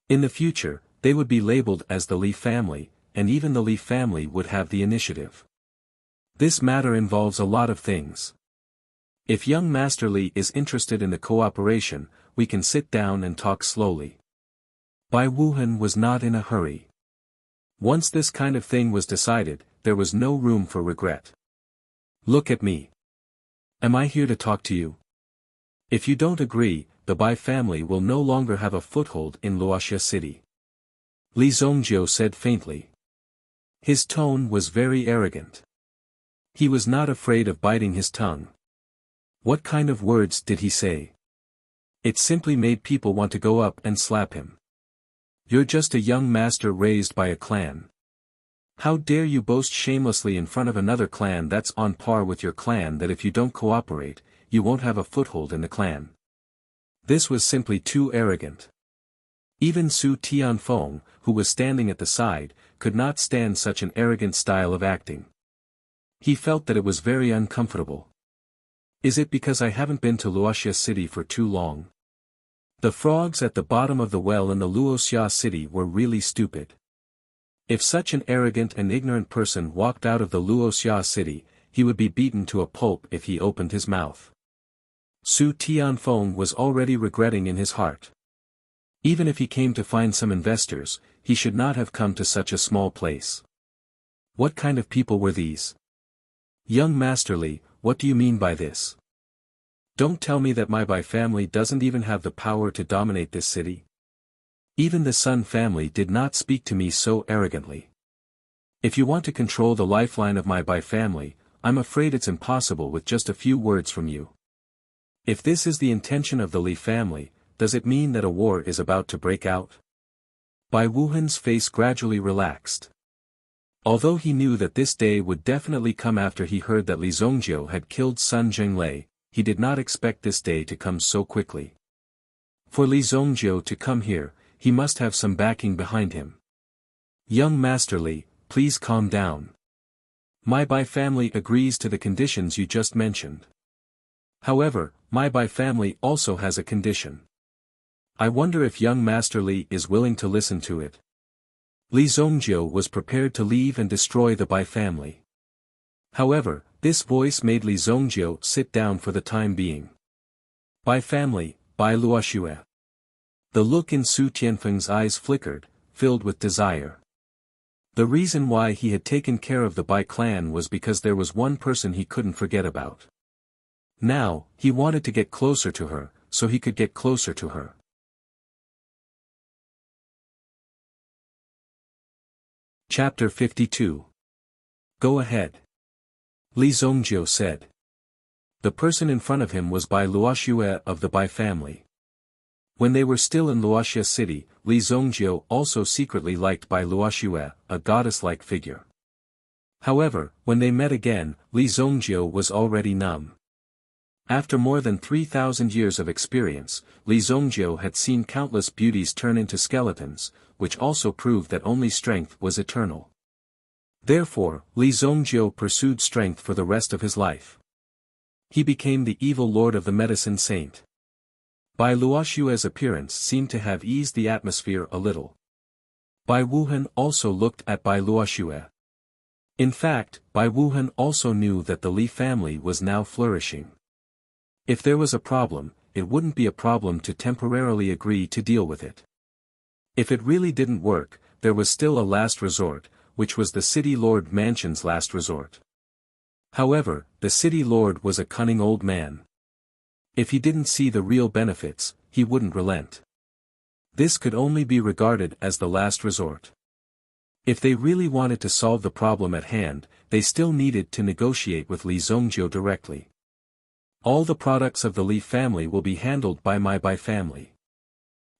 In the future, they would be labeled as the Li family, and even the Li family would have the initiative. This matter involves a lot of things. If young Master Li is interested in the cooperation, we can sit down and talk slowly. Bai Wuhan was not in a hurry. Once this kind of thing was decided, there was no room for regret. Look at me. Am I here to talk to you? If you don't agree, the Bai family will no longer have a foothold in Wuxia city. Li Zhongjiu said faintly. His tone was very arrogant. He was not afraid of biting his tongue. What kind of words did he say? It simply made people want to go up and slap him. You're just a young master raised by a clan. How dare you boast shamelessly in front of another clan that's on par with your clan that if you don't cooperate, you won't have a foothold in the clan. This was simply too arrogant. Even Su Tianfeng, who was standing at the side, could not stand such an arrogant style of acting. He felt that it was very uncomfortable. Is it because I haven't been to Wuxia city for too long? The frogs at the bottom of the well in the Wuxia city were really stupid. If such an arrogant and ignorant person walked out of the Wuxia city, he would be beaten to a pulp if he opened his mouth. Su Tianfeng was already regretting in his heart. Even if he came to find some investors, he should not have come to such a small place. What kind of people were these? Young Master Li, what do you mean by this? Don't tell me that my Bai family doesn't even have the power to dominate this city. Even the Sun family did not speak to me so arrogantly. If you want to control the lifeline of my Bai family, I'm afraid it's impossible with just a few words from you. If this is the intention of the Li family, does it mean that a war is about to break out? Bai Wuhan's face gradually relaxed. Although he knew that this day would definitely come after he heard that Li Zhongjiu had killed Sun Zhenglei, he did not expect this day to come so quickly. For Li Zhongjiu to come here, he must have some backing behind him. Young Master Li, please calm down. My Bai family agrees to the conditions you just mentioned. However, my Bai family also has a condition. I wonder if young Master Li is willing to listen to it. Li Zhongjiu was prepared to leave and destroy the Bai family. However, this voice made Li Zhongjiu sit down for the time being. Bai family, Bai Luoxue. The look in Su Tianfeng's eyes flickered, filled with desire. The reason why he had taken care of the Bai clan was because there was one person he couldn't forget about. Now, he wanted to get closer to her, so he could get closer to her. Chapter 52. Go ahead. Li Zhongjiu said. The person in front of him was Bai Luoxue of the Bai family. When they were still in Wuxia city, Li Zhongjiu also secretly liked Bai Luoxue, a goddess-like figure. However, when they met again, Li Zhongjiu was already numb. After more than 3,000 years of experience, Li Zhongjiu had seen countless beauties turn into skeletons, which also proved that only strength was eternal. Therefore, Li Zhongjiu pursued strength for the rest of his life. He became the evil lord of the medicine saint. Bai Luoxue's appearance seemed to have eased the atmosphere a little. Bai Wuhan also looked at Bai Luoxue. In fact, Bai Wuhan also knew that the Li family was now flourishing. If there was a problem, it wouldn't be a problem to temporarily agree to deal with it. If it really didn't work, there was still a last resort, which was the city lord mansion's last resort. However, the city lord was a cunning old man. If he didn't see the real benefits, he wouldn't relent. This could only be regarded as the last resort. If they really wanted to solve the problem at hand, they still needed to negotiate with Li Zongjiu directly. All the products of the Li family will be handled by my Bai family.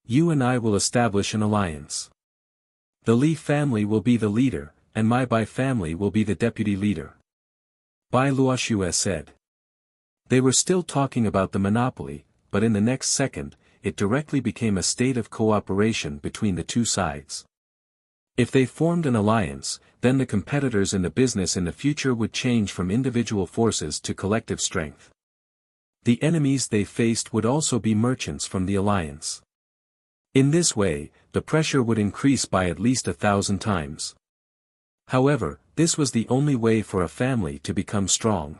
You and I will establish an alliance. The Li family will be the leader, and my Bai family will be the deputy leader. Bai Luoxue said. They were still talking about the monopoly, but in the next second, it directly became a state of cooperation between the two sides. If they formed an alliance, then the competitors in the business in the future would change from individual forces to collective strength. The enemies they faced would also be merchants from the alliance. In this way, the pressure would increase by at least 1,000 times. However, this was the only way for a family to become strong.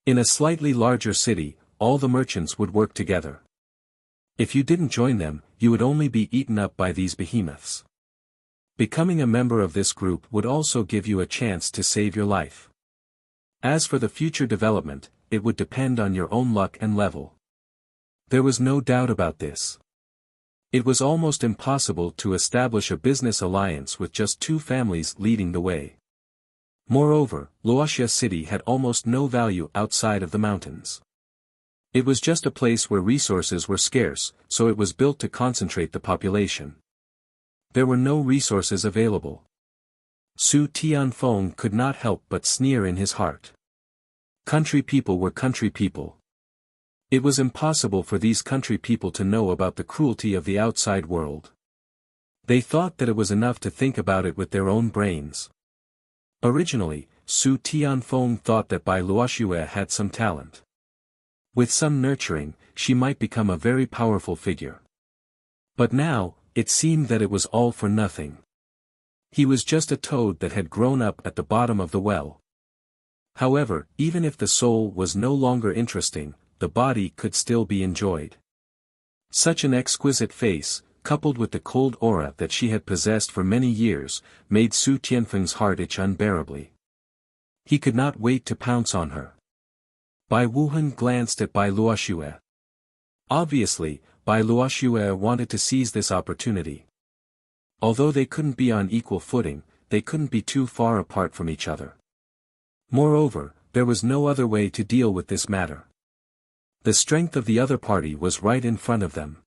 In a slightly larger city, all the merchants would work together. If you didn't join them, you would only be eaten up by these behemoths. Becoming a member of this group would also give you a chance to save your life. As for the future development, it would depend on your own luck and level. There was no doubt about this. It was almost impossible to establish a business alliance with just two families leading the way. Moreover, Luoxia City had almost no value outside of the mountains. It was just a place where resources were scarce, so it was built to concentrate the population. There were no resources available. Su Tianfeng could not help but sneer in his heart. Country people were country people. It was impossible for these country people to know about the cruelty of the outside world. They thought that it was enough to think about it with their own brains. Originally, Su Tianfeng thought that Bai Luoxue had some talent. With some nurturing, she might become a very powerful figure. But now, it seemed that it was all for nothing. He was just a toad that had grown up at the bottom of the well. However, even if the soul was no longer interesting, the body could still be enjoyed. Such an exquisite face, coupled with the cold aura that she had possessed for many years, made Su Tianfeng's heart itch unbearably. He could not wait to pounce on her. Bai Wuhan glanced at Bai Luoxue. Obviously, Bai Luoxue wanted to seize this opportunity. Although they couldn't be on equal footing, they couldn't be too far apart from each other. Moreover, there was no other way to deal with this matter. The strength of the other party was right in front of them.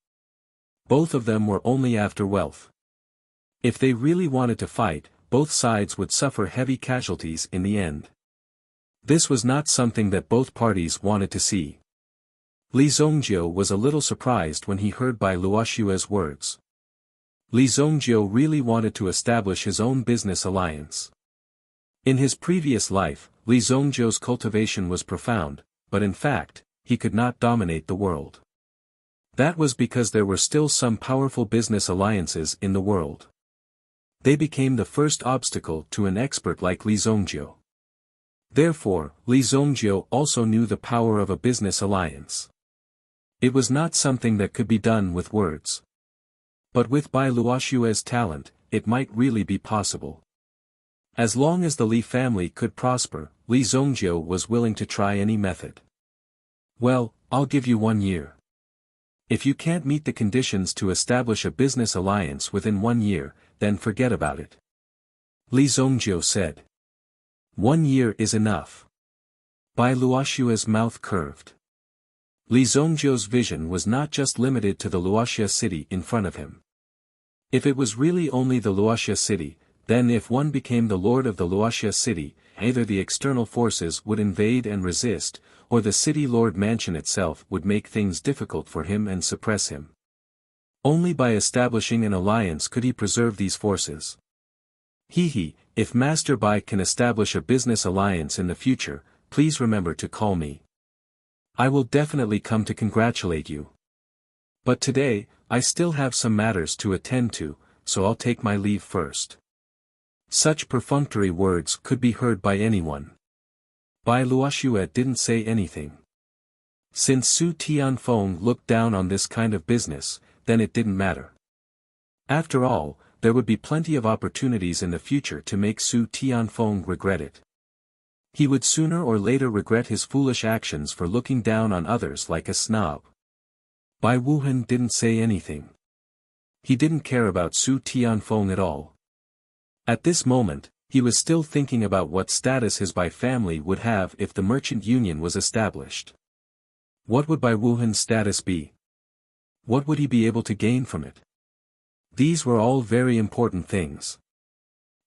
Both of them were only after wealth. If they really wanted to fight, both sides would suffer heavy casualties in the end. This was not something that both parties wanted to see. Li Zongjiu was a little surprised when he heard Bai Luoxue's words. Li Zongjiu really wanted to establish his own business alliance. In his previous life, Li Zongjiu's cultivation was profound, but in fact, he could not dominate the world. That was because there were still some powerful business alliances in the world. They became the first obstacle to an expert like Li Zongjiu. Therefore, Li Zongjiu also knew the power of a business alliance. It was not something that could be done with words. But with Bai Luoxue's talent, it might really be possible. As long as the Li family could prosper, Li Zongjiu was willing to try any method. Well, I'll give you 1 year. If you can't meet the conditions to establish a business alliance within 1 year, then forget about it. Li Zongjiu said. 1 year is enough. Bai Luoxue's mouth curved. Li Zongjiu's vision was not just limited to the Luoxia city in front of him. If it was really only the Luoxia city, then if one became the lord of the Luoxia city, either the external forces would invade and resist, or the city lord mansion itself would make things difficult for him and suppress him. Only by establishing an alliance could he preserve these forces. If Master Bai can establish a business alliance in the future, please remember to call me. I will definitely come to congratulate you. But today, I still have some matters to attend to, so I'll take my leave first. Such perfunctory words could be heard by anyone. Bai Luoxue didn't say anything. Since Su Tianfeng looked down on this kind of business, then it didn't matter. After all, there would be plenty of opportunities in the future to make Su Tianfeng regret it. He would sooner or later regret his foolish actions for looking down on others like a snob. Bai Wuhan didn't say anything. He didn't care about Su Tianfeng at all. At this moment, he was still thinking about what status his Bai family would have if the merchant union was established. What would Bai Wuhan's status be? What would he be able to gain from it? These were all very important things.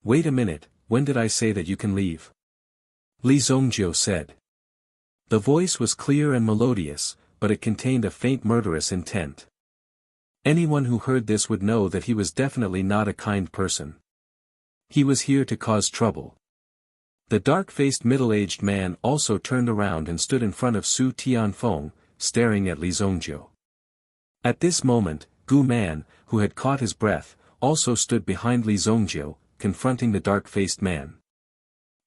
Wait a minute, when did I say that you can leave? Li Zongjiu said. The voice was clear and melodious, but it contained a faint murderous intent. Anyone who heard this would know that he was definitely not a kind person. He was here to cause trouble. The dark-faced middle-aged man also turned around and stood in front of Su Tianfeng, staring at Li Zongjiu. At this moment, Gu Man, who had caught his breath, also stood behind Li Zongjiu, confronting the dark-faced man.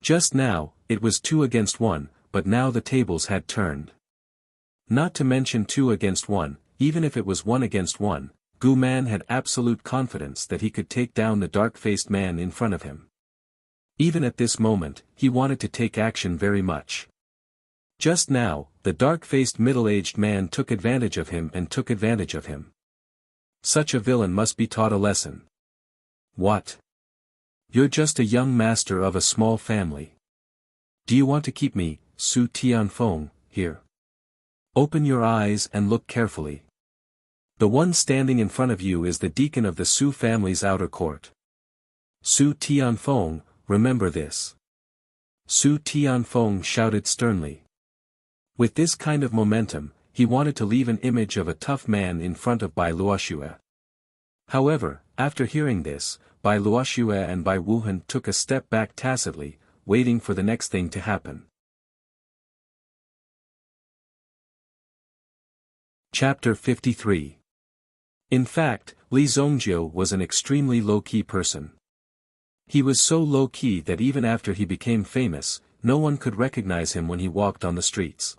Just now, it was 2 against 1, but now the tables had turned. Not to mention 2 against 1, even if it was 1 against 1, Gu Man had absolute confidence that he could take down the dark-faced man in front of him. Even at this moment, he wanted to take action very much. Just now, the dark-faced middle-aged man took advantage of him and took advantage of him. Such a villain must be taught a lesson. What? You're just a young master of a small family. Do you want to keep me, Su Tianfeng, here? Open your eyes and look carefully. The one standing in front of you is the deacon of the Su family's outer court. Su Tianfeng, remember this. Su Tianfeng shouted sternly. With this kind of momentum, he wanted to leave an image of a tough man in front of Bai Luoxue. However, after hearing this, Bai Luoxue and Bai Wuhan took a step back tacitly, waiting for the next thing to happen. Chapter 53. In fact, Li Zongjiu was an extremely low-key person. He was so low-key that even after he became famous, no one could recognize him when he walked on the streets.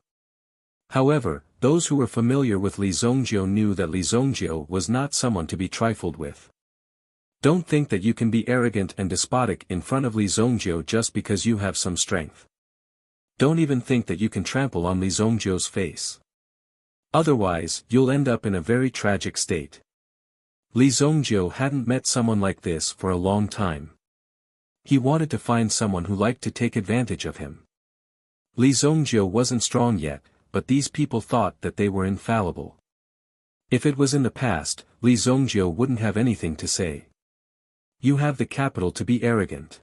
However, those who were familiar with Li Zongjiu knew that Li Zongjiu was not someone to be trifled with. Don't think that you can be arrogant and despotic in front of Li Zongjiu just because you have some strength. Don't even think that you can trample on Li Zongjiu's face. Otherwise, you'll end up in a very tragic state. Li Zongjiu hadn't met someone like this for a long time. He wanted to find someone who liked to take advantage of him. Li Zongjiu wasn't strong yet, but these people thought that they were infallible. If it was in the past, Li Zongjiu wouldn't have anything to say. You have the capital to be arrogant.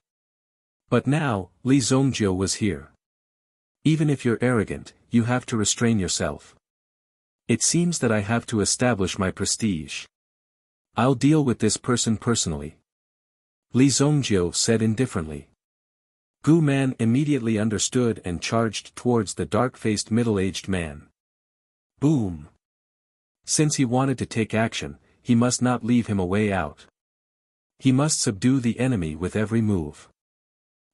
But now, Li Zongjiu was here. Even if you're arrogant, you have to restrain yourself. It seems that I have to establish my prestige. I'll deal with this person personally. Li Zongjiu said indifferently. Gu Man immediately understood and charged towards the dark-faced middle-aged man. Boom! Since he wanted to take action, he must not leave him a way out. He must subdue the enemy with every move.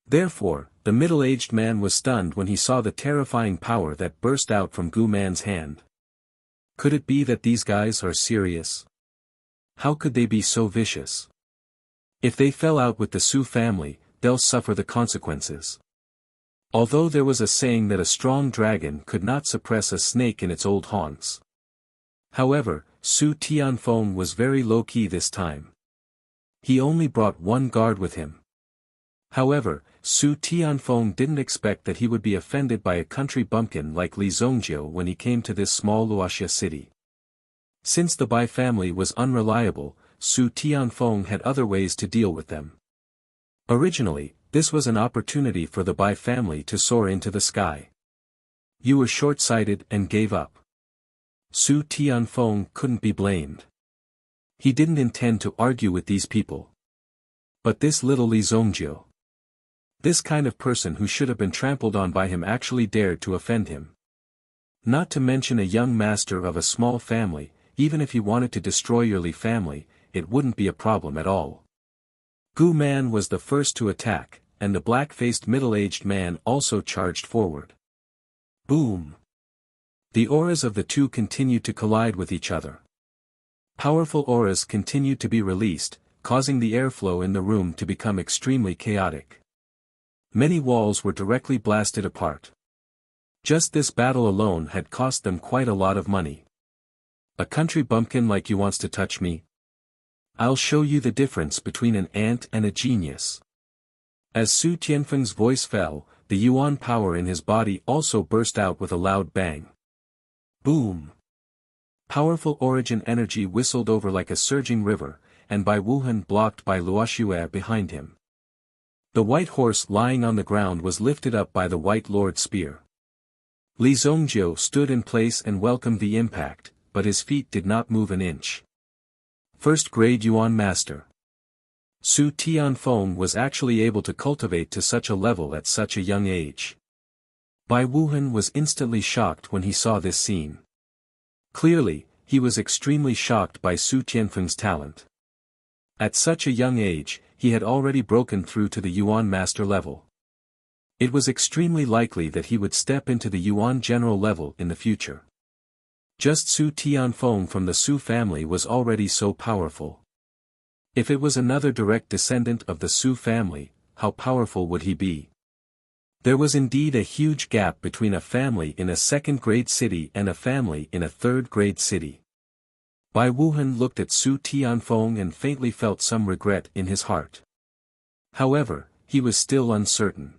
Therefore, the middle-aged man was stunned when he saw the terrifying power that burst out from Gu Man's hand. Could it be that these guys are serious? How could they be so vicious? If they fell out with the Su family, they'll suffer the consequences. Although there was a saying that a strong dragon could not suppress a snake in its old haunts. However, Su Tianfeng was very low-key this time. He only brought 1 guard with him. However, Su Tianfeng didn't expect that he would be offended by a country bumpkin like Li Zongjiu when he came to this small Luoxia city. Since the Bai family was unreliable, Su Tianfeng had other ways to deal with them. Originally, this was an opportunity for the Bai family to soar into the sky. You were short-sighted and gave up. Su Tianfeng couldn't be blamed. He didn't intend to argue with these people. But this little Li Zongjiu. This kind of person who should have been trampled on by him actually dared to offend him. Not to mention a young master of a small family, even if he wanted to destroy your Li family, it wouldn't be a problem at all. Gu Man was the first to attack, and the black-faced middle-aged man also charged forward. Boom! The auras of the two continued to collide with each other. Powerful auras continued to be released, causing the airflow in the room to become extremely chaotic. Many walls were directly blasted apart. Just this battle alone had cost them quite a lot of money. A country bumpkin like you wants to touch me? I'll show you the difference between an ant and a genius. As Su Tianfeng's voice fell, the yuan power in his body also burst out with a loud bang. Boom! Powerful origin energy whistled over like a surging river, and Bai Wuhan blocked by Luoxue behind him. The white horse lying on the ground was lifted up by the White Lord's spear. Li Zongjiu stood in place and welcomed the impact, but his feet did not move an inch. First-grade Yuan Master. Su Tianfeng was actually able to cultivate to such a level at such a young age. Bai Wuhan was instantly shocked when he saw this scene. Clearly, he was extremely shocked by Su Tianfeng's talent. At such a young age, he had already broken through to the Yuan Master level. It was extremely likely that he would step into the Yuan General level in the future. Just Su Tianfeng from the Su family was already so powerful. If it was another direct descendant of the Su family, how powerful would he be? There was indeed a huge gap between a family in a second-grade city and a family in a third-grade city. Bai Wuhan looked at Su Tianfeng and faintly felt some regret in his heart. However, he was still uncertain.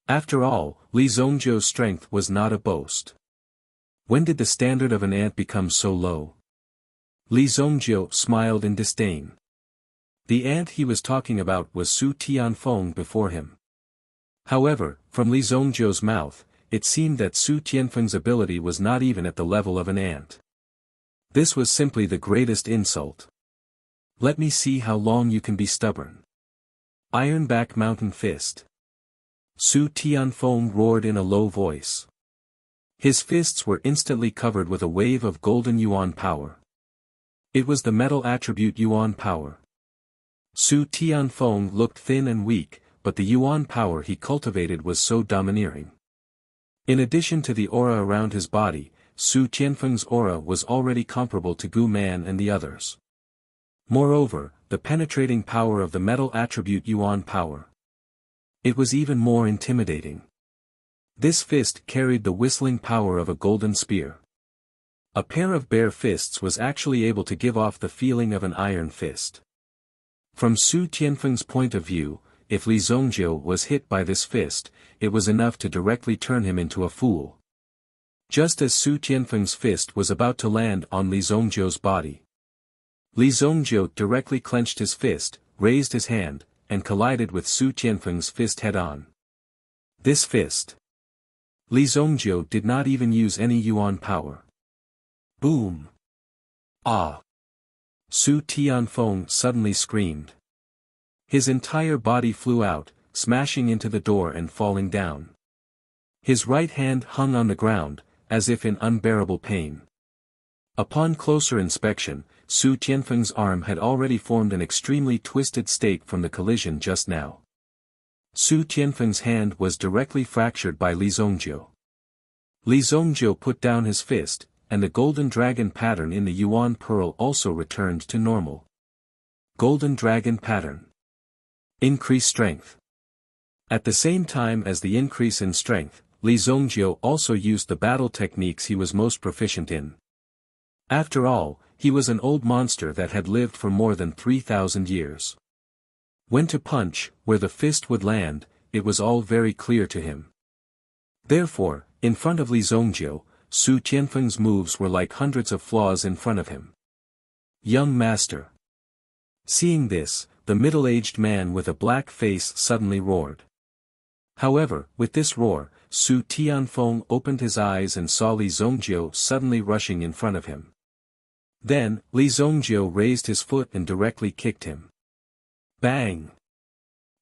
After all, Li Zongjiu's strength was not a boast. When did the standard of an ant become so low? Li Zongjiu smiled in disdain. The ant he was talking about was Su Tianfeng before him. However, from Li Zongjiu's mouth, it seemed that Su Tianfeng's ability was not even at the level of an ant. This was simply the greatest insult. Let me see how long you can be stubborn. Ironback Mountain Fist. Su Tianfeng roared in a low voice. His fists were instantly covered with a wave of golden yuan power. It was the metal attribute yuan power. Su Tianfeng looked thin and weak, but the yuan power he cultivated was so domineering. In addition to the aura around his body, Su Tianfeng's aura was already comparable to Gu Man and the others. Moreover, the penetrating power of the metal attribute yuan power. It was even more intimidating. This fist carried the whistling power of a golden spear. A pair of bare fists was actually able to give off the feeling of an iron fist. From Su Tianfeng's point of view, if Li Zongjiu was hit by this fist, it was enough to directly turn him into a fool. Just as Su Tianfeng's fist was about to land on Li Zongjiu's body, Li Zongjiu directly clenched his fist, raised his hand, and collided with Su Tianfeng's fist head-on. This fist. Li Zongjiu did not even use any yuan power. Boom! Ah! Su Tianfeng suddenly screamed. His entire body flew out, smashing into the door and falling down. His right hand hung on the ground, as if in unbearable pain. Upon closer inspection, Su Tianfeng's arm had already formed an extremely twisted state from the collision just now. Su Tianfeng's hand was directly fractured by Li Zongjiu. Li Zongjiu put down his fist, and the golden dragon pattern in the yuan pearl also returned to normal. Golden dragon pattern. Increase strength. At the same time as the increase in strength, Li Zongjiu also used the battle techniques he was most proficient in. After all, he was an old monster that had lived for more than 3,000 years. When to punch, where the fist would land, it was all very clear to him. Therefore, in front of Li Zongjiu, Su Tianfeng's moves were like hundreds of flaws in front of him. Young master. Seeing this, the middle-aged man with a black face suddenly roared. However, with this roar, Su Tianfeng opened his eyes and saw Li Zongjiu suddenly rushing in front of him. Then, Li Zongjiu raised his foot and directly kicked him. Bang!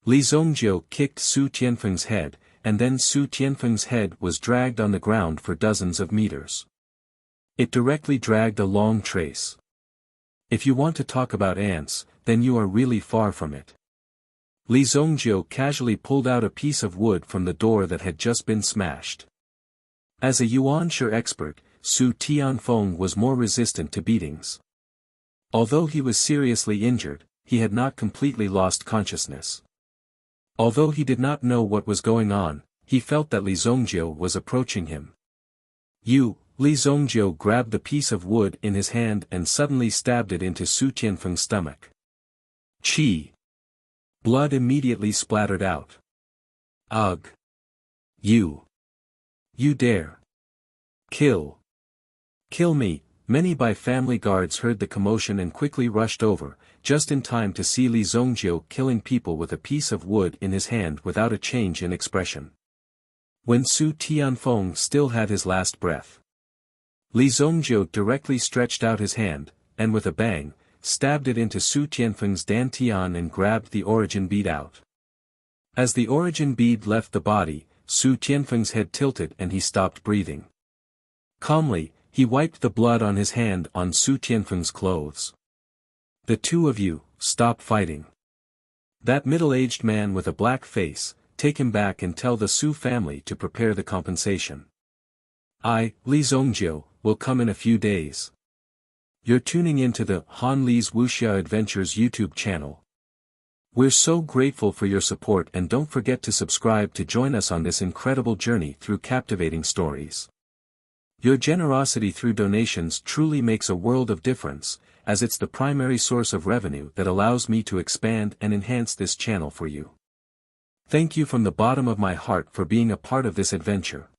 Li Zongjiu kicked Su Tianfeng's head, and then Su Tianfeng's head was dragged on the ground for dozens of meters. It directly dragged a long trace. If you want to talk about ants, then you are really far from it. Li Zongjiu casually pulled out a piece of wood from the door that had just been smashed. As a Yuanshi expert, Su Tianfeng was more resistant to beatings. Although he was seriously injured, he had not completely lost consciousness. Although he did not know what was going on, he felt that Li Zongjiu was approaching him. Li Zongjiu grabbed the piece of wood in his hand and suddenly stabbed it into Su Tianfeng's stomach. Chi! Blood immediately splattered out. Ugh! You dare! Kill me! Many Bai family guards heard the commotion and quickly rushed over, just in time to see Li Zongjiu killing people with a piece of wood in his hand without a change in expression. When Su Tianfeng still had his last breath, Li Zongjiu directly stretched out his hand, and with a bang, stabbed it into Su Tianfeng's dantian and grabbed the origin bead out. As the origin bead left the body, Su Tianfeng's head tilted and he stopped breathing. Calmly, he wiped the blood on his hand on Su Tianfeng's clothes. The two of you, stop fighting. That middle-aged man with a black face, take him back and tell the Su family to prepare the compensation. I, Li Zongjiu, will come in a few days. You're tuning into the Han Li's Wuxia Adventures YouTube channel. We're so grateful for your support, and don't forget to subscribe to join us on this incredible journey through captivating stories. Your generosity through donations truly makes a world of difference, as it's the primary source of revenue that allows me to expand and enhance this channel for you. Thank you from the bottom of my heart for being a part of this adventure.